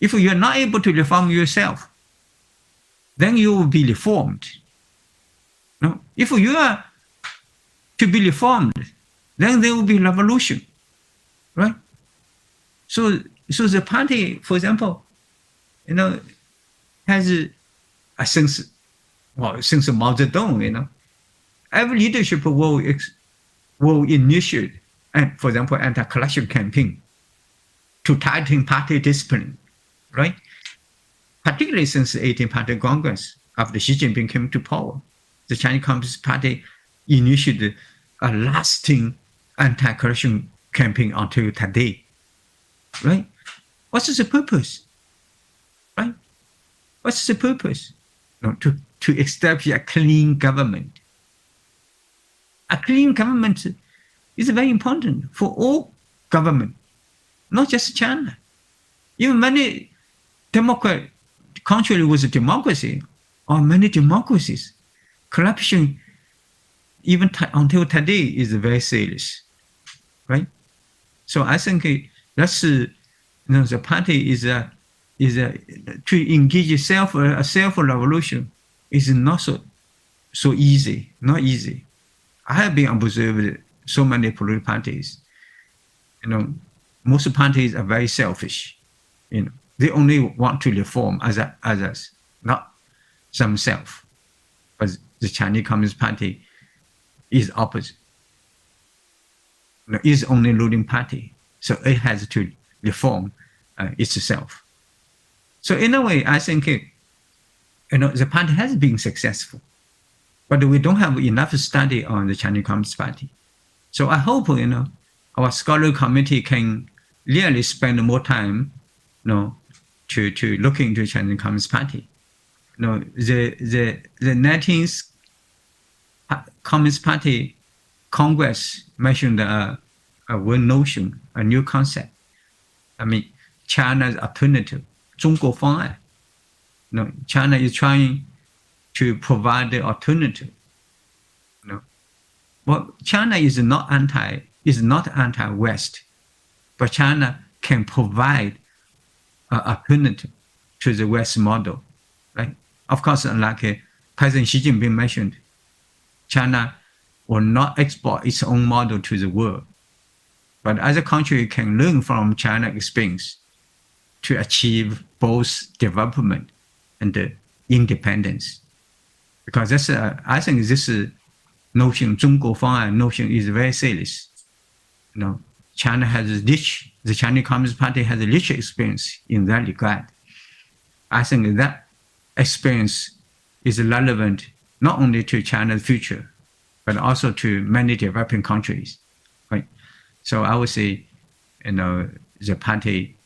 If you are not able to reform yourself, then you will be reformed. No? If you are to be reformed, then there will be revolution, right? So the party, for example, has since Mao Zedong, every leadership will initiate, for example, anti-corruption campaign to tighten party discipline, right? Particularly since the 18th Party Congress, after Xi Jinping came to power, the Chinese Communist Party initiated a lasting anti-corruption campaign until today, right? What's the purpose, right? What's the purpose? No, to establish a clean government. A clean government is very important for all government, not just China. Even many countries with democracy, or many democracies, corruption, even until today, is very serious, right? So I think that's the party is to engage a self-revolution is not so easy, not easy. I have been observed so many political parties. Most parties are very selfish. They only want to reform others, not themselves. But the Chinese Communist Party is opposite. It's only ruling party, so it has to reform itself. So in a way, I think the party has been successful, but we don't have enough study on the Chinese Communist Party. So I hope our scholarly committee can really spend more time, to look into Chinese Communist Party. The 19th Communist Party Congress mentioned a one notion, a new concept. I mean, China's alternative, 中国方案. China is trying to provide the alternative. Well, China is not anti-West, but China can provide an alternative to the West model, right? Of course, like President Xi Jinping mentioned, China will not export its own model to the world, but other countries can learn from China's experience to achieve both development and independence. Because that's, I think this notion, 中国方案 notion, is very serious. China has the Chinese Communist Party has a rich experience in that regard. I think that experience is relevant not only to China's future, but also to many developing countries, right? So I would say, the party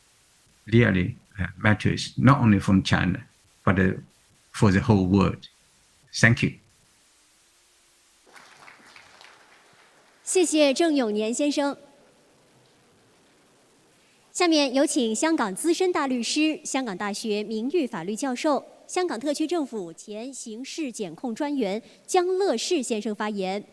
really matters not only from China, but for the whole world. Thank you. 谢谢郑永年先生。下面有请香港资深大律师、香港大学名誉法律教授、香港特区政府前刑事检控专员江乐士先生发言。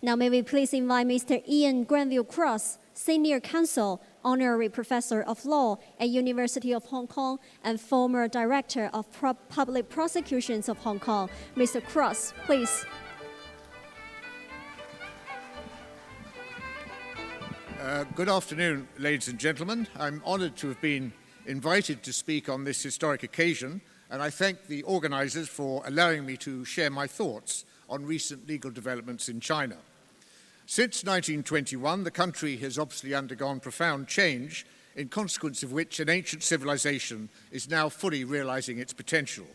Now may we please invite Mr. Ian Granville Cross, Senior Counsel, Honorary Professor of Law at University of Hong Kong and former Director of Public Prosecutions of Hong Kong. Mr. Cross, please. Good afternoon, ladies and gentlemen. I'm honoured to have been invited to speak on this historic occasion, and I thank the organisers for allowing me to share my thoughts on recent legal developments in China. Since 1921, the country has obviously undergone profound change, in consequence of which an ancient civilization is now fully realising its potential.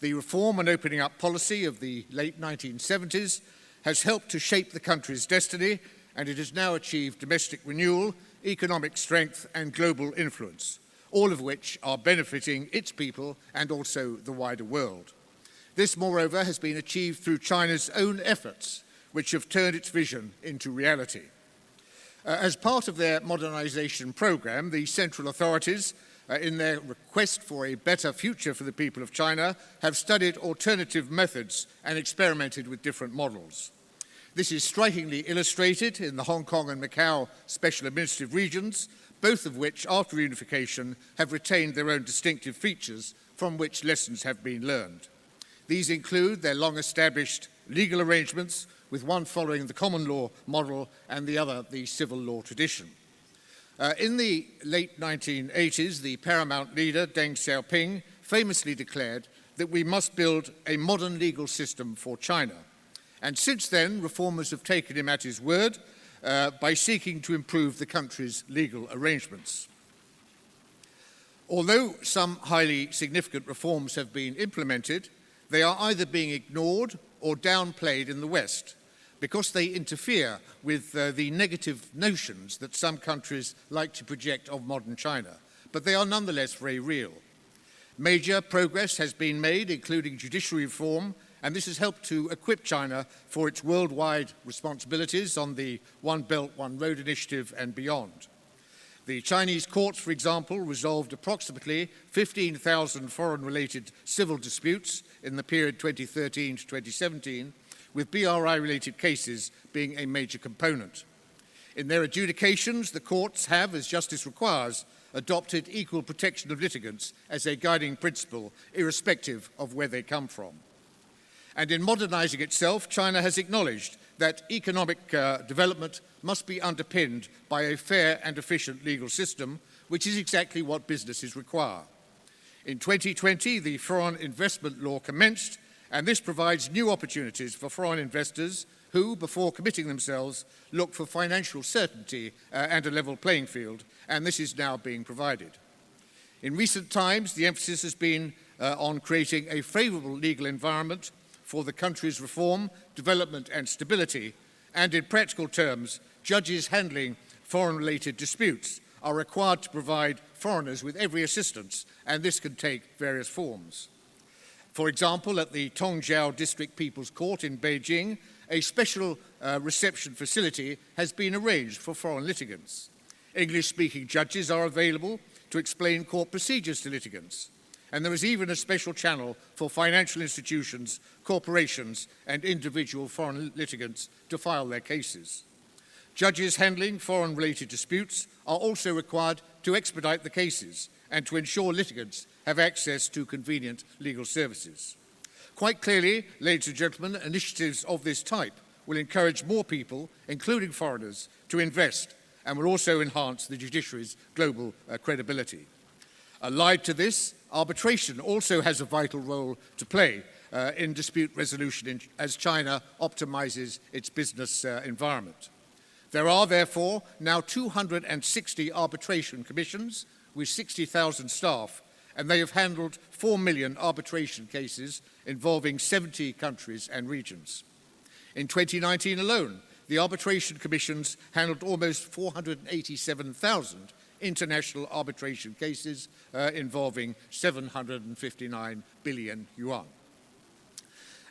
The reform and opening up policy of the late 1970s has helped to shape the country's destiny, and it has now achieved domestic renewal, economic strength and global influence, all of which are benefiting its people and also the wider world. This, moreover, has been achieved through China's own efforts, which have turned its vision into reality. As part of their modernization program, the central authorities, in their request for a better future for the people of China, have studied alternative methods and experimented with different models. This is strikingly illustrated in the Hong Kong and Macau special administrative regions, both of which, after unification, have retained their own distinctive features from which lessons have been learned. These include their long-established legal arrangements, with one following the common law model and the other the civil law tradition. In the late 1980s, the paramount leader, Deng Xiaoping, famously declared that we must build a modern legal system for China. And since then, reformers have taken him at his word by seeking to improve the country's legal arrangements. Although some highly significant reforms have been implemented, they are either being ignored or downplayed in the West because they interfere with the negative notions that some countries like to project of modern China, but they are nonetheless very real. Major progress has been made, including judiciary reform, and this has helped to equip China for its worldwide responsibilities on the One Belt, One Road initiative and beyond. The Chinese courts, for example, resolved approximately 15,000 foreign-related civil disputes in the period 2013 to 2017, with BRI-related cases being a major component. In their adjudications, the courts have, as justice requires, adopted equal protection of litigants as a guiding principle, irrespective of where they come from. And in modernizing itself, China has acknowledged that economic development must be underpinned by a fair and efficient legal system, which is exactly what businesses require. In 2020, the foreign investment law commenced, and this provides new opportunities for foreign investors who, before committing themselves, look for financial certainty and a level playing field, and this is now being provided. In recent times, the emphasis has been on creating a favorable legal environment for the country's reform, development and stability, and in practical terms, judges handling foreign-related disputes are required to provide foreigners with every assistance, and this can take various forms. For example, at the Tongjiao District People's Court in Beijing, a special reception facility has been arranged for foreign litigants. English-speaking judges are available to explain court procedures to litigants. And there is even a special channel for financial institutions, corporations, and individual foreign litigants to file their cases. Judges handling foreign-related disputes are also required to expedite the cases and to ensure litigants have access to convenient legal services. Quite clearly, ladies and gentlemen, initiatives of this type will encourage more people, including foreigners, to invest and will also enhance the judiciary's global credibility. Allied to this, arbitration also has a vital role to play in dispute resolution as China optimizes its business environment. There are, therefore, now 260 arbitration commissions with 60,000 staff, and they have handled 4 million arbitration cases involving 70 countries and regions. In 2019 alone, the arbitration commissions handled almost 487,000 international arbitration cases involving 759 billion yuan.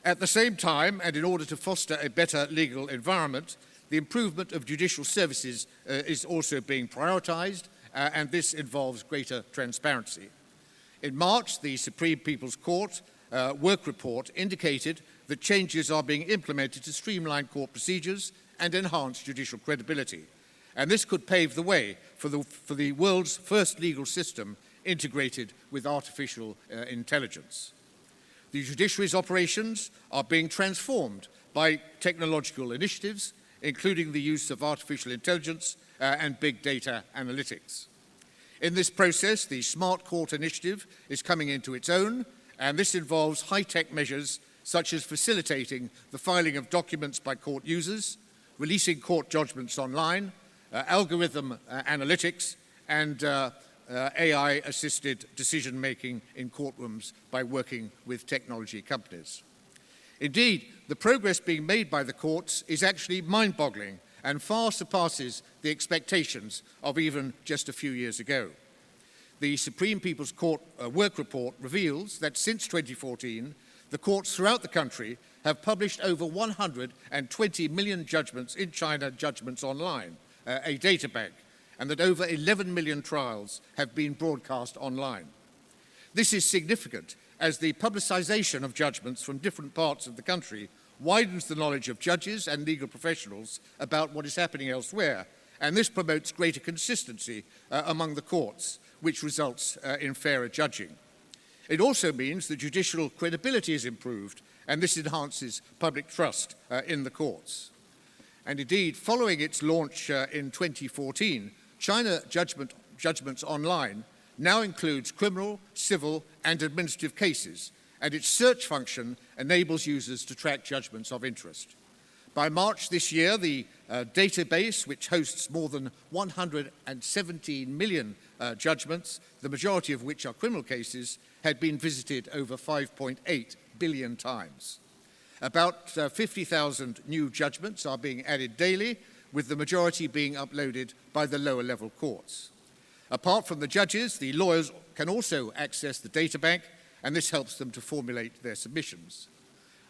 At the same time, and in order to foster a better legal environment, the improvement of judicial services is also being prioritized, and this involves greater transparency. In March, the Supreme People's Court work report indicated that changes are being implemented to streamline court procedures and enhance judicial credibility. And this could pave the way for the world's first legal system integrated with artificial intelligence. The judiciary's operations are being transformed by technological initiatives, including the use of artificial intelligence and big data analytics. In this process, the Smart Court initiative is coming into its own, and this involves high-tech measures such as facilitating the filing of documents by court users, releasing court judgments online, algorithm analytics, and AI-assisted decision-making in courtrooms by working with technology companies. Indeed, the progress being made by the courts is actually mind-boggling and far surpasses the expectations of even just a few years ago. The Supreme People's Court work report reveals that since 2014, the courts throughout the country have published over 120 million judgments in China Judgments Online, a data bank, and that over 11 million trials have been broadcast online. This is significant as the publicization of judgments from different parts of the country widens the knowledge of judges and legal professionals about what is happening elsewhere, and this promotes greater consistency among the courts, which results in fairer judging. It also means that judicial credibility is improved, and this enhances public trust in the courts. And indeed, following its launch in 2014, China Judgments Online now includes criminal, civil, and administrative cases, and its search function enables users to track judgments of interest. By March this year, the database, which hosts more than 117 million judgments, the majority of which are criminal cases, had been visited over 5.8 billion times. About 50,000 new judgments are being added daily, with the majority being uploaded by the lower level courts. Apart from the judges, the lawyers can also access the data bank, and this helps them to formulate their submissions.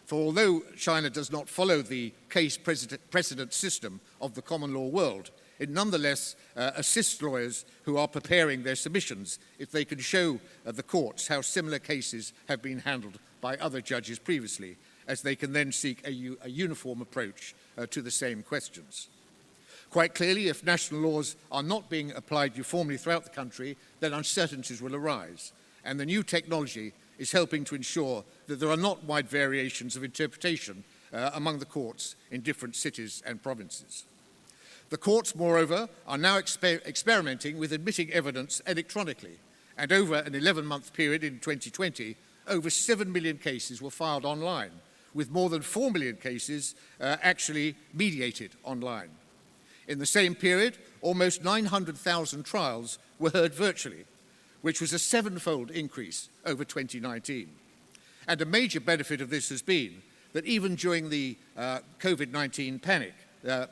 For although China does not follow the case precedent system of the common law world, it nonetheless assists lawyers who are preparing their submissions if they can show the courts how similar cases have been handled by other judges previously, as they can then seek a uniform approach to the same questions. Quite clearly, if national laws are not being applied uniformly throughout the country, then uncertainties will arise, and the new technology is helping to ensure that there are not wide variations of interpretation among the courts in different cities and provinces. The courts, moreover, are now experimenting with admitting evidence electronically, and over an 11-month period in 2020, over 7 million cases were filed online, with more than 4 million cases actually mediated online. In the same period, almost 900,000 trials were heard virtually, which was a 7-fold increase over 2019. And a major benefit of this has been that even during the COVID-19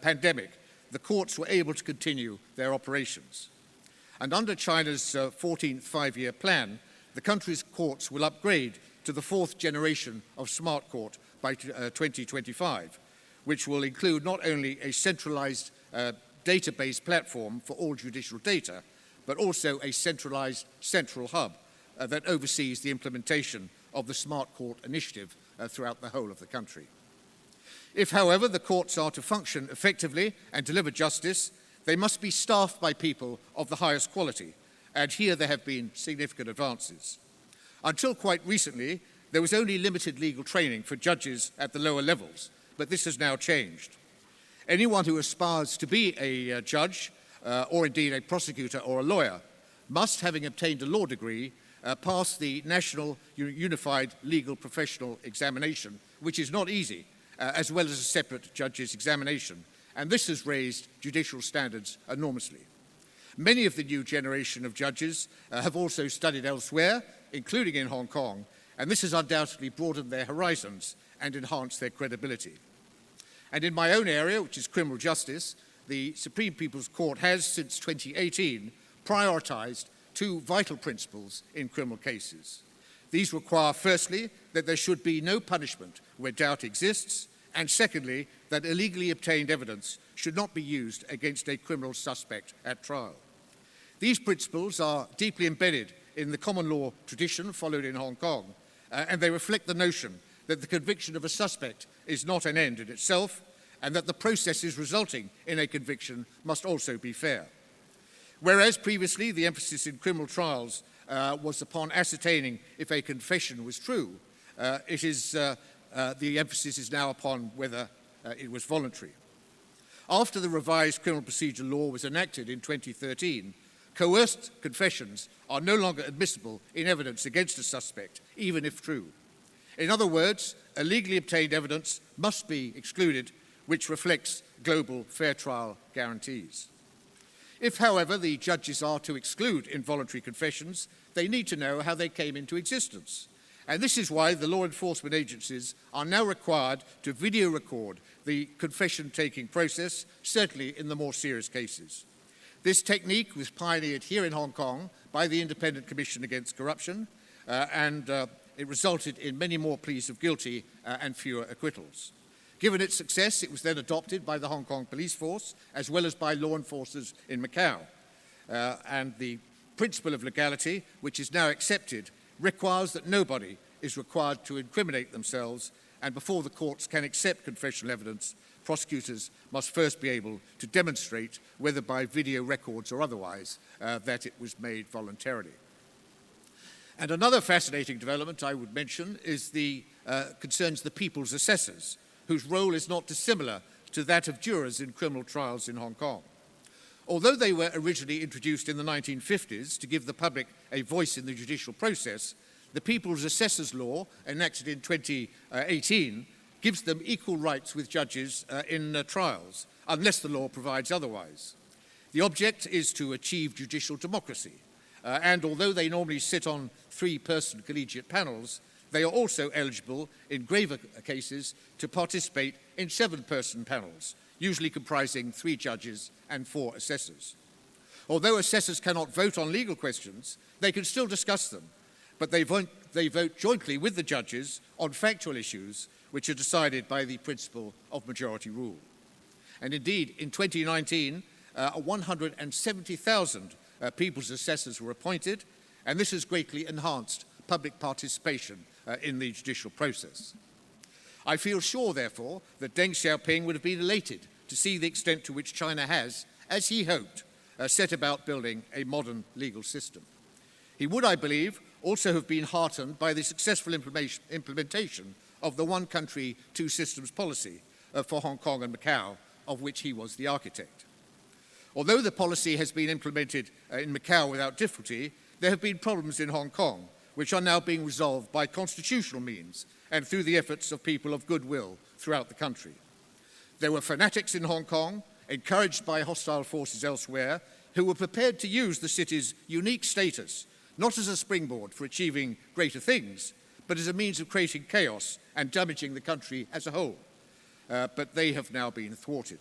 pandemic, the courts were able to continue their operations. And under China's 14th five-year plan, the country's courts will upgrade to the 4th generation of smart court by 2025, which will include not only a centralized database platform for all judicial data, but also a centralized central hub that oversees the implementation of the Smart Court initiative throughout the whole of the country. If, however, the courts are to function effectively and deliver justice, they must be staffed by people of the highest quality, and here there have been significant advances. Until quite recently, there was only limited legal training for judges at the lower levels, but this has now changed. Anyone who aspires to be a judge, or indeed a prosecutor or a lawyer, must, having obtained a law degree, pass the National Unified Legal Professional Examination, which is not easy, as well as a separate judge's examination, and this has raised judicial standards enormously. Many of the new generation of judges have also studied elsewhere, including in Hong Kong, and this has undoubtedly broadened their horizons and enhanced their credibility. And in my own area, which is criminal justice, the Supreme People's Court has, since 2018, prioritized two vital principles in criminal cases. These require, firstly, that there should be no punishment where doubt exists, and secondly, that illegally obtained evidence should not be used against a criminal suspect at trial. These principles are deeply embedded in the common law tradition followed in Hong Kong, and they reflect the notion that the conviction of a suspect is not an end in itself, and that the processes resulting in a conviction must also be fair. Whereas previously the emphasis in criminal trials was upon ascertaining if a confession was true, the emphasis is now upon whether it was voluntary. After the revised criminal procedure law was enacted in 2013, coerced confessions are no longer admissible in evidence against a suspect, even if true. In other words, illegally obtained evidence must be excluded, which reflects global fair trial guarantees. If, however, the judges are to exclude involuntary confessions, they need to know how they came into existence. And this is why the law enforcement agencies are now required to video record the confession-taking process, certainly in the more serious cases. This technique was pioneered here in Hong Kong by the Independent Commission Against Corruption, and it resulted in many more pleas of guilty and fewer acquittals. Given its success, it was then adopted by the Hong Kong police force as well as by law enforcers in Macau. And the principle of legality, which is now accepted, requires that nobody is required to incriminate themselves, and before the courts can accept confessional evidence, prosecutors must first be able to demonstrate, whether by video records or otherwise, that it was made voluntarily. And another fascinating development I would mention is concerns the people's assessors, whose role is not dissimilar to that of jurors in criminal trials in Hong Kong. Although they were originally introduced in the 1950s to give the public a voice in the judicial process, the People's Assessors Law, enacted in 2018, gives them equal rights with judges in trials, unless the law provides otherwise. The object is to achieve judicial democracy, and although they normally sit on 3-person collegiate panels, they are also eligible in graver cases to participate in 7-person panels, usually comprising 3 judges and 4 assessors. Although assessors cannot vote on legal questions, they can still discuss them, but they vote jointly with the judges on factual issues which are decided by the principle of majority rule. And indeed, in 2019, 170,000 people's assessors were appointed, and this has greatly enhanced public participation in the judicial process. I feel sure, therefore, that Deng Xiaoping would have been elated to see the extent to which China has, as he hoped, set about building a modern legal system. He would, I believe, also have been heartened by the successful implementation of the one country, two systems policy for Hong Kong and Macau, of which he was the architect. Although the policy has been implemented in Macau without difficulty, there have been problems in Hong Kong, which are now being resolved by constitutional means and through the efforts of people of goodwill throughout the country. There were fanatics in Hong Kong, encouraged by hostile forces elsewhere, who were prepared to use the city's unique status, not as a springboard for achieving greater things, but as a means of creating chaos and damaging the country as a whole. But they have now been thwarted.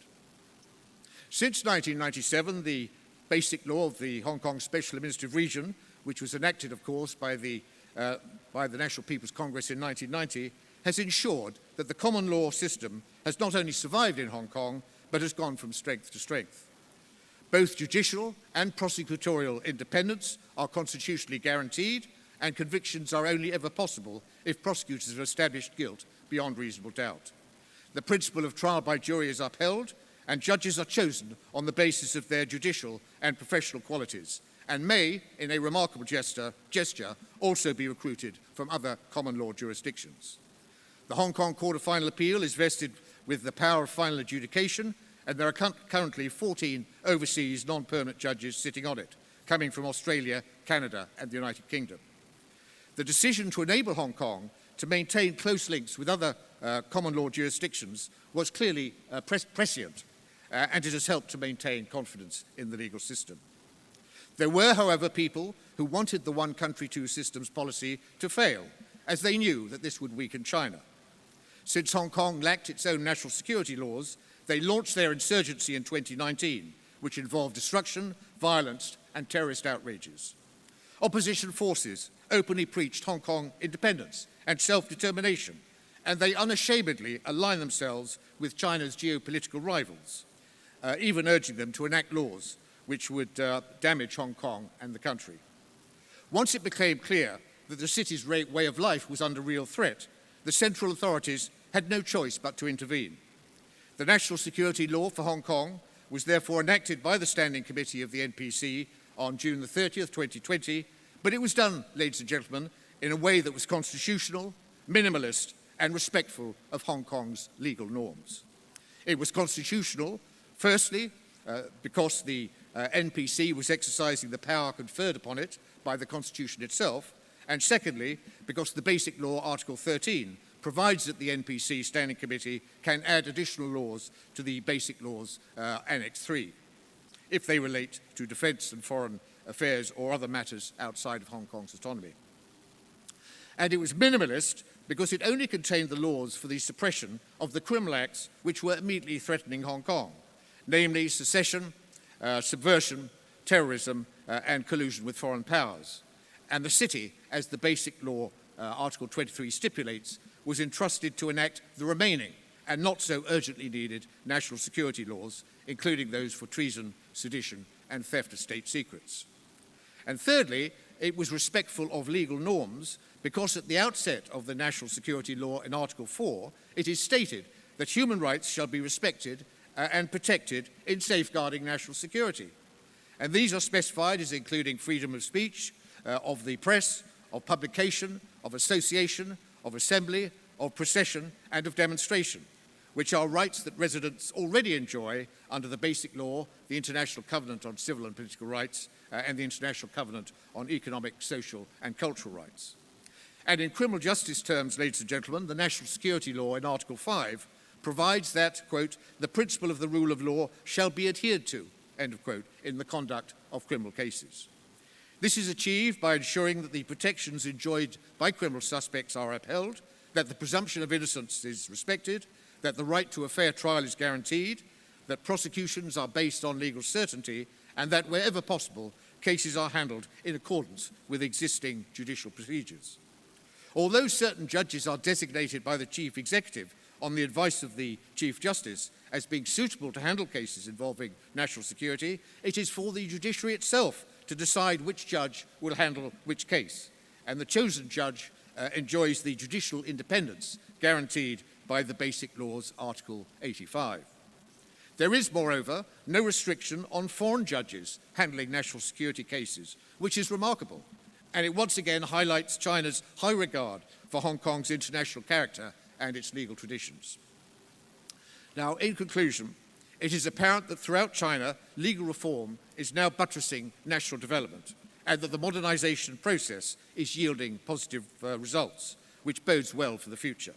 Since 1997, the basic law of the Hong Kong Special Administrative Region, which was enacted, of course, by the National People's Congress in 1990, has ensured that the common law system has not only survived in Hong Kong, but has gone from strength to strength. Both judicial and prosecutorial independence are constitutionally guaranteed, and convictions are only ever possible if prosecutors have established guilt beyond reasonable doubt. The principle of trial by jury is upheld, and judges are chosen on the basis of their judicial and professional qualities, and may, in a remarkable gesture, also be recruited from other common law jurisdictions. The Hong Kong Court of Final Appeal is vested with the power of final adjudication, and there are currently 14 overseas non-permanent judges sitting on it, coming from Australia, Canada, and the United Kingdom. The decision to enable Hong Kong to maintain close links with other common law jurisdictions was clearly prescient, and it has helped to maintain confidence in the legal system. There were, however, people who wanted the one country, two systems policy to fail, as they knew that this would weaken China. Since Hong Kong lacked its own national security laws, they launched their insurgency in 2019, which involved destruction, violence, and terrorist outrages. Opposition forces openly preached Hong Kong independence and self-determination, and they unashamedly align themselves with China's geopolitical rivals, even urging them to enact laws which would damage Hong Kong and the country. Once it became clear that the city's way of life was under real threat, the central authorities had no choice but to intervene. The national security law for Hong Kong was therefore enacted by the Standing Committee of the NPC on June the 30th, 2020, but it was done, ladies and gentlemen, in a way that was constitutional, minimalist, and respectful of Hong Kong's legal norms. It was constitutional, firstly, because the NPC was exercising the power conferred upon it by the Constitution itself, and secondly, because the Basic Law, Article 13, provides that the NPC Standing Committee can add additional laws to the Basic Laws Annex 3, if they relate to defence and foreign affairs or other matters outside of Hong Kong's autonomy. And it was minimalist because it only contained the laws for the suppression of the criminal acts which were immediately threatening Hong Kong, namely secession, subversion, terrorism, and collusion with foreign powers. And the city, as the Basic Law Article 23 stipulates, was entrusted to enact the remaining and not so urgently needed national security laws, including those for treason, sedition, and theft of state secrets. And thirdly, it was respectful of legal norms because at the outset of the national security law in Article 4, it is stated that human rights shall be respected and protected in safeguarding national security. And these are specified as including freedom of speech, of the press, of publication, of association, of assembly, of procession, and of demonstration, which are rights that residents already enjoy under the Basic Law, the International Covenant on Civil and Political Rights, and the International Covenant on Economic, Social, and Cultural Rights. And in criminal justice terms, ladies and gentlemen, the National Security Law in Article 5 provides that, quote, the principle of the rule of law shall be adhered to, end of quote, in the conduct of criminal cases. This is achieved by ensuring that the protections enjoyed by criminal suspects are upheld, that the presumption of innocence is respected, that the right to a fair trial is guaranteed, that prosecutions are based on legal certainty, and that wherever possible, cases are handled in accordance with existing judicial procedures. Although certain judges are designated by the Chief Executive on the advice of the Chief Justice as being suitable to handle cases involving national security, it is for the judiciary itself to decide which judge will handle which case, and the chosen judge enjoys the judicial independence guaranteed by the Basic Law's Article 85. There is, moreover, no restriction on foreign judges handling national security cases, which is remarkable, and it once again highlights China's high regard for Hong Kong's international character and its legal traditions. Now, in conclusion, it is apparent that throughout China, legal reform is now buttressing national development, and that the modernization process is yielding positive results, which bodes well for the future.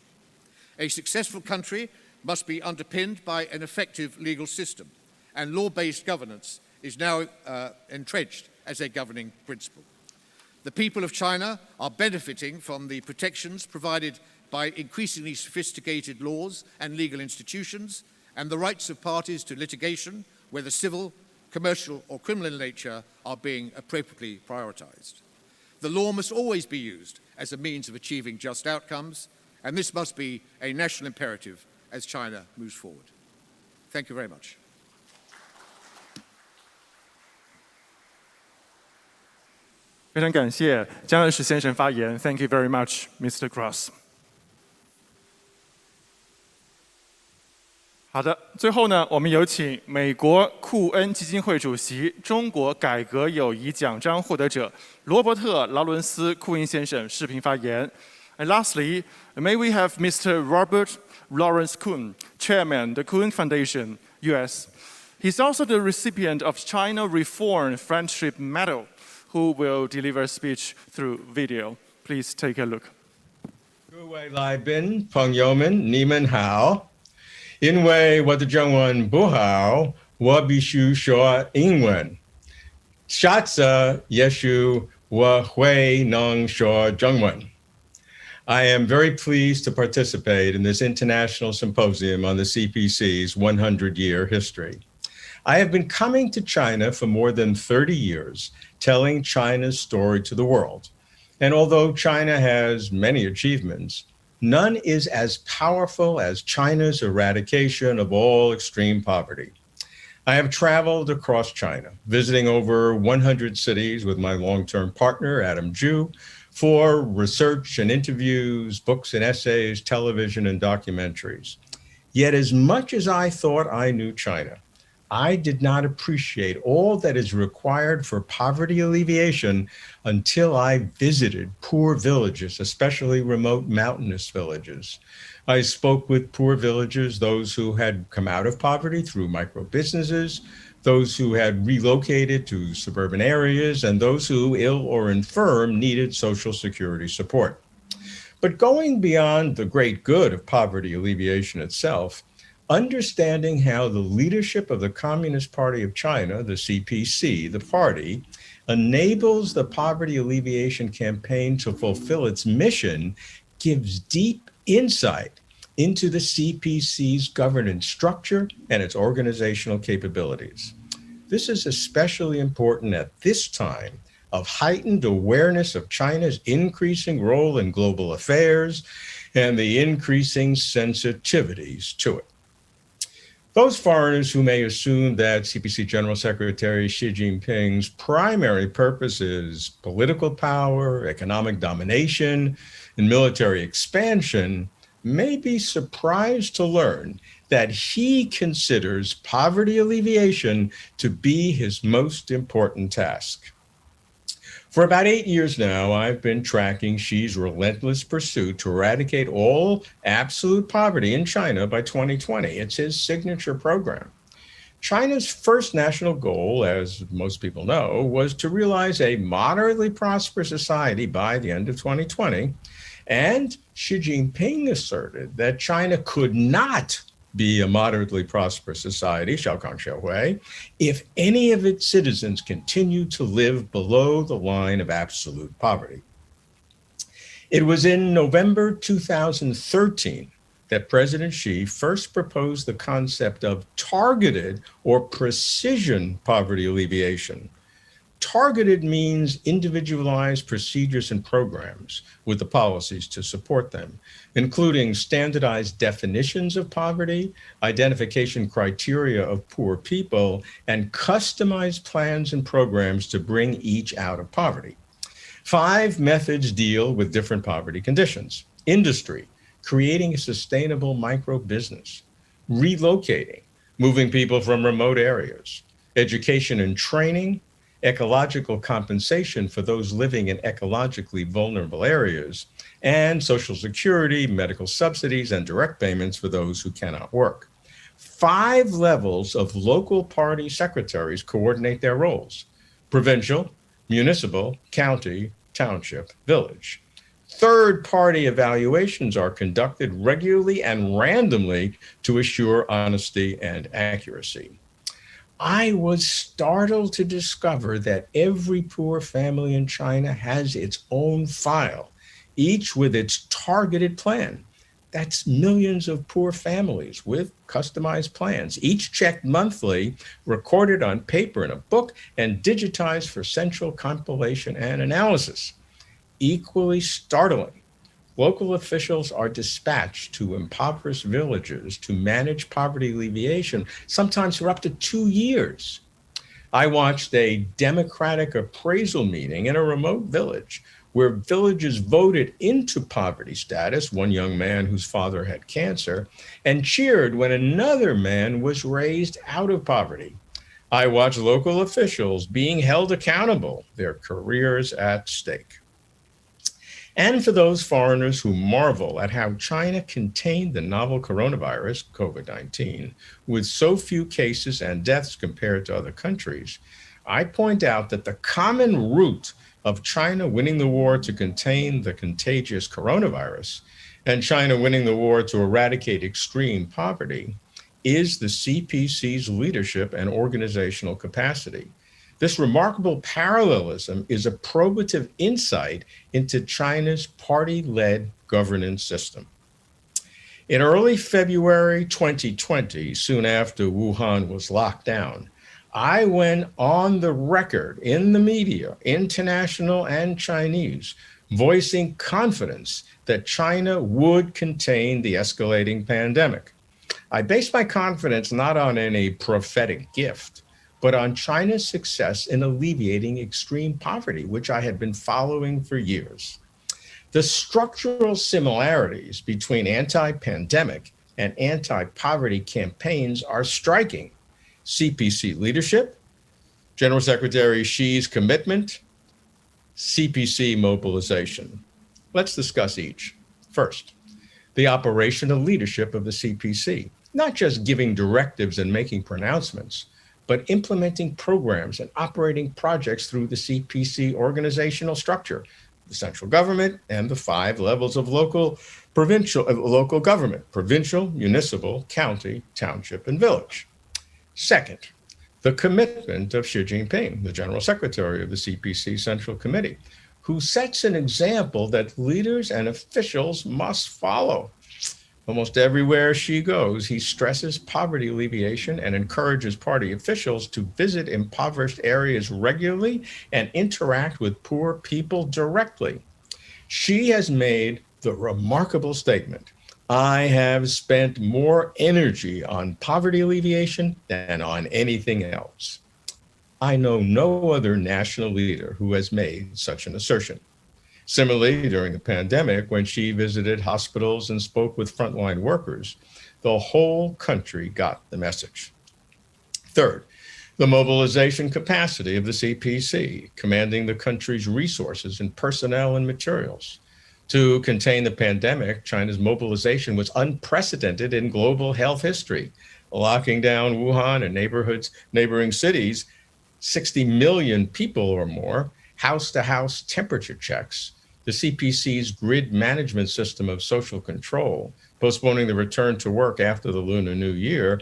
A successful country must be underpinned by an effective legal system, and law-based governance is now entrenched as a governing principle. The people of China are benefiting from the protections provided by increasingly sophisticated laws and legal institutions, and the rights of parties to litigation, whether civil, commercial, or criminal in nature, are being appropriately prioritized. The law must always be used as a means of achieving just outcomes, and this must be a national imperative as China moves forward. Thank you very much. 非常感谢江恩石先生发言。Thank you very much, Mr. Cross. 好的，最后呢，我们有请美国库恩基金会主席、中国改革友谊奖章获得者罗伯特·劳伦斯·库恩先生视频发言。And lastly, may we have Mr. Robert Lawrence Kuhn, Chairman, the Kuhn Foundation, U.S. He's also the recipient of China Reform Friendship Medal, who will deliver a speech through video. Please take a look. 各位来宾朋友们，你们好。因为我的中文不好，我必须说英文。下次也许我会能说中文。I am very pleased to participate in this international symposium on the CPC's 100-year history. I have been coming to China for more than 30 years, telling China's story to the world. And although China has many achievements, none is as powerful as China's eradication of all extreme poverty. I have traveled across China, visiting over 100 cities with my long-term partner, Adam Zhu, for research and interviews, books and essays, television and documentaries. Yet as much as I thought I knew China, I did not appreciate all that is required for poverty alleviation until I visited poor villages, especially remote mountainous villages. I spoke with poor villagers, those who had come out of poverty through micro businesses, those who had relocated to suburban areas, and those who, ill or infirm, needed social security support. But going beyond the great good of poverty alleviation itself, understanding how the leadership of the Communist Party of China, the CPC, the party, enables the poverty alleviation campaign to fulfill its mission gives deep insight into the CPC's governance structure and its organizational capabilities. This is especially important at this time of heightened awareness of China's increasing role in global affairs and the increasing sensitivities to it. Those foreigners who may assume that CPC General Secretary Xi Jinping's primary purpose is political power, economic domination, and military expansion may be surprised to learn that he considers poverty alleviation to be his most important task. For about 8 years now, I've been tracking Xi's relentless pursuit to eradicate all absolute poverty in China by 2020. It's his signature program. China's first national goal, as most people know, was to realize a moderately prosperous society by the end of 2020. And Xi Jinping asserted that China could not be a moderately prosperous society, Xiaokang Xiaohui, if any of its citizens continue to live below the line of absolute poverty. It was in November 2013 that President Xi first proposed the concept of targeted or precision poverty alleviation. Targeted means individualized procedures and programs with the policies to support them, including standardized definitions of poverty, identification criteria of poor people, and customized plans and programs to bring each out of poverty. 5 methods deal with different poverty conditions: industry, creating a sustainable micro business; relocating, moving people from remote areas; education and training; ecological compensation for those living in ecologically vulnerable areas; and social security, medical subsidies, and direct payments for those who cannot work. 5 levels of local party secretaries coordinate their roles: provincial, municipal, county, township, village. Third-party evaluations are conducted regularly and randomly to assure honesty and accuracy. I was startled to discover that every poor family in China has its own file, each with its targeted plan. That's millions of poor families with customized plans, each checked monthly, recorded on paper in a book, and digitized for central compilation and analysis. Equally startling, local officials are dispatched to impoverished villages to manage poverty alleviation, sometimes for up to 2 years. I watched a democratic appraisal meeting in a remote village where villagers voted into poverty status, one young man whose father had cancer, and cheered when another man was raised out of poverty. I watched local officials being held accountable, their careers at stake. And for those foreigners who marvel at how China contained the novel coronavirus, COVID-19, with so few cases and deaths compared to other countries, I point out that the common root of China winning the war to contain the contagious coronavirus and China winning the war to eradicate extreme poverty is the CPC's leadership and organizational capacity. This remarkable parallelism is a probative insight into China's party-led governance system. In early February 2020, soon after Wuhan was locked down, I went on the record in the media, international and Chinese, voicing confidence that China would contain the escalating pandemic. I based my confidence not on any prophetic gift, but on China's success in alleviating extreme poverty, which I had been following for years. The structural similarities between anti-pandemic and anti-poverty campaigns are striking. CPC leadership, General Secretary Xi's commitment, CPC mobilization. Let's discuss each. First, the operational leadership of the CPC, not just giving directives and making pronouncements, but implementing programs and operating projects through the CPC organizational structure, the central government and the 5 levels of local government: provincial, municipal, county, township, and village. Second, the commitment of Xi Jinping, the General Secretary of the CPC Central Committee, who sets an example that leaders and officials must follow. Almost everywhere she goes, he stresses poverty alleviation and encourages party officials to visit impoverished areas regularly and interact with poor people directly. She has made the remarkable statement, "I have spent more energy on poverty alleviation than on anything else." I know no other national leader who has made such an assertion. Similarly, during the pandemic, when she visited hospitals and spoke with frontline workers, the whole country got the message. Third, the mobilization capacity of the CPC, commanding the country's resources in personnel and materials. To contain the pandemic, China's mobilization was unprecedented in global health history, locking down Wuhan and neighboring cities, 60 million people or more, house-to-house temperature checks, the CPC's grid management system of social control, postponing the return to work after the Lunar New Year,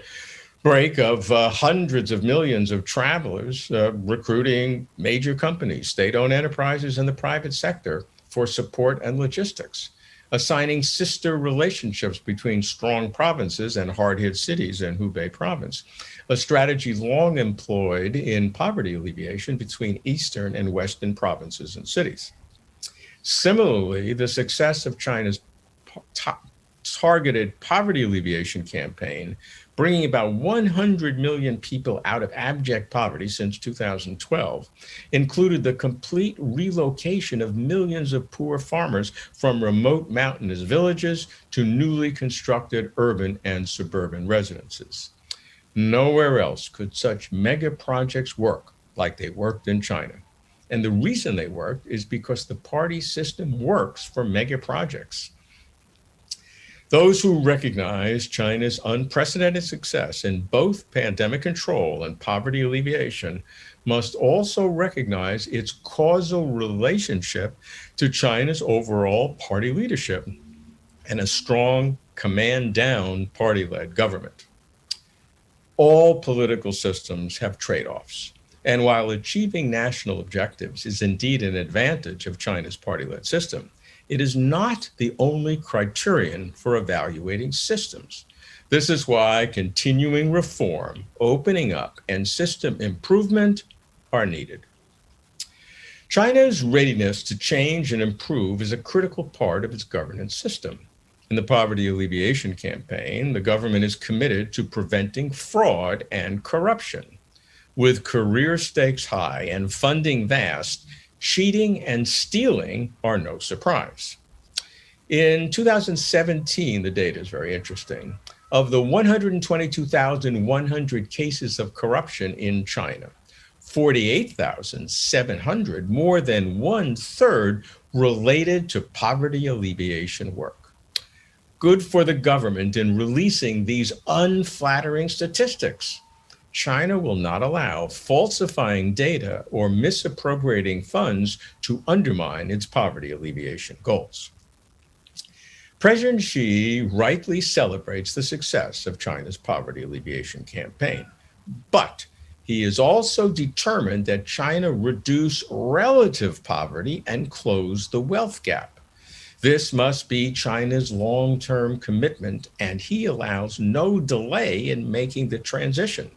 break of hundreds of millions of travelers, recruiting major companies, state-owned enterprises, and the private sector for support and logistics, assigning sister relationships between strong provinces and hard-hit cities in Hubei province, a strategy long employed in poverty alleviation between eastern and western provinces and cities. Similarly, the success of China's targeted poverty alleviation campaign, bringing about 100 million people out of abject poverty since 2012, included the complete relocation of millions of poor farmers from remote mountainous villages to newly constructed urban and suburban residences. Nowhere else could such mega projects work like they worked in China. And the reason they worked is because the party system works for mega projects. Those who recognize China's unprecedented success in both pandemic control and poverty alleviation must also recognize its causal relationship to China's overall party leadership and a strong command-down party-led government. All political systems have trade-offs. And while achieving national objectives is indeed an advantage of China's party-led system, it is not the only criterion for evaluating systems. This is why continuing reform, opening up, and system improvement are needed. China's readiness to change and improve is a critical part of its governance system. In the poverty alleviation campaign, the government is committed to preventing fraud and corruption. With career stakes high and funding vast, cheating and stealing are no surprise. In 2017, the data is very interesting. Of the 122,100 cases of corruption in China, 48,700, more than 1/3, related to poverty alleviation work. Good for the government in releasing these unflattering statistics. China will not allow falsifying data or misappropriating funds to undermine its poverty alleviation goals. President Xi rightly celebrates the success of China's poverty alleviation campaign, but he is also determined that China reduce relative poverty and close the wealth gap. This must be China's long-term commitment, and he allows no delay in making the transition.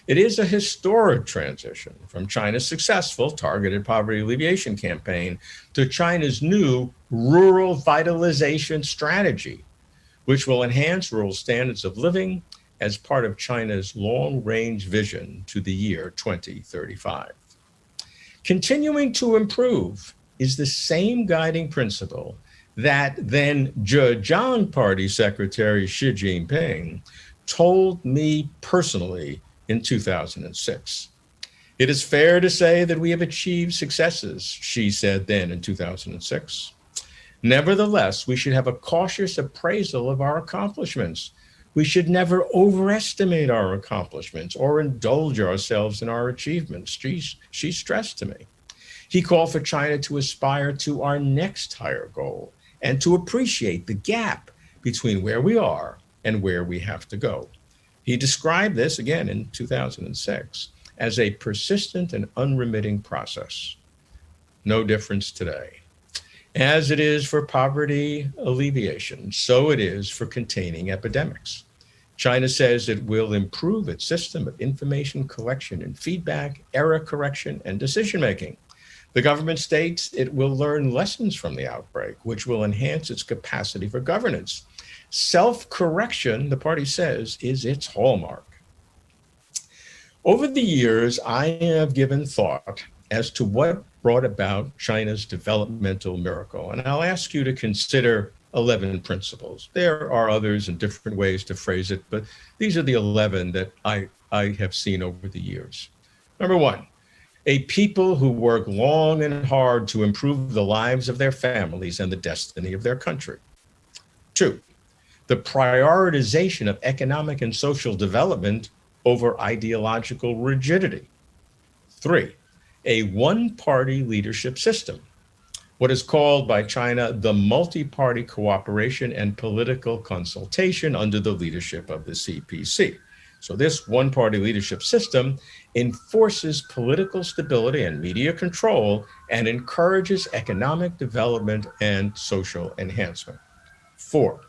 It is a historic transition from China's successful targeted poverty alleviation campaign to China's new rural vitalization strategy, which will enhance rural standards of living as part of China's long-range vision to the year 2035. Continuing to improve is the same guiding principle that then Zhejiang Party Secretary Xi Jinping told me personally in 2006. It is fair to say that we have achieved successes, Xi said then in 2006. Nevertheless, we should have a cautious appraisal of our accomplishments. We should never overestimate our accomplishments or indulge ourselves in our achievements, Xi stressed to me. He called for China to aspire to our next higher goal and to appreciate the gap between where we are and where we have to go. He described this again in 2006 as a persistent and unremitting process. No difference today. As it is for poverty alleviation, so it is for containing epidemics. China says it will improve its system of information collection and feedback, error correction, and decision-making. The government states it will learn lessons from the outbreak, which will enhance its capacity for governance. Self-correction, the party says, is its hallmark. Over the years, I have given thought as to what brought about China's developmental miracle, and I'll ask you to consider 11 principles. There are others and different ways to phrase it, but these are the 11 that I have seen over the years. Number one, a people who work long and hard to improve the lives of their families and the destiny of their country. Two, the prioritization of economic and social development over ideological rigidity. Three, a one-party leadership system, what is called by China the multi-party cooperation and political consultation under the leadership of the CPC. So this one-party leadership system enforces political stability and media control and encourages economic development and social enhancement. Four,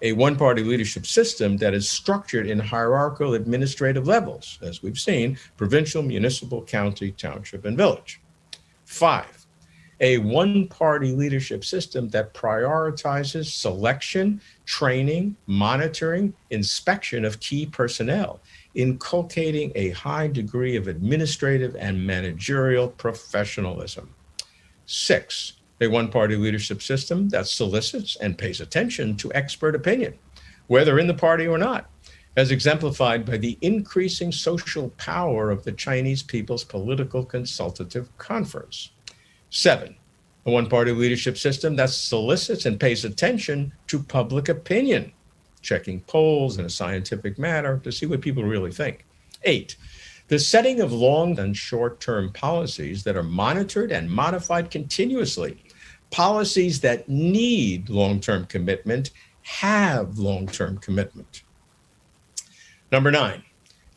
a one-party leadership system that is structured in hierarchical administrative levels, as we've seen, provincial, municipal, county, township, and village. Five, a one-party leadership system that prioritizes selection, training, monitoring, inspection of key personnel, inculcating a high degree of administrative and managerial professionalism. Six, a one-party leadership system that solicits and pays attention to expert opinion, whether in the party or not, as exemplified by the increasing social power of the Chinese People's Political Consultative Conference. Seven, a one-party leadership system that solicits and pays attention to public opinion, checking polls in a scientific manner to see what people really think. Eight, the setting of long and short-term policies that are monitored and modified continuously. Policies that need long-term commitment have long-term commitment. Number nine,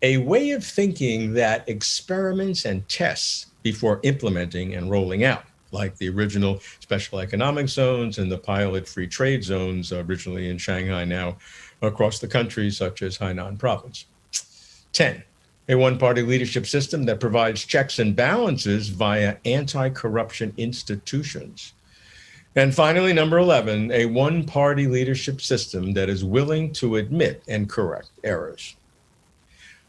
a way of thinking that experiments and tests before implementing and rolling out, like the original special economic zones and the pilot free trade zones originally in Shanghai, now across the country, such as Hainan province. 10, a one-party leadership system that provides checks and balances via anti-corruption institutions. And finally, number 11, a one-party leadership system that is willing to admit and correct errors.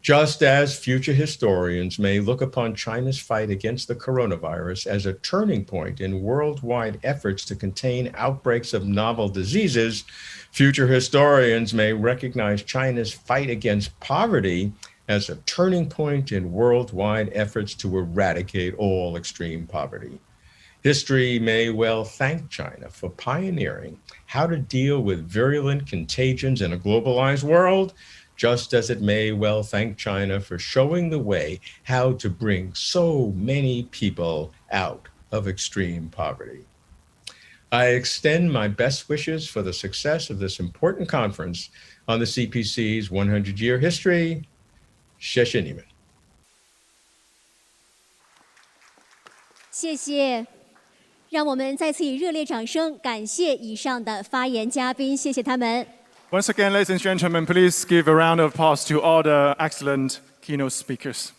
Just as future historians may look upon China's fight against the coronavirus as a turning point in worldwide efforts to contain outbreaks of novel diseases, future historians may recognize China's fight against poverty as a turning point in worldwide efforts to eradicate all extreme poverty. History may well thank China for pioneering how to deal with virulent contagions in a globalized world, just as it may well thank China for showing the way how to bring so many people out of extreme poverty. I extend my best wishes for the success of this important conference on the CPC's 100-year history. 谢谢你们。谢谢，让我们再次以热烈掌声感谢以上的发言嘉宾，谢谢他们。Once again, ladies and gentlemen, please give a round of applause to all the excellent keynote speakers.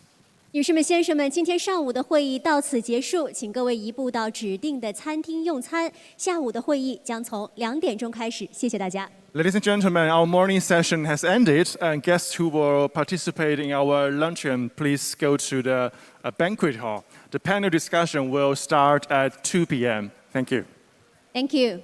女士们、先生们，今天上午的会议到此结束，请各位移步到指定的餐厅用餐。下午的会议将从2点钟开始，谢谢大家。Ladies and gentlemen, our morning session has ended, and guests who will participate in our luncheon, please go to the banquet hall. The panel discussion will start at 2 p.m. Thank you. Thank you.